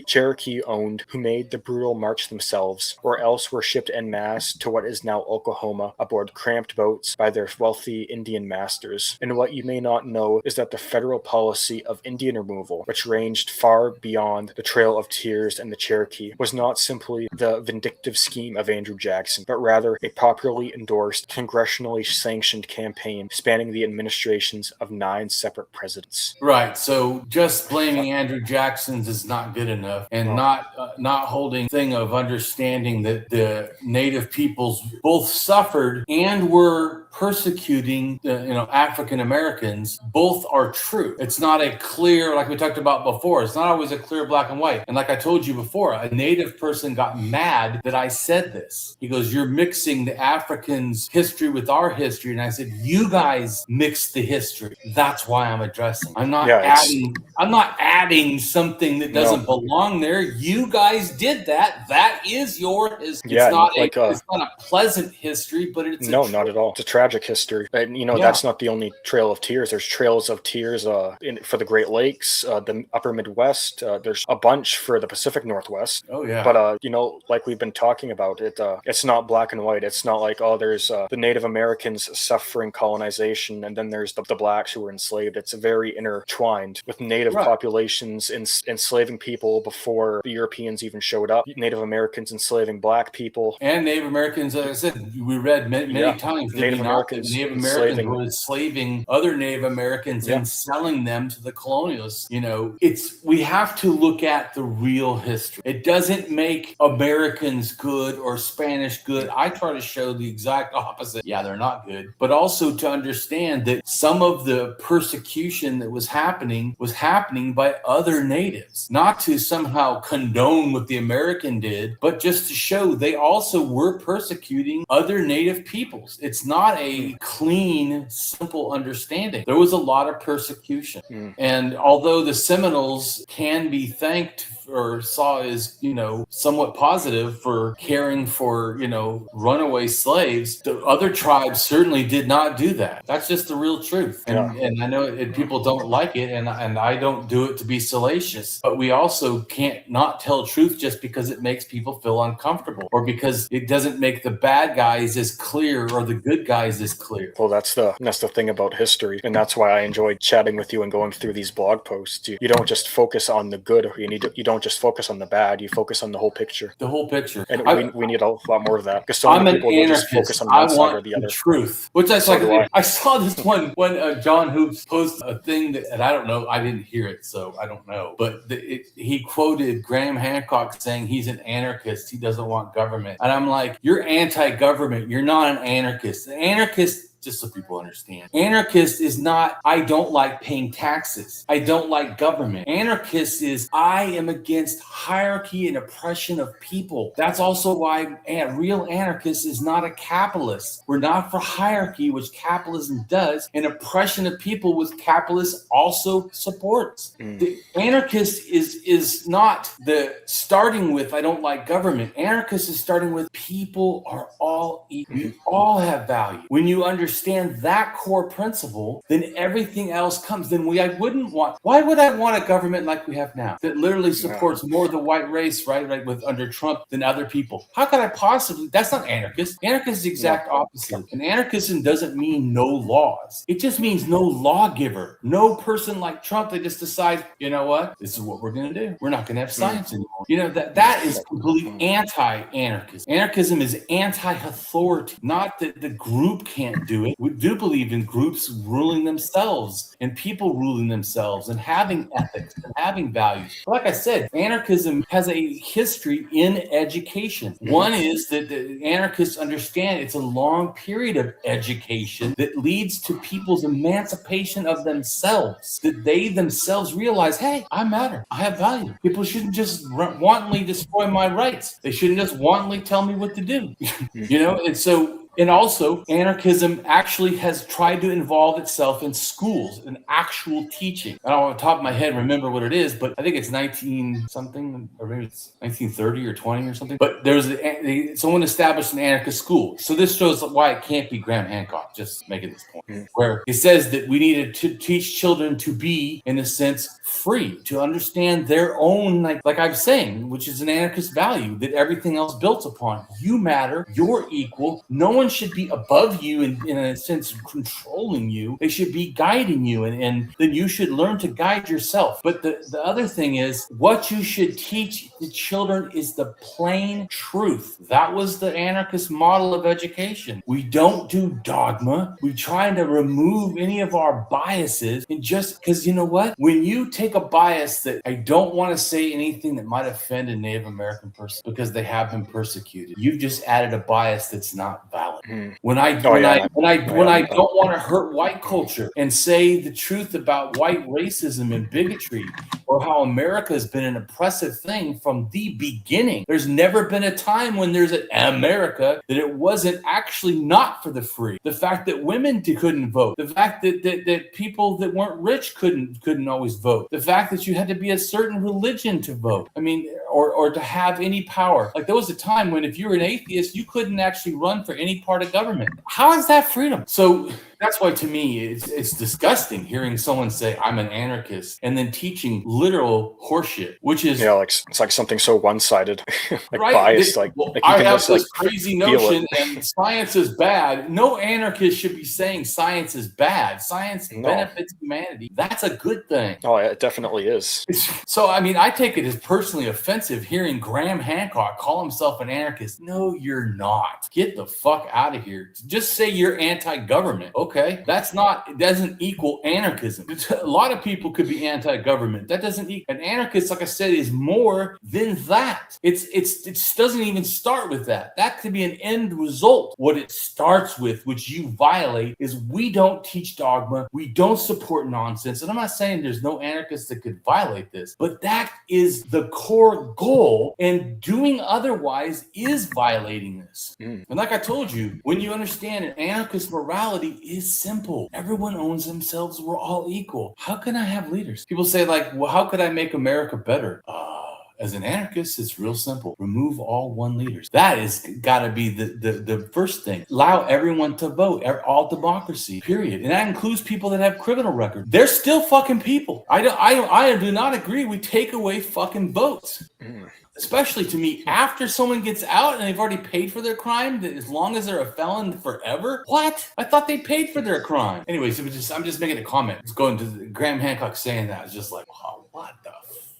Cherokee owned who made the brutal march themselves, or else were shipped en masse to what is now Oklahoma aboard cramped boats by their wealthy Indian masters. And what you may not know is that the federal policy of Indian removal, which ranged far beyond the Trail of Tears and the Cherokee, was not simply the vindictive scheme of Andrew Jackson, but rather a popularly endorsed, congressionally sanctioned campaign spanning the administrations of 9 separate presidents. Right. So just blaming Andrew Jackson's is not good enough, and not holding thing of understanding that the Native peoples both suffered and were persecuting African Americans. Both are true. It's not a clear, like we talked about before, it's not always a clear black and white. And like I told you before, a Native person got mad that I said this. He goes, "You're mixing the Africans' history with our history." And I said, "You guys mixed the history. That's why I'm addressing. I'm not adding something that doesn't belong there. You guys did that. That is your history." It's not a pleasant history, but it's not at all. It's a tragic history. And that's not the only Trail of Tears. There's Trails of Tears for the Great Lakes, the upper Midwest. There's a bunch for the Pacific Northwest. Oh yeah. But like we've been talking about, it's not black and white. It's not like, there's the Native Americans suffering colonization, and then there's the blacks who were enslaved. It's very intertwined with Native populations enslaving people before the Europeans even showed up. Native Americans enslaving black people. And Native Americans, as I said, we read many times, Native Americans were enslaving other Native Americans and selling them to the colonialists. We have to look at the real history. It doesn't make Americans good or Spanish good. I try to show the exact opposite. Yeah, they're not good. But also to understand that some of the persecution that was happening by other natives. Not to somehow condone what the American did, but just to show they also were persecuting other native peoples. It's not a clean, simple understanding. There was a lot of persecution. And although the Seminoles can be thanked or saw as, somewhat positive for caring for, runaway slaves, the other tribes certainly did not do that. That's just the real truth. And I know people don't like it, and I don't do it to be salacious, but we also can't not tell truth just because it makes people feel uncomfortable, or because it doesn't make the bad guys as clear or the good guys as clear. Well, that's the thing about history, and that's why I enjoyed chatting with you and going through these blog posts. You don't just focus on the good, or you don't just focus on the bad. You focus on the whole picture. The whole picture, and we need a lot more of that, because so many people will just focus on one side or the other. Truth, which I saw this one when John Hoops posted a thing that, and I don't know, I didn't hear it, so I don't know, but he quoted Graham Hancock saying he's an anarchist. He doesn't want government, and I'm like, you're anti-government. You're not an anarchist. An anarchist, just so people understand, anarchist is not, I don't like paying taxes, I don't like government. Anarchist is, I am against hierarchy and oppression of people. That's also why a real anarchist is not a capitalist. We're not for hierarchy, which capitalism does, and oppression of people, which capitalism also supports. The anarchist is not the starting with, I don't like government. Anarchist is starting with, people are all equal. We all have value. When you understand understand that core principle, then everything else comes. Then why would I want a government like we have now that literally supports more the white race, right, with under Trump than other people? How could I possibly? That's not anarchist. Anarchist is the exact opposite. And anarchism doesn't mean no laws. It just means no lawgiver, no person like Trump that just decides, you know what, this is what we're going to do. We're not going to have science anymore. You know, that is completely anti-anarchist. Anarchism is anti-authority. Not that the group can't do it. We do believe in groups ruling themselves and people ruling themselves and having ethics and having values. But like I said, anarchism has a history in education. One is that the anarchists understand it's a long period of education that leads to people's emancipation of themselves, that they themselves realize, hey, I matter. I have value. People shouldn't just wantonly destroy my rights. They shouldn't just wantonly tell me what to do. You know, and also, anarchism actually has tried to involve itself in schools, in actual teaching. I don't, on top of my head, remember what it is, but I think it's 19-something, or maybe it's 1930 or 20 or something. But someone established an anarchist school. So this shows why it can't be Graham Hancock, just making this point, where it says that we needed to teach children to be, in a sense, free, to understand their own, like I'm saying, which is an anarchist value that everything else built upon. You matter, you're equal, no one should be above you in a sense controlling you. They should be guiding you, and then you should learn to guide yourself. But the other thing is, what you should teach the children is the plain truth. That was the anarchist model of education. We don't do dogma. We try to remove any of our biases, and just because, you know what, when you take a bias that I don't want to say anything that might offend a Native American person because they have been persecuted, you've just added a bias that's not valid. When I don't want to hurt white culture and say the truth about white racism and bigotry, or how America has been an oppressive thing from the beginning. There's never been a time when there's an America that it wasn't actually not for the free. The fact that women couldn't vote, the fact that people that weren't rich couldn't always vote, the fact that you had to be a certain religion to vote. I mean, or to have any power. Like there was a time when if you were an atheist, you couldn't actually run for any part of government. How is that freedom? So that's why, to me, it's disgusting hearing someone say I'm an anarchist and then teaching literal horseshit, which is it's like something so one-sided, like right? biased. I have this crazy notion, and science is bad. No anarchist should be saying science is bad. Science benefits humanity. That's a good thing. Oh, it definitely is. So, I mean, I take it as personally offensive hearing Graham Hancock call himself an anarchist. No, you're not. Get the fuck out of here. Just say you're anti-government. Okay, it doesn't equal anarchism. A lot of people could be anti-government. That doesn't equal. An anarchist, like I said, is more than that. It doesn't even start with that. That could be an end result. What it starts with, which you violate, is we don't teach dogma. We don't support nonsense. And I'm not saying there's no anarchist that could violate this, but that is the core goal. And doing otherwise is violating this. And like I told you, when you understand an anarchist morality is simple. Everyone owns themselves. We're all equal. How can I have leaders? People say, like, well, how could I make America better? As an anarchist, it's real simple. Remove all one leaders. That is got to be the first thing. Allow everyone to vote. All democracy, period. And that includes people that have criminal records. They're still fucking people. I do not agree we take away fucking votes. Especially to me, after someone gets out and they've already paid for their crime, that as long as they're a felon forever? What? I thought they paid for their crime. Anyways, I'm just making a comment. It's going to Graham Hancock saying that. It's just like, wow, what the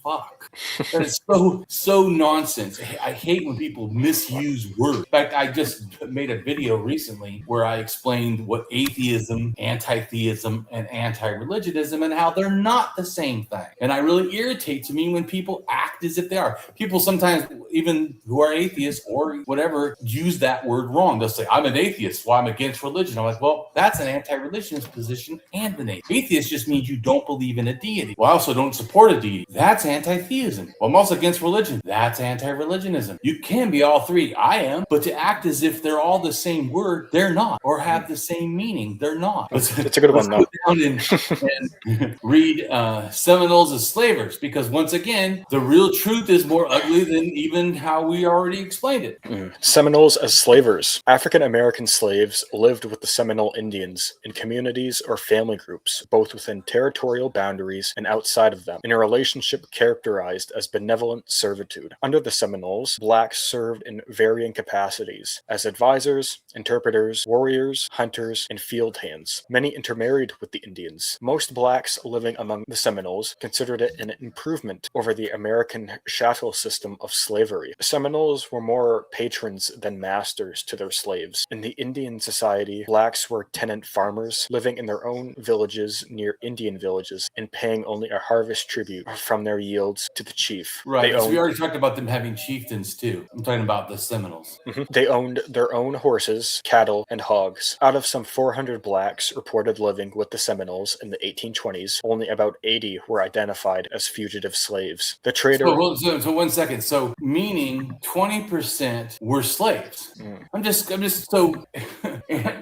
fuck? That is so nonsense. I hate when people misuse words. In fact, I just made a video recently where I explained what atheism, anti-theism, and anti-religionism, and how they're not the same thing. And it really irritates me when people act as if they are. People sometimes, even who are atheists or whatever, use that word wrong. They'll say, I'm an atheist, well, I'm against religion. I'm like, well, that's an anti-religionist position and an atheist. Atheist just means you don't believe in a deity. Well, I also don't support a deity. That's anti-theism. Well, I'm also against religion. That's anti-religionism. You can be all three. I am. But to act as if they're all the same word, they're not. Or have the same meaning, they're not. It's a good one, go though. down and read Seminoles as Slavers, because once again, the real truth is more ugly than even how we already explained it. Seminoles as slavers. African American slaves lived with the Seminole Indians in communities or family groups, both within territorial boundaries and outside of them, in a relationship characterized as benevolent servitude. Under the Seminoles, blacks served in varying capacities as advisors, interpreters, warriors, hunters, and field hands. Many intermarried with the Indians. Most blacks living among the Seminoles considered it an improvement over the American chattel system of slavery. Seminoles were more patrons than masters to their slaves. In the Indian society, blacks were tenant farmers, living in their own villages near Indian villages and paying only a harvest tribute from their yields to the chief. Right, so we already talked about them having chieftains too. I'm talking about the Seminoles. They owned their own horses, cattle, and hogs. Out of some 400 blacks reported living with the Seminoles in the 1820s, only about 80 were identified as fugitive slaves. The trader... So 1 second. So meaning 20% were slaves. I'm just so,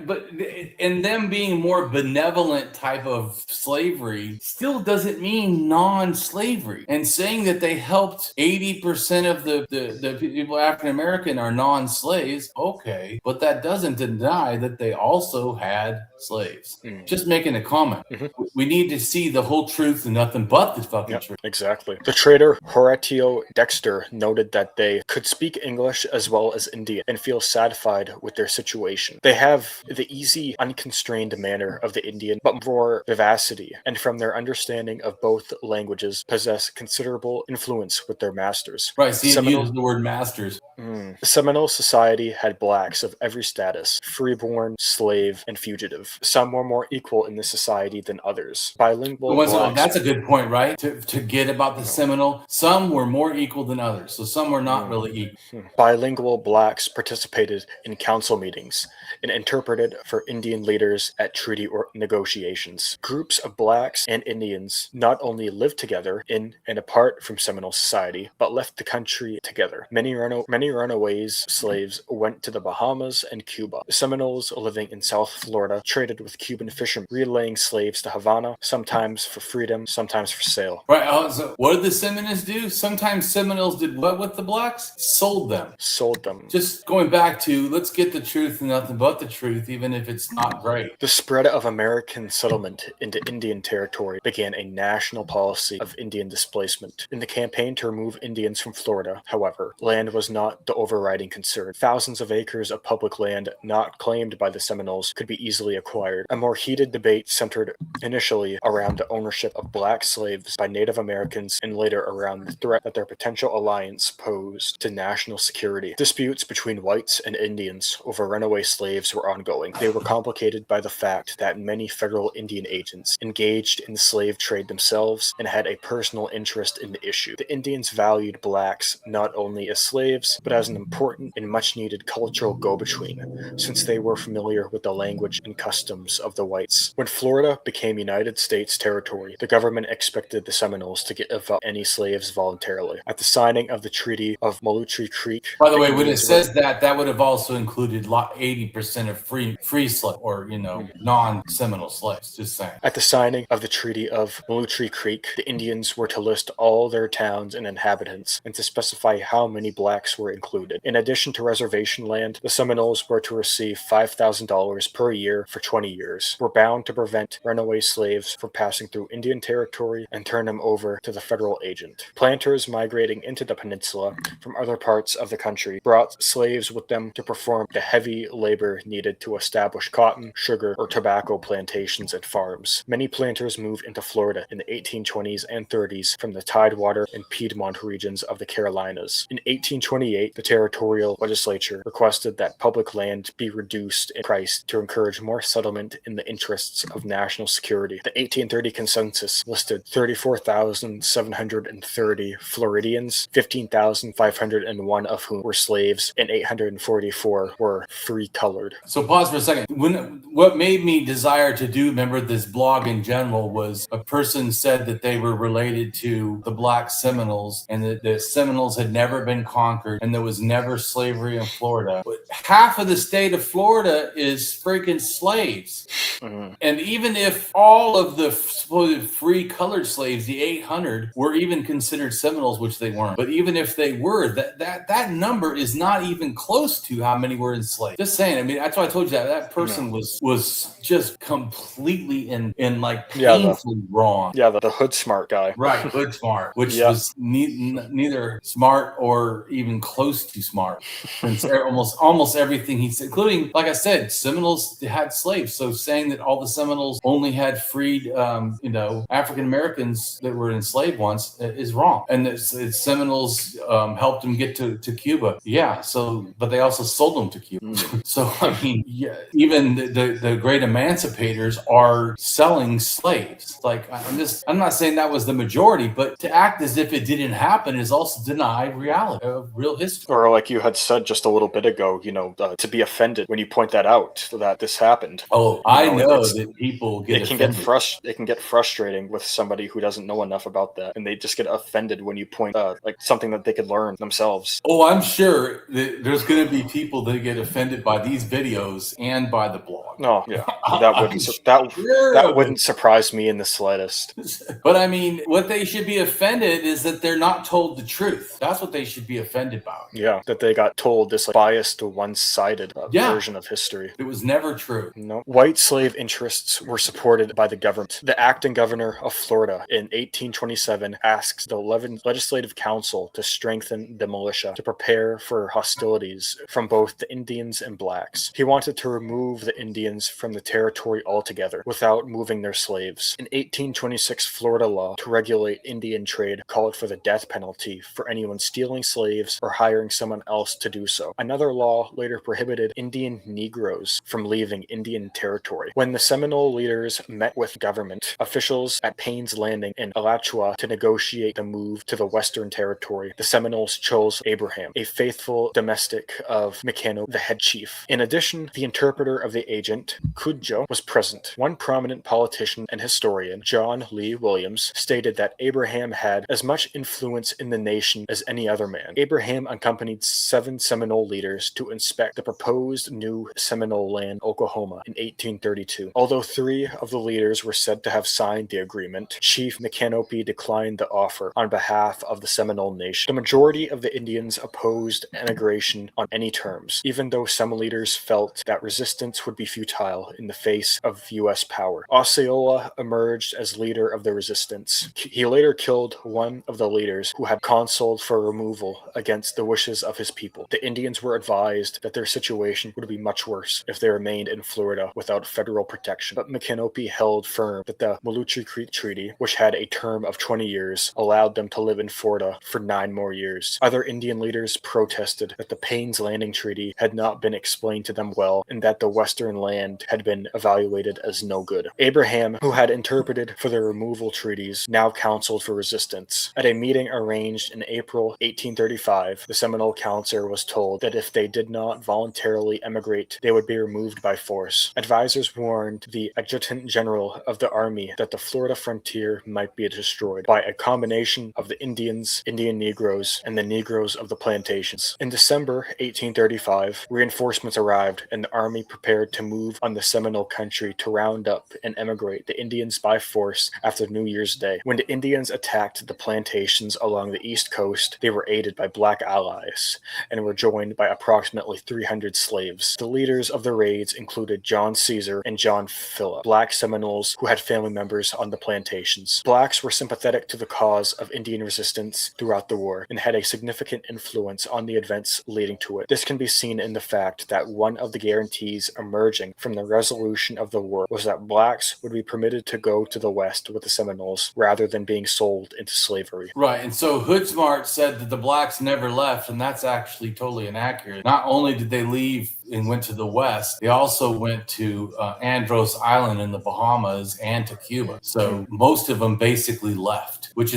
but and them being more benevolent type of slavery still doesn't mean non-slavery. And saying that they helped 80% of the people African American are non-slaves, okay, but that doesn't deny that they also had slaves. Just making a comment. We need to see the whole truth and nothing but the fucking truth. Exactly. The trader Horatio Dexter noted that they could speak English as well as Indian and feel satisfied with their situation. They have the easy, unconstrained manner of the Indian, but more vivacity, and from their understanding of both languages, possess considerable influence with their masters. Right, see, it uses the word masters. Seminole society had blacks of every status, freeborn, slave, and fugitive. Some were more equal in this society than others. Bilingual blacks... That's a good point, right? To get about the Seminole, some were more equal than others, so some were not really equal. Bilingual blacks participated in council meetings and interpreted for Indian leaders at treaty or negotiations. Groups of blacks and Indians not only lived together in and apart from Seminole society, but left the country together. Many runaways slaves went to the Bahamas and Cuba. The Seminoles living in South Florida traded with Cuban fishermen, relaying slaves to Havana, sometimes for freedom, sometimes for sale. Right, so what did the Seminoles do? Sometimes Seminoles did what with the blacks? Sold them. Just going back to, let's get the truth and nothing but the truth, even if it's not great. The spread of American settlement into Indian territory began a national policy of Indian displacement. In the campaign to remove Indians from Florida, however, land was not the overriding concern. Thousands of acres of public land not claimed by the Seminoles could be easily acquired. A more heated debate centered initially around the ownership of black slaves by Native Americans and later around the threat that their potential alliance posed to national security. Disputes between whites and Indians over runaway slaves were ongoing. They were complicated by the fact that many federal Indian agents engaged in the slave trade themselves and had a personal interest in the issue. The Indians valued blacks not only as slaves, but as an important and much-needed cultural go-between, since they were familiar with the language and customs of the whites. When Florida became United States territory, the government expected the Seminoles to give up any slaves voluntarily. At the signing of the Treaty of Moultrie Creek... By the way, when it says that would have also included 80% of free slave, or, non-Seminole slaves, just saying. At the signing of the Treaty of Moultrie Creek, the Indians were to list all their towns and inhabitants and to specify how many blacks were included. In addition to reservation land, the Seminoles were to receive $5,000 per year for 20 years, were bound to prevent runaway slaves from passing through Indian territory and turn them over to the federal agent. Planters migrating into the peninsula from other parts of the country brought slaves with them to perform the heavy labor needed to establish cotton, sugar, or tobacco plantations and farms. Many planters moved into Florida in the 1820s and 30s from the Tidewater and Piedmont regions of the Carolinas. In 1828, the territorial legislature requested that public land be reduced in price to encourage more settlement in the interests of national security. The 1830 census listed 34,730 Floridians, 15,501 of whom were slaves, and 844 were free-colored. So pause for a second. What made me desire to remember this blog in general was a person said that they were related to the Black Seminoles and that the Seminoles had never been conquered and there was never slavery in Florida. But half of the state of Florida is freaking slaves. Mm-hmm. And even if all of the supposed free colored slaves, the 800, were even considered Seminoles, which they weren't, but even if they were, that number is not even close to how many were enslaved. Just saying. I mean, that's why I told you that person was just completely in like painfully wrong. Yeah, the hood smart guy. Right, hood smart, which was neither smart or even close to smart. And almost everything he said, including, like I said, Seminoles had slaves. So saying that all the Seminoles only had freed, African Americans that were enslaved once is wrong. And it's Seminoles helped them get to Cuba. Yeah. So, but they also sold them to Cuba. So, I mean, even the great emancipators are selling slaves. Like, I'm not saying that was the majority, but to act as if it didn't happen is also deny reality of real history. Or like you had said just a little bit ago, to be offended when you point that out that this happened. Oh, I know that people get offended. It can get frustrating with somebody who doesn't know enough about that, and they just get offended when you point like something that they could learn themselves. Oh, I'm sure that there's going to be people that get offended by these videos and by the blog. No, yeah, that wouldn't surprise me in the slightest. But I mean, what they should be offended is that they're not told the truth. That's what they should be offended about. Yeah, that they got told this biased, one-sided version of history. It was never true. No. White slave interests were supported by the government. The acting governor of Florida in 1827 asked the 11th Legislative Council to strengthen the militia to prepare for hostilities from both the Indians and blacks. He wanted to remove the Indians from the territory altogether without moving their slaves. An 1826 Florida law to regulate Indian trade called for the death penalty for anyone stealing slaves or hiring someone else to do so. Another law later prohibited Indian Negroes from leaving Indian territory. When the Seminole leaders met with government officials at Payne's Landing in Alachua to negotiate the move to the Western Territory, the Seminoles chose Abraham, a faithful domestic of Micanopy, the head chief. In addition, the interpreter of the agent, Cudjo, was present. One prominent politician and historian, John Lee Williams, stated that Abraham had as much influence in the nation as any other man. Abraham accompanied 7 Seminole leaders to inspect the proposed new Seminole land, Oklahoma, in 1832. Although 3 of the leaders were said to have signed the agreement, Chief Micanopy declined the offer on behalf of the Seminole nation. The majority of the Indians opposed integration on any terms, even though some leaders felt that resistance would be futile in the face of U.S. power. Osceola emerged as leader of the resistance. He later killed one of the leaders who had counseled for removal against the wishes of his people. The Indians were advised that their situation would be much worse if they remained in Florida without federal protection, but Micanopy held firm that the Maluchi Creek Treaty, which had a term of 20 years, allowed them to live in Florida for 9 more years. Other Indian leaders protested that the Payne's Landing Treaty had not been explained to them well and that the western land had been evaluated as no good. Abraham, who had interpreted for the removal treaties, now counseled for resistance. At a meeting arranged in April 1835, the Seminole council was told that if they did not voluntarily emigrate, they would be removed by force. Advisors warned the adjutant general of the army that the Florida frontier might be destroyed by a combination of the Indians, Indian Negroes, and the Negroes of the plantations. In December 1835, reinforcements arrived and the army prepared to move on the Seminole country to round up and emigrate the Indians by force after New Year's Day. When the Indians attacked the plantations along the East Coast, they were aided by black allies and were joined by approximately 300 slaves. The leaders of the raids included John Caesar and John Phillip, black Seminoles who had family members on the plantations. Blacks were sympathetic to the cause of Indian resistance throughout the war and had a significant influence on the events leading to it. This can be seen in the fact that one of the guarantees emerging from the resolution of the war was that blacks would be permitted to go to the West with the Seminoles rather than being sold into slavery. Right, and so Hoodsmart said that the blacks never left, and that's actually totally inaccurate. Not only did they leave and went to the west, they also went to Andros Island in the Bahamas and to Cuba. So most of them basically left, which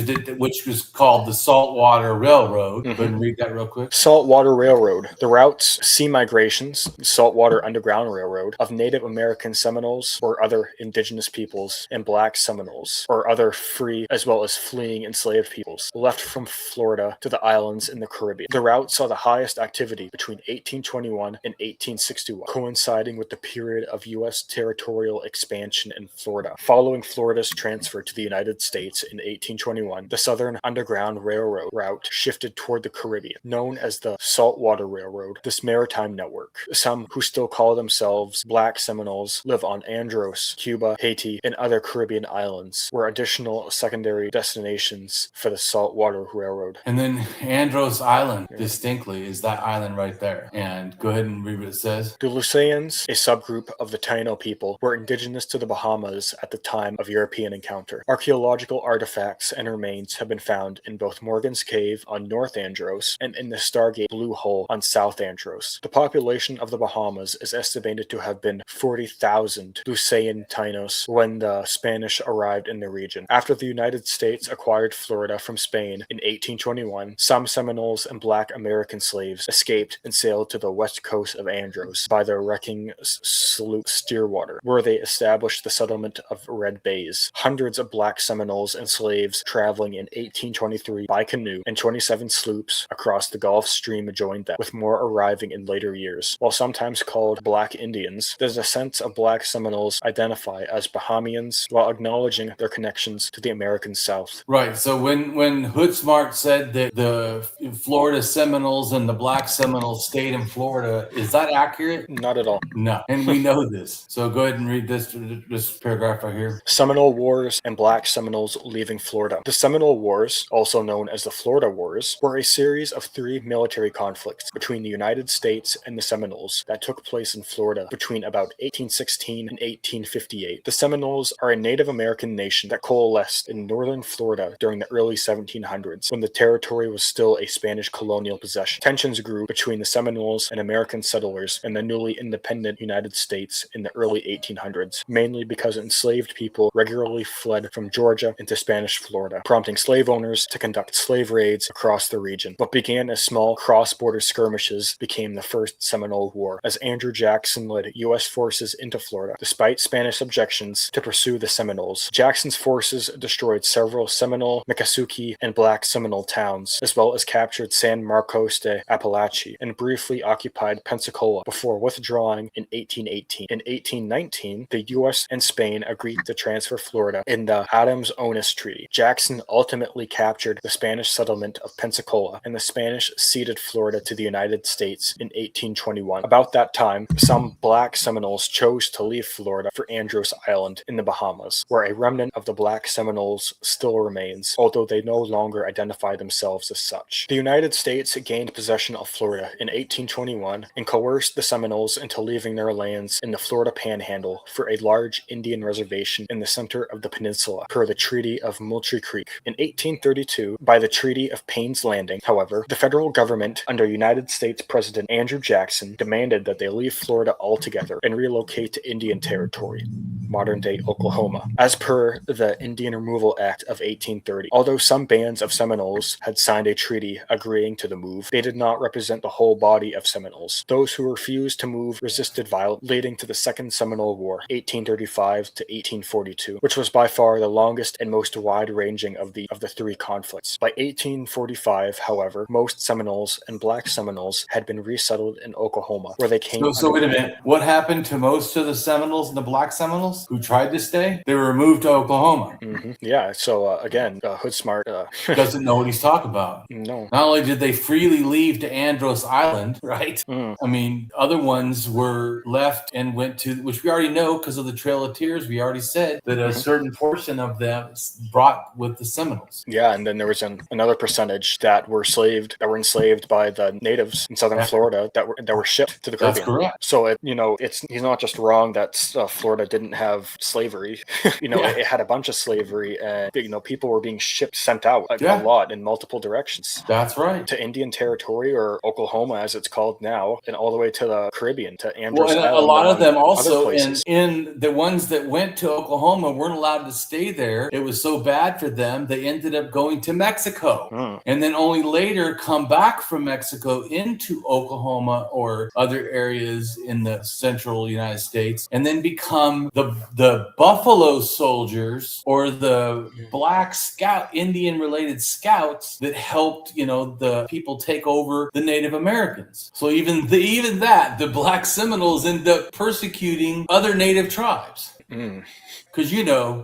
was called the Saltwater Railroad. Go ahead and read that real quick. Saltwater Railroad. The routes, sea migrations, Saltwater Underground Railroad of Native American Seminoles or other indigenous peoples and Black Seminoles or other free as well as fleeing enslaved peoples left from Florida to the islands in the Caribbean. The route saw the highest activity between 1821 and 1861, coinciding with the period of U.S. territorial expansion in Florida. Following Florida's transfer to the United States in 1821, the Southern Underground Railroad route shifted toward the Caribbean, known as the Saltwater Railroad. This maritime network, some who still call themselves Black Seminoles live on Andros, Cuba, Haiti, and other Caribbean islands, were additional secondary destinations for the Saltwater Railroad. And then Andros Island, distinctly, is that island right there. And go ahead and read what it says. The Lusayans, a subgroup of the Taino people, were indigenous to the Bahamas at the time of European encounter. Archaeological artifacts and remains have been found in both Morgan's Cave on North Andros and in the Stargate Blue Hole on South Andros. The population of the Bahamas is estimated to have been 40,000 Lusayan Tainos when the Spanish arrived in the region. After the United States acquired Florida from Spain in 1821, some Seminoles and Black American slaves escaped and sailed to the west coast of Andros by the wrecking sloop Steerwater, where they established the settlement of Red Bays. Hundreds of Black Seminoles and slaves traveling in 1823 by canoe and 27 sloops across the Gulf Stream joined them, with more arriving in later years. While sometimes called Black Indians, the descendants of Black Seminoles identify as Bahamians while acknowledging their connections to the American South. Right. So when Hood Smart said that the Florida Seminoles and the Black Seminoles stayed in Florida, is that accurate? Not at all. No. And we know this. So go ahead and read this paragraph right here. Seminole Wars and Black Seminoles leaving Florida. The Seminole Wars, also known as the Florida Wars, were a series of 3 military conflicts between the United States and the Seminoles that took place in Florida between about 1816 and 1858. The Seminoles are a Native American nation that coalesced in northern Florida during the early 1700s, when the territory was still a Spanish colonial possession. Tensions grew between the Seminoles and American settlers in the newly independent United States in the early 1800s, mainly because enslaved people regularly fled from Georgia into Spanish Florida, prompting slave owners to conduct slave raids across the region. What began as small cross-border skirmishes became the First Seminole War, as Andrew Jackson led U.S. forces into Florida, despite Spanish objections to pursue the Seminoles. Jackson's forces destroyed several Seminole, Miccosukee, and Black Seminole towns, as well as captured San Marcos de Apalache and briefly occupied Pensacola before withdrawing in 1818. In 1819, the U.S. and Spain agreed to transfer Florida in the Adams-Onis Treaty. Jackson ultimately captured the Spanish settlement of Pensacola, and the Spanish ceded Florida to the United States in 1821. About that time, some Black Seminoles chose to leave Florida for Andros Island in the Bahamas, where a remnant of the Black Seminoles still remains, although they no longer identify themselves as such. The United States gained possession of Florida in 1821 and coerced the Seminoles into leaving their lands in the Florida Panhandle for a large Indian reservation in the center of the peninsula, per the Treaty of Moultrie Creek. In 1832, by the Treaty of Payne's Landing, however, the federal government, under United States President Andrew Jackson, demanded that they leave Florida altogether and relocate to Indian Territory, modern-day Oklahoma, as per the Indian Removal Act of 1830. Although some bands of Seminoles had signed a treaty agreeing to the move, they did not represent the whole body of Seminoles. Those who refused to move resisted violently, leading to the Second Seminole War, 1835 to 1842, which was by far the longest and most wide-ranging of the 3 conflicts. By 1845, however, most Seminoles and Black Seminoles had been resettled in Oklahoma, where they came. So wait a minute. What happened to most of the Seminoles and the Black Seminoles who tried to stay? They were removed to Oklahoma. Yeah. So again, Hood Smart doesn't know what he's talking about. No. Not only did they freely leave to Andros Island, right? I mean, other ones were left and went to, which we already know because of the Trail of Tears. We already said that a certain portion of them brought with the Seminoles. Yeah, and then there was another percentage that were enslaved by the natives in southern Florida that were shipped to the Caribbean. That's correct. So he's not just wrong that Florida didn't have have slavery. It had a bunch of slavery, and people were being sent out a lot in multiple directions. That's right. To Indian Territory, or Oklahoma as it's called now, and all the way to the Caribbean, to Andros Well, and Island, a lot of them also, in the ones that went to Oklahoma weren't allowed to stay there. It was so bad for them, they ended up going to Mexico, and then only later come back from Mexico into Oklahoma or other areas in the central United States, and then become the Buffalo Soldiers, or the Black Scout, Indian-related scouts that helped, the people take over the Native Americans. So even the Black Seminoles end up persecuting other Native tribes. Because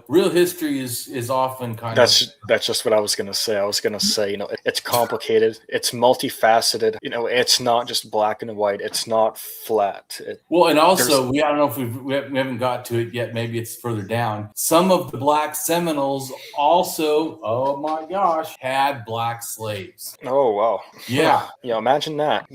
real history is often that's just what I was gonna say. I was gonna say, it's complicated, it's multifaceted. It's not just black and white. It's not flat. And also, I don't know if we haven't got to it yet. Maybe it's further down. Some of the Black Seminoles also, oh my gosh, had black slaves. Oh wow. Yeah. Imagine that.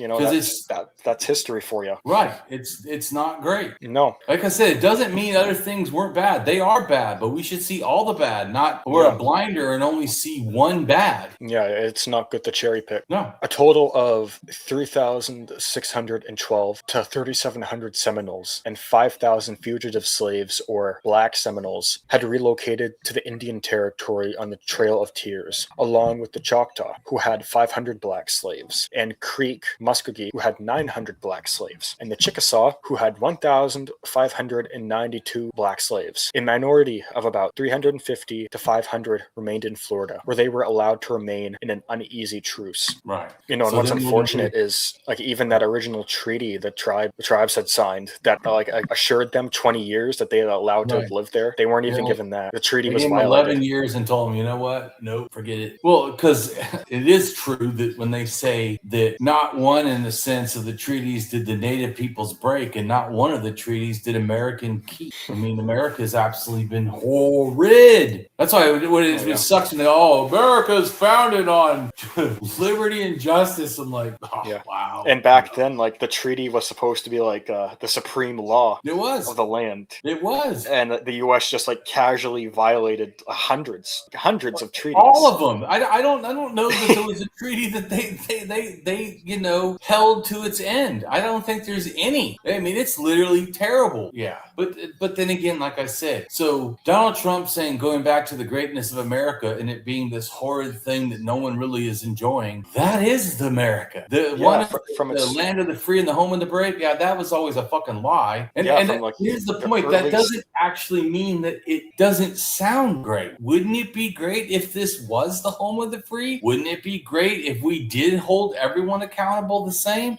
That's history for you. Right. It's not great. No. Like I said, it doesn't mean other things weren't bad. They are bad, but we should see all the bad, not wear a blinder and only see one bad. Yeah, it's not good to cherry pick. No. A total of 3,612 to 3,700 Seminoles and 5,000 fugitive slaves, or Black Seminoles, had relocated to the Indian Territory on the Trail of Tears, along with the Choctaw, who had 500 black slaves, and Creek Muskogee, who had 900 black slaves, and the Chickasaw, who had 1,592 black slaves. A minority of about 350 to 500 remained in Florida, where they were allowed to remain in an uneasy truce. Right. And what's unfortunate is, even that original treaty the tribes had signed that assured them 20 years that they had allowed to live there. They weren't even given that. The treaty was violated. 11 years and told them, you know what? Nope, forget it. Well, because it is true that when they say that not one in the sense of the treaties did the native peoples break, and not one of the treaties did American keep. America's absolutely been horrid. That's why it sucks when they America's founded on liberty and justice. I'm like, wow. And back then, the treaty was supposed to be the supreme law of the land. It was. And the U.S. just casually violated hundreds of treaties. All of them. I don't know that there was a treaty that they held to its end. I don't think there's any. It's literally terrible. Yeah. But then again, like I said, so Donald Trump saying going back to the greatness of America and it being this horrid thing that no one really is enjoying, that is the America. The land of the free and the home of the brave. Yeah, that was always a fucking lie. And here's the point. That doesn't actually mean that it doesn't sound great. Wouldn't it be great if this was the home of the free? Wouldn't it be great if we did hold everyone accountable the same?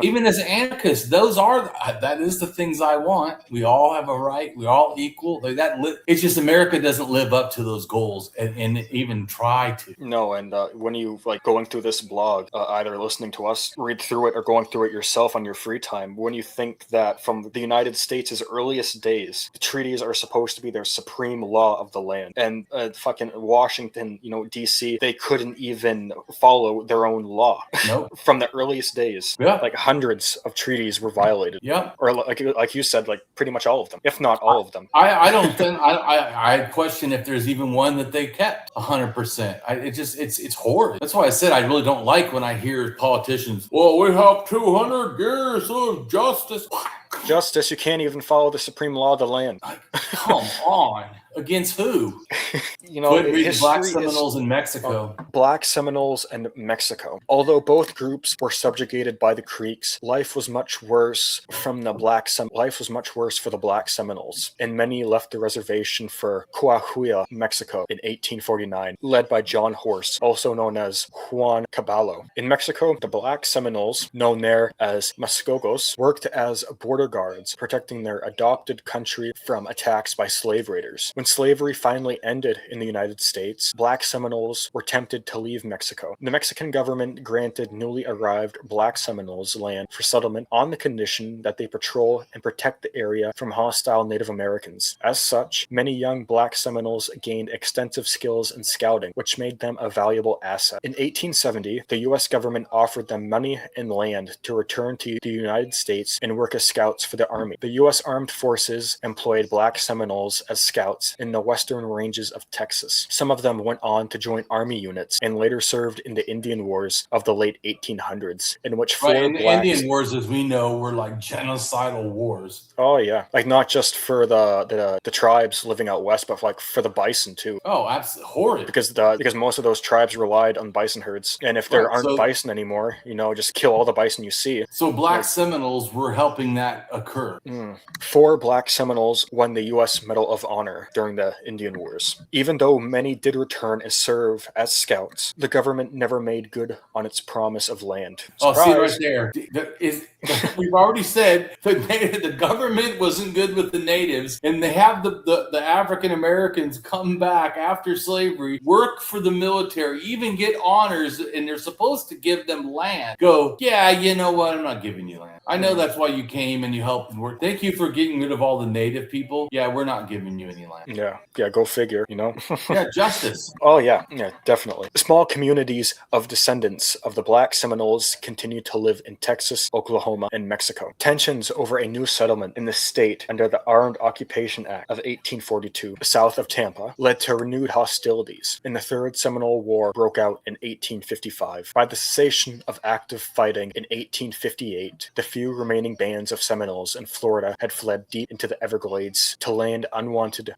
Even as anarchists, that is the things I want. We all have a right. We're all equal. It's just America doesn't live up to those goals and even try to. No, and when you going through this blog, either listening to us read through it or going through it yourself on your free time, when you think that from the United States' earliest days, the treaties are supposed to be their supreme law of the land, and fucking Washington, D.C., they couldn't even follow their own law. Nope. From the earliest days, hundreds of treaties were violated. Yeah. Or like you said, pretty much all of them, if not all of them. I don't think I question if there's even one that they kept 100%. It's horrid. That's why I said I really don't like when I hear politicians, well, we have 200 years of justice. Justice, you can't even follow the supreme law of the land. Come on. Against who? Black Seminoles in Mexico. Black Seminoles and Mexico. Although both groups were subjugated by the Creeks, life was much worse for the Black Seminoles, and many left the reservation for Coahuila, Mexico, in 1849, led by John Horse, also known as Juan Caballo. In Mexico, the Black Seminoles, known there as Muskogos, worked as border guards, protecting their adopted country from attacks by slave raiders. When When slavery finally ended in the United States, Black Seminoles were tempted to leave Mexico. The Mexican government granted newly arrived Black Seminoles land for settlement on the condition that they patrol and protect the area from hostile Native Americans. As such, many young Black Seminoles gained extensive skills in scouting, which made them a valuable asset. In 1870, the U.S. government offered them money and land to return to the United States and work as scouts for the Army. The U.S. Armed Forces employed Black Seminoles as scouts in the western ranges of Texas. Some of them went on to join Army units and later served in the Indian Wars of the late 1800s, in which four and Blacks... the Indian Wars, as we know, were like genocidal wars. Oh yeah, like not just for the tribes living out west, but like for the bison too. Oh, absolutely horrid. Because most of those tribes relied on bison herds, and if there aren't bison anymore, just kill all the bison you see. So Black Seminoles were helping that occur. 4 Black Seminoles won the U.S. Medal of Honor during the Indian Wars. Even though many did return and serve as scouts, the government never made good on its promise of land. Surprise. Oh, see right there. We've already said the government wasn't good with the natives, and they have the African Americans come back after slavery, work for the military, even get honors, and they're supposed to give them land. Go, yeah, you know what? I'm not giving you land. I know that's why you came and you helped and worked. Thank you for getting rid of all the native people. Yeah, we're not giving you any land. Yeah, go figure, Yeah, justice. Oh, yeah, definitely. Small communities of descendants of the Black Seminoles continue to live in Texas, Oklahoma, and Mexico. Tensions over a new settlement in the state under the Armed Occupation Act of 1842, south of Tampa, led to renewed hostilities, and the Third Seminole War broke out in 1855. By the cessation of active fighting in 1858, the few remaining bands of Seminoles in Florida had fled deep into the Everglades to land unwanted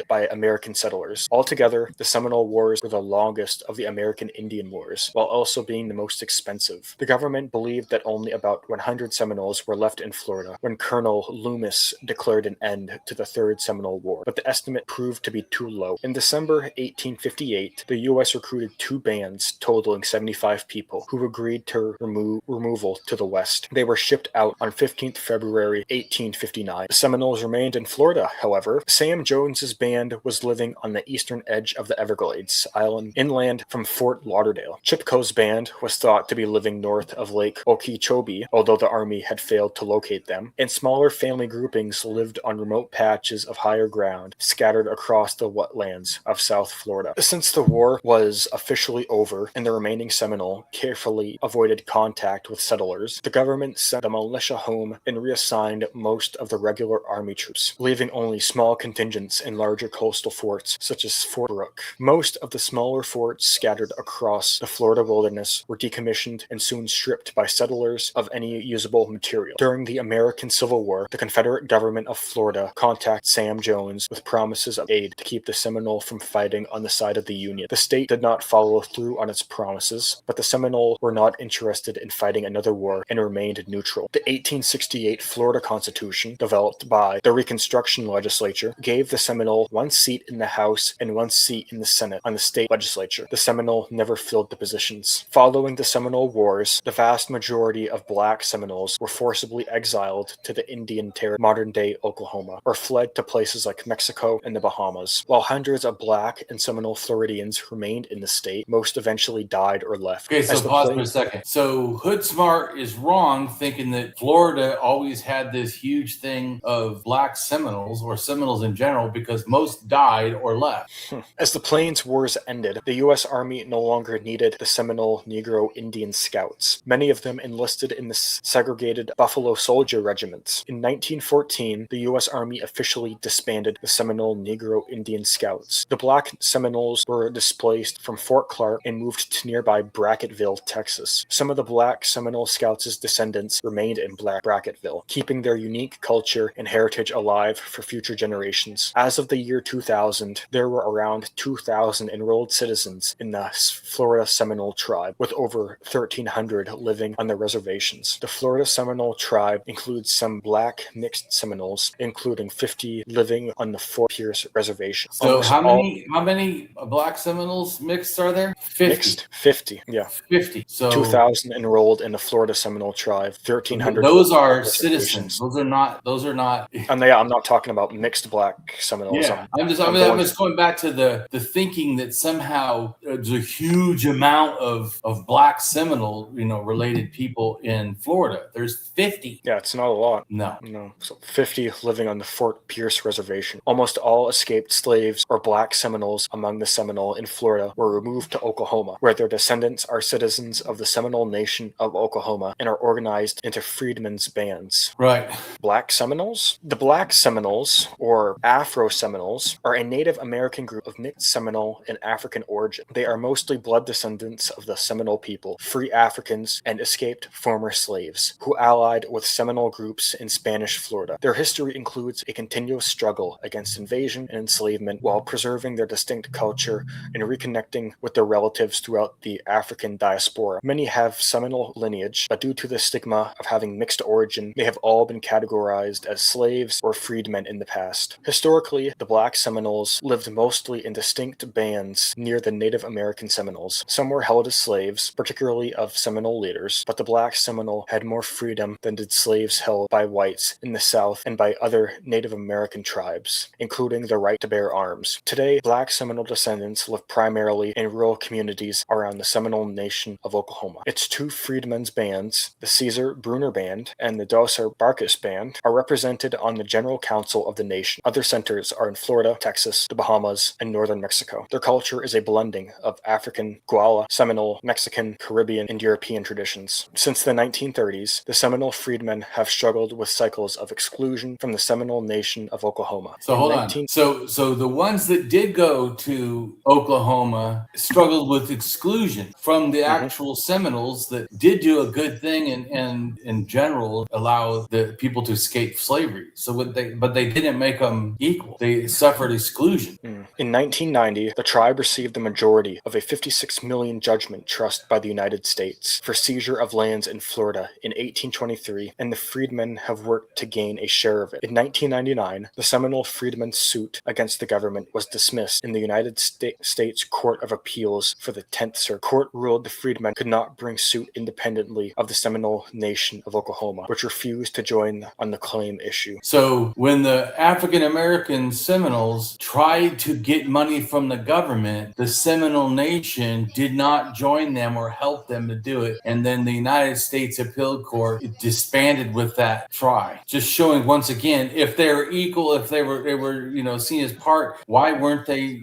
by American settlers. Altogether, the Seminole Wars were the longest of the American Indian Wars, while also being the most expensive. The government believed that only about 100 Seminoles were left in Florida when Colonel Loomis declared an end to the Third Seminole War, but the estimate proved to be too low. In December 1858, the U.S. recruited 2 bands totaling 75 people who agreed to removal to the west. They were shipped out on 15th February 1859. The Seminoles remained in Florida, however. Sam Jones's band was living on the eastern edge of the Everglades Island, inland from Fort Lauderdale. Chipko's band was thought to be living north of Lake Okeechobee, although the Army had failed to locate them, and smaller family groupings lived on remote patches of higher ground scattered across the wetlands of South Florida. Since the war was officially over and the remaining Seminole carefully avoided contact with settlers, the government sent the militia home and reassigned most of the regular Army troops, leaving only small contingents in larger coastal forts such as Fort Brooke. Most of the smaller forts scattered across the Florida wilderness were decommissioned and soon stripped by settlers of any usable material. During the American Civil War, the Confederate government of Florida contacted Sam Jones with promises of aid to keep the Seminole from fighting on the side of the Union. The state did not follow through on its promises, but the Seminole were not interested in fighting another war and remained neutral. The 1868 Florida Constitution, developed by the Reconstruction Legislature, gave the Seminole 1 seat in the House and 1 seat in the Senate on the state legislature. The Seminole never filled the positions. Following the Seminole Wars, the vast majority of Black Seminoles were forcibly exiled to the Indian Territory, modern-day Oklahoma, or fled to places like Mexico and the Bahamas. While hundreds of Black and Seminole Floridians remained in the state, most eventually died or left. Okay, so pause for a second. So Hood Smart is wrong thinking that Florida always had this huge thing of Black Seminoles or Seminoles in general because most died or left. As the Plains Wars ended, the U.S. Army no longer needed the Seminole Negro Indian Scouts. Many of them enlisted in the segregated Buffalo Soldier regiments. In 1914, the U.S. Army officially disbanded the Seminole Negro Indian Scouts. The Black Seminoles were displaced from Fort Clark and moved to nearby Brackettville, Texas. Some of the Black Seminole Scouts' descendants remained in Brackettville, keeping their unique culture and heritage alive for future generations. As of the year 2000, there were around 2,000 enrolled citizens in the Florida Seminole tribe, with over 1,300 living on the reservations. The Florida Seminole tribe includes some Black mixed Seminoles, including 50 living on the Fort Pierce Reservation. So how many Black Seminoles mixed are there? 50. Mixed, 50, yeah. 50. So 2,000 enrolled in the Florida Seminole tribe, 1,300. Those are citizens. Those are not. And I'm not talking about mixed black Seminoles. Yeah, I'm just going back to the thinking that somehow there's a huge amount of black Seminole, related people in Florida. There's 50. Yeah, it's not a lot. No. So 50 living on the Fort Pierce Reservation. Almost all escaped slaves or black Seminoles among the Seminole in Florida were removed to Oklahoma, where their descendants are citizens of the Seminole Nation of Oklahoma and are organized into freedmen's bands. Right. Black Seminoles? The Black Seminoles, or Afro-Seminoles, are a Native American group of mixed Seminole and African origin. They are mostly blood descendants of the Seminole people, free Africans, and escaped former slaves, who allied with Seminole groups in Spanish Florida. Their history includes a continuous struggle against invasion and enslavement while preserving their distinct culture and reconnecting with their relatives throughout the African diaspora. Many have Seminole lineage, but due to the stigma of having mixed origin, they have all been categorized as slaves or freedmen in the past. Historically, the Black Seminoles lived mostly in distinct bands near the Native American Seminoles. Some were held as slaves, particularly of Seminole leaders, but the Black Seminole had more freedom than did slaves held by whites in the South and by other Native American tribes, including the right to bear arms. Today, Black Seminole descendants live primarily in rural communities around the Seminole Nation of Oklahoma. Its two freedmen's bands, the Caesar Bruner Band and the Dosar Barkus Band, are represented on the General Council of the nation. Other centers are in Florida, Texas, the Bahamas, and northern Mexico. Their culture is a blending of African, Guala, Seminole, Mexican, Caribbean, and European traditions. Since the 1930s, the Seminole freedmen have struggled with cycles of exclusion from the Seminole Nation of Oklahoma. So hold on. So the ones that did go to Oklahoma struggled with exclusion from the actual Seminoles that did do a good thing and in general allow the people to escape slavery. But they didn't make them equal. They suffered exclusion. In 1990, the tribe received the majority of a $56 million judgment trust by the United States for seizure of lands in Florida in 1823, and the freedmen have worked to gain a share of it. In 1999, the Seminole freedmen's suit against the government was dismissed in the United States Court of Appeals for the 10th Circuit. Court ruled the freedmen could not bring suit independently of the Seminole Nation of Oklahoma, which refused to join on the claim issue. So when the African American Seminoles tried to get money from the government, the Seminole Nation did not join them or help them to do it. And then the United States Appeal Court disbanded with that try. Just showing once again, if they were equal, if they were seen as part, why weren't they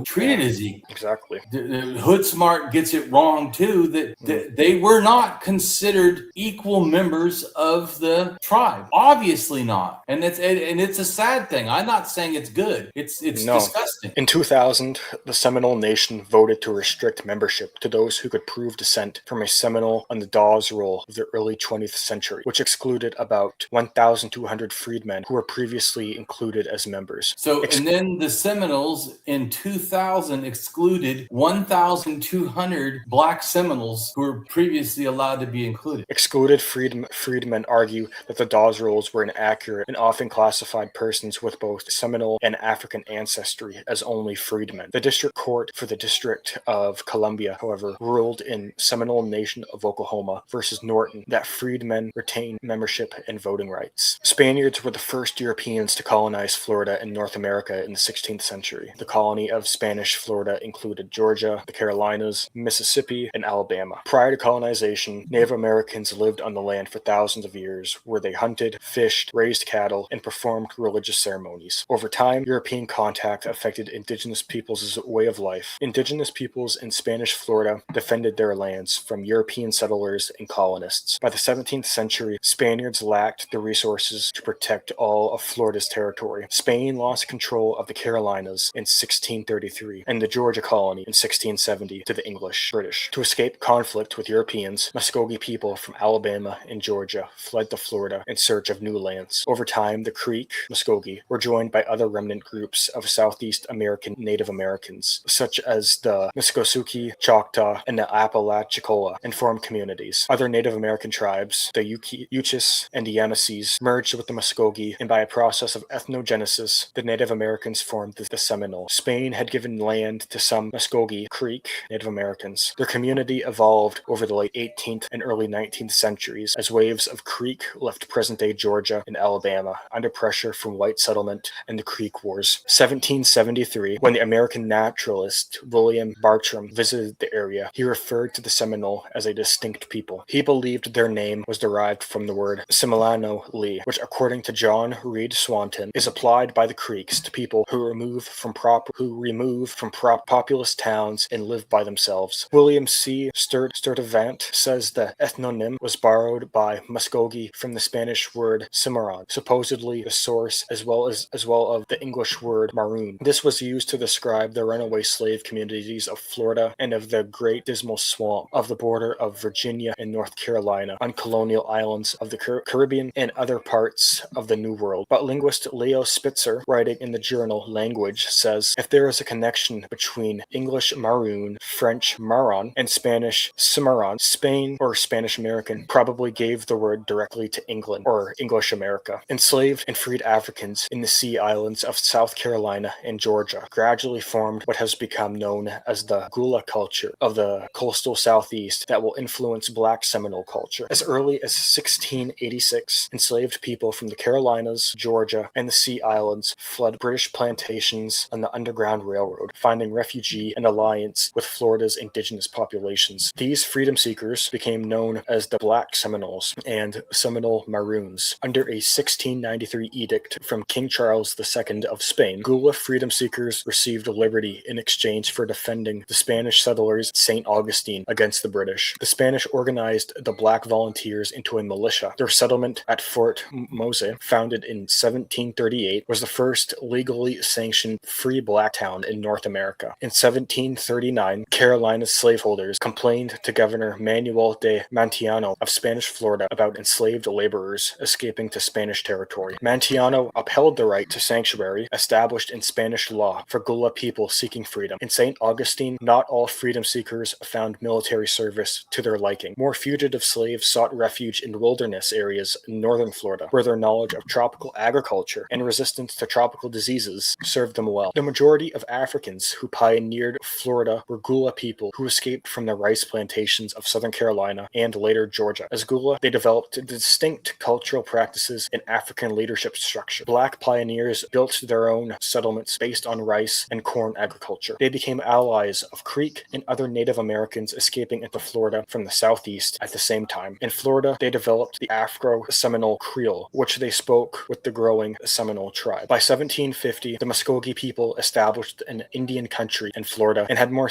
treated as equal? Exactly. Hood Smart gets it wrong too, that they were not considered equal members of the tribe. Obviously not. And it's a sad thing. I'm not saying it's good. It's disgusting. In 2000, the Seminole Nation voted to restrict membership to those who could prove descent from a Seminole on the Dawes Roll of the early 20th century, which excluded about 1,200 freedmen who were previously included as members. And then the Seminoles in 2000 excluded 1,200 black Seminoles who were previously allowed to be included. Excluded freedmen argue that the Dawes Rolls were inaccurate and often classified persons with both Seminole and African ancestry as only freedmen. The District Court for the District of Columbia, however, ruled in Seminole Nation of Oklahoma versus Norton that freedmen retained membership and voting rights. Spaniards were the first Europeans to colonize Florida and North America in the 16th century. The colony of Spanish Florida included Georgia, the Carolinas, Mississippi, and Alabama. Prior to colonization, Native Americans lived on the land for thousands of years, where they hunted, fished, raised cattle, and performed religious ceremonies. Over time, European contact affected indigenous peoples' way of life. Indigenous peoples in Spanish Florida defended their lands from European settlers and colonists. By the 17th century, Spaniards lacked the resources to protect all of Florida's territory. Spain lost control of the Carolinas in 1633 and the Georgia colony in 1670 to the British. To escape conflict with Europeans, Muskogee people from Alabama and Georgia fled to Florida in search of new lands. Over time, the Creek, Muskogee, were joined by other remnant groups of Southeast American Native Americans, such as the Miskosukee, Choctaw, and the Apalachicola, and formed communities. Other Native American tribes, the Uchis and the Yamasees, merged with the Muskogee, and by a process of ethnogenesis, the Native Americans formed the Seminole. Spain had given land to some Muskogee Creek Native Americans. Their community evolved over the late 18th and early 19th century centuries as waves of Creek left present-day Georgia and Alabama under pressure from white settlement and the Creek Wars. 1773, when the American naturalist William Bartram visited the area, he referred to the Seminole as a distinct people. He believed their name was derived from the word Semilano-Lee, which, according to John Reed Swanton, is applied by the Creeks to people who remove from populous towns and live by themselves. William C. Sturtevant says the ethnonym was borrowed by Muskogee from the Spanish word cimarron, supposedly the source as well of the English word maroon. This was used to describe the runaway slave communities of Florida and of the Great Dismal Swamp of the border of Virginia and North Carolina on colonial islands of the Caribbean and other parts of the New World. But linguist Leo Spitzer, writing in the journal Language, says if there is a connection between English maroon, French marron, and Spanish cimarron, Spain or Spanish American probably gave the word directly to England or English America. Enslaved and freed Africans in the Sea Islands of South Carolina and Georgia gradually formed what has become known as the Gula culture of the coastal Southeast that will influence Black Seminole culture. As early as 1686, enslaved people from the Carolinas, Georgia, and the Sea Islands fled British plantations on the Underground Railroad, finding refuge and alliance with Florida's indigenous populations. These freedom seekers became known as the Black Seminoles and Seminole Maroons. Under a 1693 edict from King Charles II of Spain, Gula freedom seekers received liberty in exchange for defending the Spanish settlers at St. Augustine against the British. The Spanish organized the Black Volunteers into a militia. Their settlement at Fort Mose, founded in 1738, was the first legally sanctioned free black town in North America. In 1739, Carolina's slaveholders complained to Governor Manuel de Mantiano of Spanish Florida about enslaved laborers escaping to Spanish territory. Mantiano upheld the right to sanctuary established in Spanish law for Gula people seeking freedom. In St. Augustine, not all freedom seekers found military service to their liking. More fugitive slaves sought refuge in wilderness areas in northern Florida, where their knowledge of tropical agriculture and resistance to tropical diseases served them well. The majority of Africans who pioneered Florida were Gula people who escaped from the rice plantations of Southern Carolina and later Georgia. As Gula, they developed distinct cultural practices and African leadership structure. Black pioneers built their own settlements based on rice and corn agriculture. They became allies of Creek and other Native Americans escaping into Florida from the southeast at the same time. In Florida, they developed the Afro-Seminole Creole, which they spoke with the growing Seminole tribe. By 1750, the Muskogee people established an Indian country in Florida and had more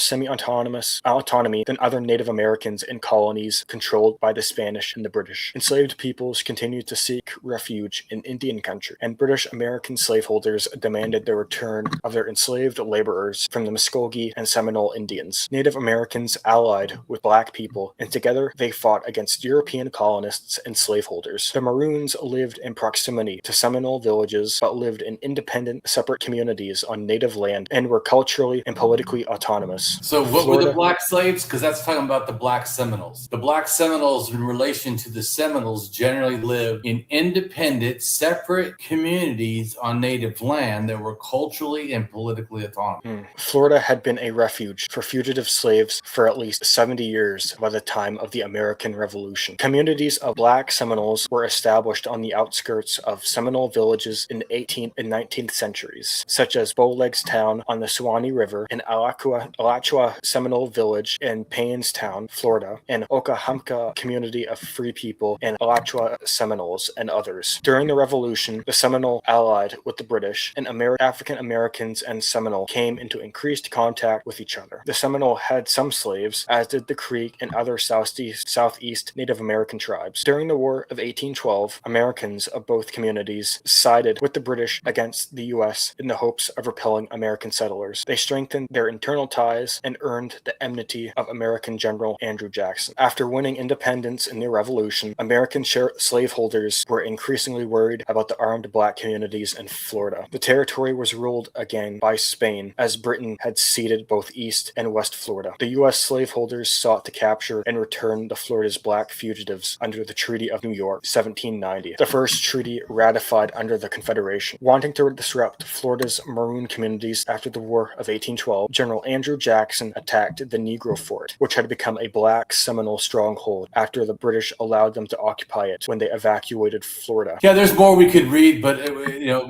autonomy than other Native Americans in colonies controlled by the Spanish and the British. Enslaved peoples continued to seek refuge in Indian country, and British American slaveholders demanded the return of their enslaved laborers from the Muskogee and Seminole Indians. Native Americans allied with Black people, and together they fought against European colonists and slaveholders. The Maroons lived in proximity to Seminole villages, but lived in independent, separate communities on native land and were culturally and politically autonomous. So what were the Black slaves? Because that's talking about the Black Seminoles. The Black Seminoles, in relation to the Seminoles, generally lived in independent, separate communities on native land that were culturally and politically autonomous. Florida had been a refuge for fugitive slaves for at least 70 years by the time of the American Revolution. Communities of Black Seminoles were established on the outskirts of Seminole villages in the 18th and 19th centuries, such as Bowlegs Town on the Suwannee River, and Alachua Seminole Village in Painstown, Florida, and Okahumpka Community of Free People and Alachua Seminoles, and others. During the Revolution, the Seminole allied with the British, and African Americans and Seminole came into increased contact with each other. The Seminole had some slaves, as did the Creek and other Southeast Native American tribes. During the War of 1812, Americans of both communities sided with the British against the U.S. in the hopes of repelling American settlers. They strengthened their internal ties and earned the enmity of American General Andrew Jackson. After winning independence in the Revolution, American slaveholders were increasingly worried about the armed Black communities in Florida. The territory was ruled again by Spain, as Britain had ceded both East and West Florida. The U.S. slaveholders sought to capture and return the Florida's Black fugitives under the Treaty of New York, 1790, the first treaty ratified under the Confederation. Wanting to disrupt Florida's Maroon communities after the War of 1812, General Andrew Jackson attacked the Negro Fort, which had become a Black Seminole stronghold after the British allowed them to occupy it when they evacuated Florida. Yeah, there's more we could read, but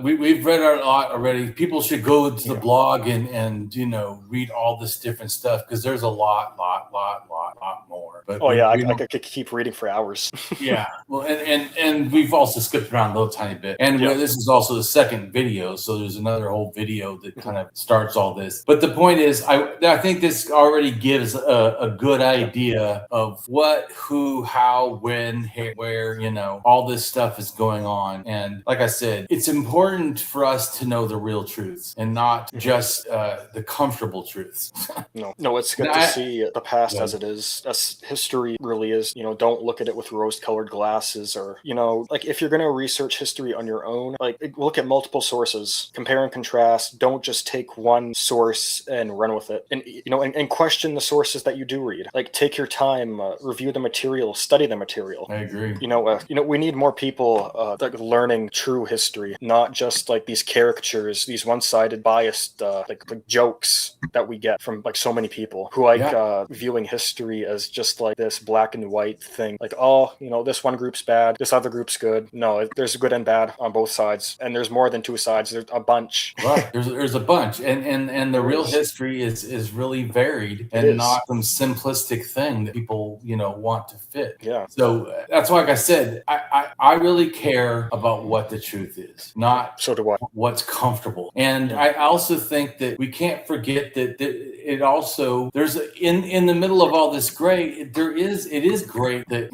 we've read a lot already. People should go to the blog and read all this different stuff, because there's a lot more. But I could keep reading for hours. Yeah, well, and we've also skipped around a little tiny bit, and this is also the second video, so there's another whole video that kind of starts all this. But the point is, I think this already gives a good idea of what, who, how, when, where, all this stuff is going on. And like I said, it's important for us to know the real truths and not just the comfortable truths. No, it's good to see the past as it is, as history really is. Don't look at it with rose-colored glasses, or like, if you're going to research history on your own, like, look at multiple sources, compare and contrast. Don't just take one source and run with it, and question the sources that you do read. Like, take your time, review the material, study the material. I agree. We need more people like learning true history, not just like these caricatures, these one-sided, biased like jokes that we get from like so many people who like viewing history as just like this black and white thing. Like, this one group's bad, this other group's good. No, there's good and bad on both sides, and there's more than two sides. There's a bunch. Right. There's a bunch, and the real history is really varied and not some simplistic thing that people want to fit. Yeah. So that's why, like I said, I really care about what the truth is, not what's comfortable. And I also think that we can't forget that it also, there's in the middle of all this gray, it is great that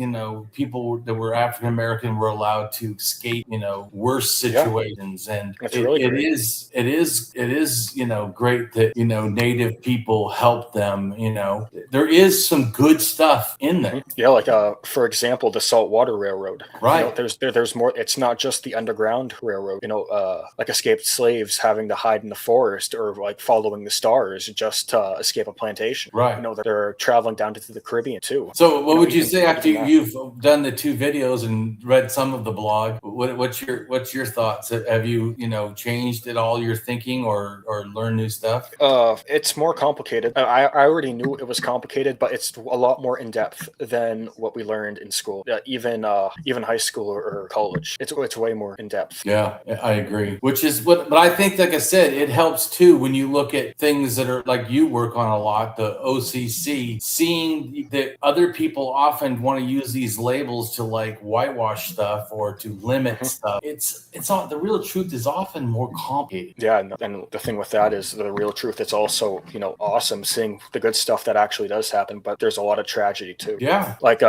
people that were African American were allowed to escape worse situations, and it is great that Native people helped them. There is some good stuff in there. Yeah, like for example, the Saltwater Railroad. Right. There's more. It's not just the Underground Railroad. Like escaped slaves having to hide in the forest, or like following the stars just to escape a plantation. Right. They're traveling down to the Caribbean too. So what would you say after you've done the two videos and read some of the blog? What's your thoughts? Have you changed at all your thinking or learned new stuff? It's more complicated. I already knew it was complicated, but it's a lot more in depth than what we learned in school. Even high school or college. It's way more in depth. Yeah, I agree. Which is but I think, like I said, it helps too when you look at things that are like you work on a lot, the OCC, seeing that other people often want to use these labels to like whitewash stuff or to limit stuff. It's all, the real truth is often more complicated. Yeah, and the thing with that is the real truth. It's also awesome seeing the good stuff that actually does happen, but there's a lot of tragedy too. Yeah, like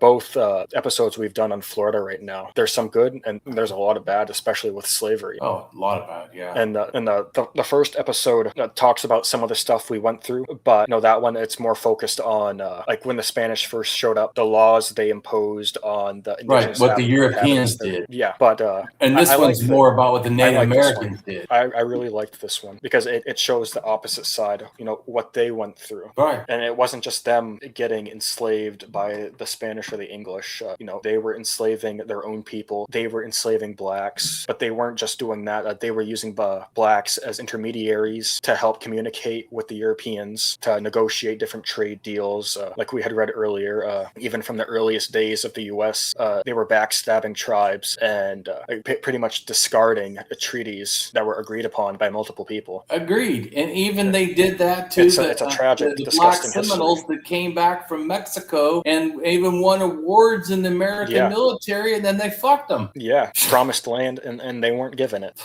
both episodes we've done on Florida right now. There's some good and there's a lot of bad, especially with slavery. Oh, a lot of bad, yeah. And the first episode talks about some of the stuff we went through, but that one, it's more focused on like when the Spanish first showed up, the laws they imposed on the indigenous, what the Europeans did. Yeah, but and this one's more about what the Native Americans did. I really liked this one because it shows the opposite side, what they went through. Right. And it wasn't just them getting enslaved by the Spanish or the English. They were enslaving their own people. They were enslaving blacks, but they weren't just doing that. They were using blacks as intermediaries to help communicate with the Europeans, to negotiate different trade deals. Like we had read earlier, even from the earliest days of the U.S., they were backstabbing tribes and pretty much discarding treaties that were agreed upon by multiple people. Agreed. And even they did that to it's a tragic, the disgusting Black Seminoles that came back from Mexico and even won awards in the American military, and then they fucked them. Yeah, promised land, and they weren't given it.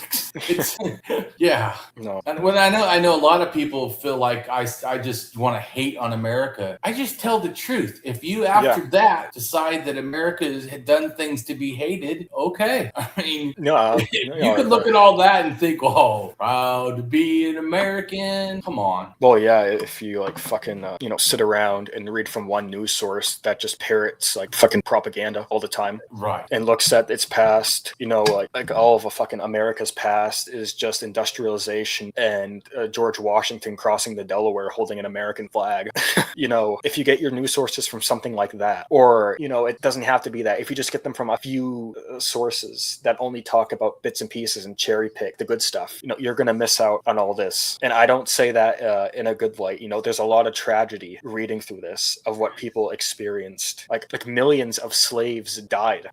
Yeah. No. And when I know a lot of people feel like I just want to hate on America. I just tell the truth. If you after that decide that America has done things to be hated, okay. I mean, you could look at all that and think, oh, proud to be an American. Come on. Well, yeah, if you like fucking sit around and read from one news source that just parrots like fucking propaganda all the time, right, and looks at its past, like all of a fucking America's past past is just industrialization and George Washington crossing the Delaware holding an American flag. If you get your news sources from something like that, or, it doesn't have to be that. If you just get them from a few sources that only talk about bits and pieces and cherry pick the good stuff, you're going to miss out on all this. And I don't say that in a good light. There's a lot of tragedy reading through this of what people experienced. Like millions of slaves died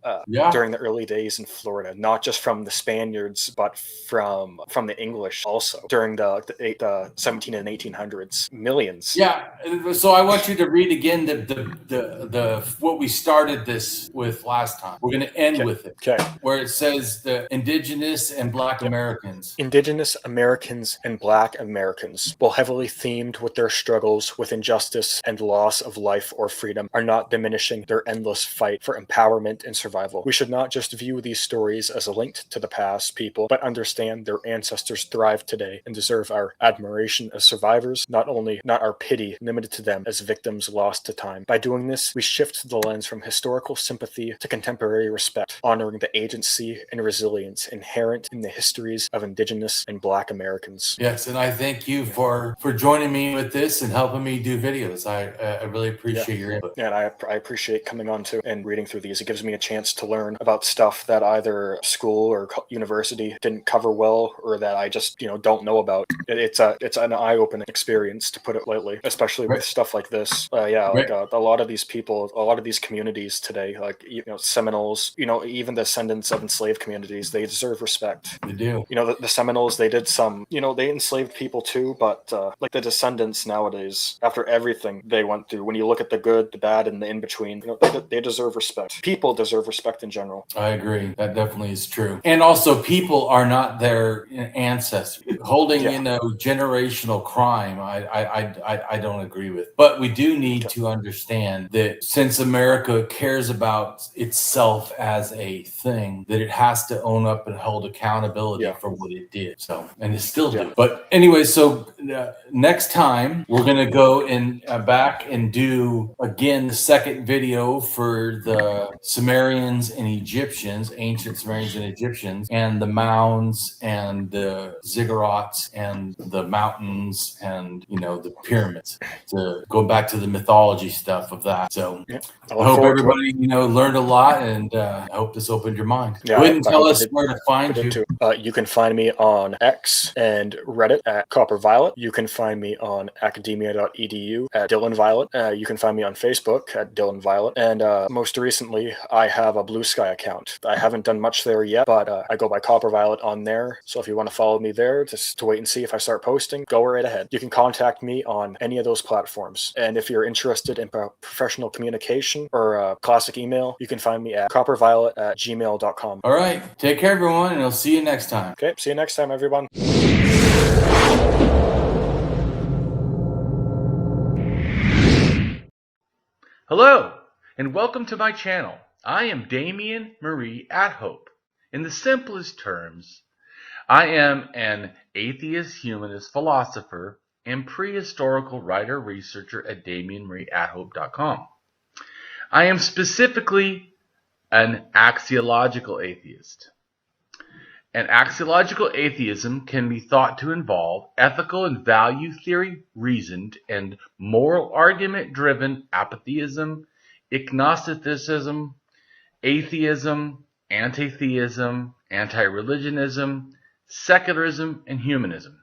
during the early days in Florida, not just from the Spaniards, but from the English also during the 17 and 1800s. Millions. Yeah. So I want you to read again the what we started this with last time. We're going to end with it. Okay. Where it says the indigenous and Black Americans. Indigenous Americans and Black Americans, while heavily themed with their struggles with injustice and loss of life or freedom, are not diminishing their endless fight for empowerment and survival. We should not just view these stories as linked to the past people, but understand their ancestors thrive today and deserve our admiration as survivors, not our pity limited to them as victims lost to time. By doing this, we shift the lens from historical sympathy to contemporary respect, honoring the agency and resilience inherent in the histories of Indigenous and Black Americans. Yes, and I thank you for joining me with this and helping me do videos. I really appreciate your input. Yeah, and I appreciate coming on to and reading through these. It gives me a chance to learn about stuff that either school or university didn't cover well, or that I just don't know about. It's an eye-opening experience, to put it lightly, especially with stuff like this. A lot of these people, a lot of these communities today, like Seminoles, even descendants of enslaved communities, they deserve respect. They do. The Seminoles, they did some, they enslaved people too, but like the descendants nowadays, after everything they went through, when you look at the good, the bad, and the in-between, they deserve respect. People deserve respect in general. I agree. That definitely is true. And also, people are not their ancestors. Holding generational crime, I don't agree with. But we do need to understand that since America cares about itself as a thing, that it has to own up and hold accountability for what it did. So, and it still do. But anyway, so next time we're going to go back and do again the second video for the Sumerians and Egyptians, ancient Sumerians and Egyptians, and the mounds and the ziggurats and the mountains and the pyramids, to go back to the mythology stuff of that. So I hope everybody learned a lot, and I hope this opened your mind. Go ahead and tell us where to find you. You can find me on X and Reddit at CopperViolette. You can find me on academia.edu at Dylan Violette. You can find me on Facebook at Dylan Violette. And most recently, I have a Blue Sky account. I haven't done much there yet, but I go by CopperViolette on there. So if you want to follow me there, just to wait and see if I start posting, go right ahead. You can contact me on any of those platforms. And if you're interested in professional communication or classic email, you can find me at copperviolet@gmail.com. All right. Take care, everyone, and I'll see you next time. Okay. See you next time, everyone. Hello, and welcome to my channel. I am Damien Marie AtHope. In the simplest terms, I am an atheist-humanist philosopher and prehistorical writer-researcher at DamienMarieAtHope.com. I am specifically an axiological atheist. An axiological atheism can be thought to involve ethical and value theory reasoned and moral argument driven apatheism, ignosticism, atheism, anti-theism, anti-religionism, secularism, and humanism.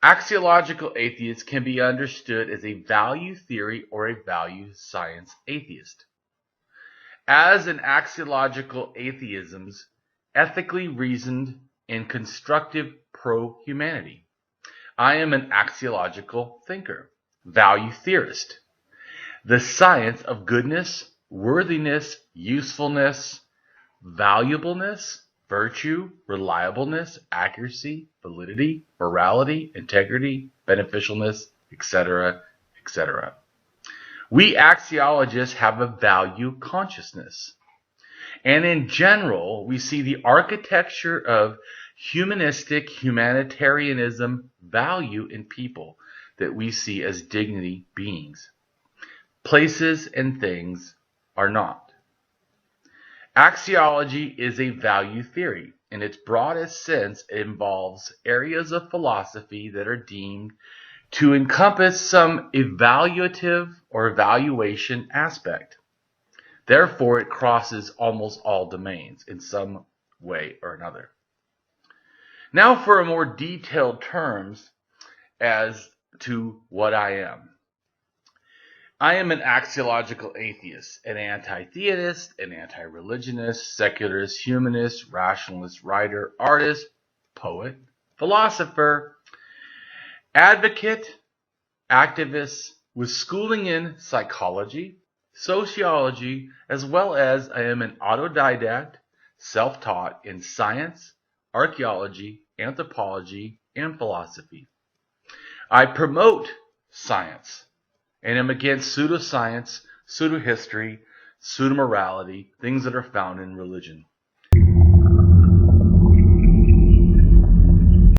Axiological atheists can be understood as a value theory or a value science atheist. As an axiological atheism's ethically reasoned and constructive pro-humanity, I am an axiological thinker, value theorist. The science of goodness, worthiness, usefulness, valuableness, virtue, reliableness, accuracy, validity, morality, integrity, beneficialness, etc., etc. We axiologists have a value consciousness. And in general, we see the architecture of humanistic humanitarianism value in people that we see as dignity beings. Places and things are not. Axiology is a value theory. in its broadest sense, involves areas of philosophy that are deemed to encompass some evaluative or evaluation aspect. Therefore, it crosses almost all domains in some way or another. Now for a more detailed terms as to what I am. I am an axiological atheist, an anti-theist, an anti-religionist, secularist, humanist, rationalist, writer, artist, poet, philosopher, advocate, activist with schooling in psychology, sociology, as well as I am an autodidact, self-taught in science, archaeology, anthropology, and philosophy. I promote science and am against pseudoscience, pseudohistory, pseudomorality, things that are found in religion.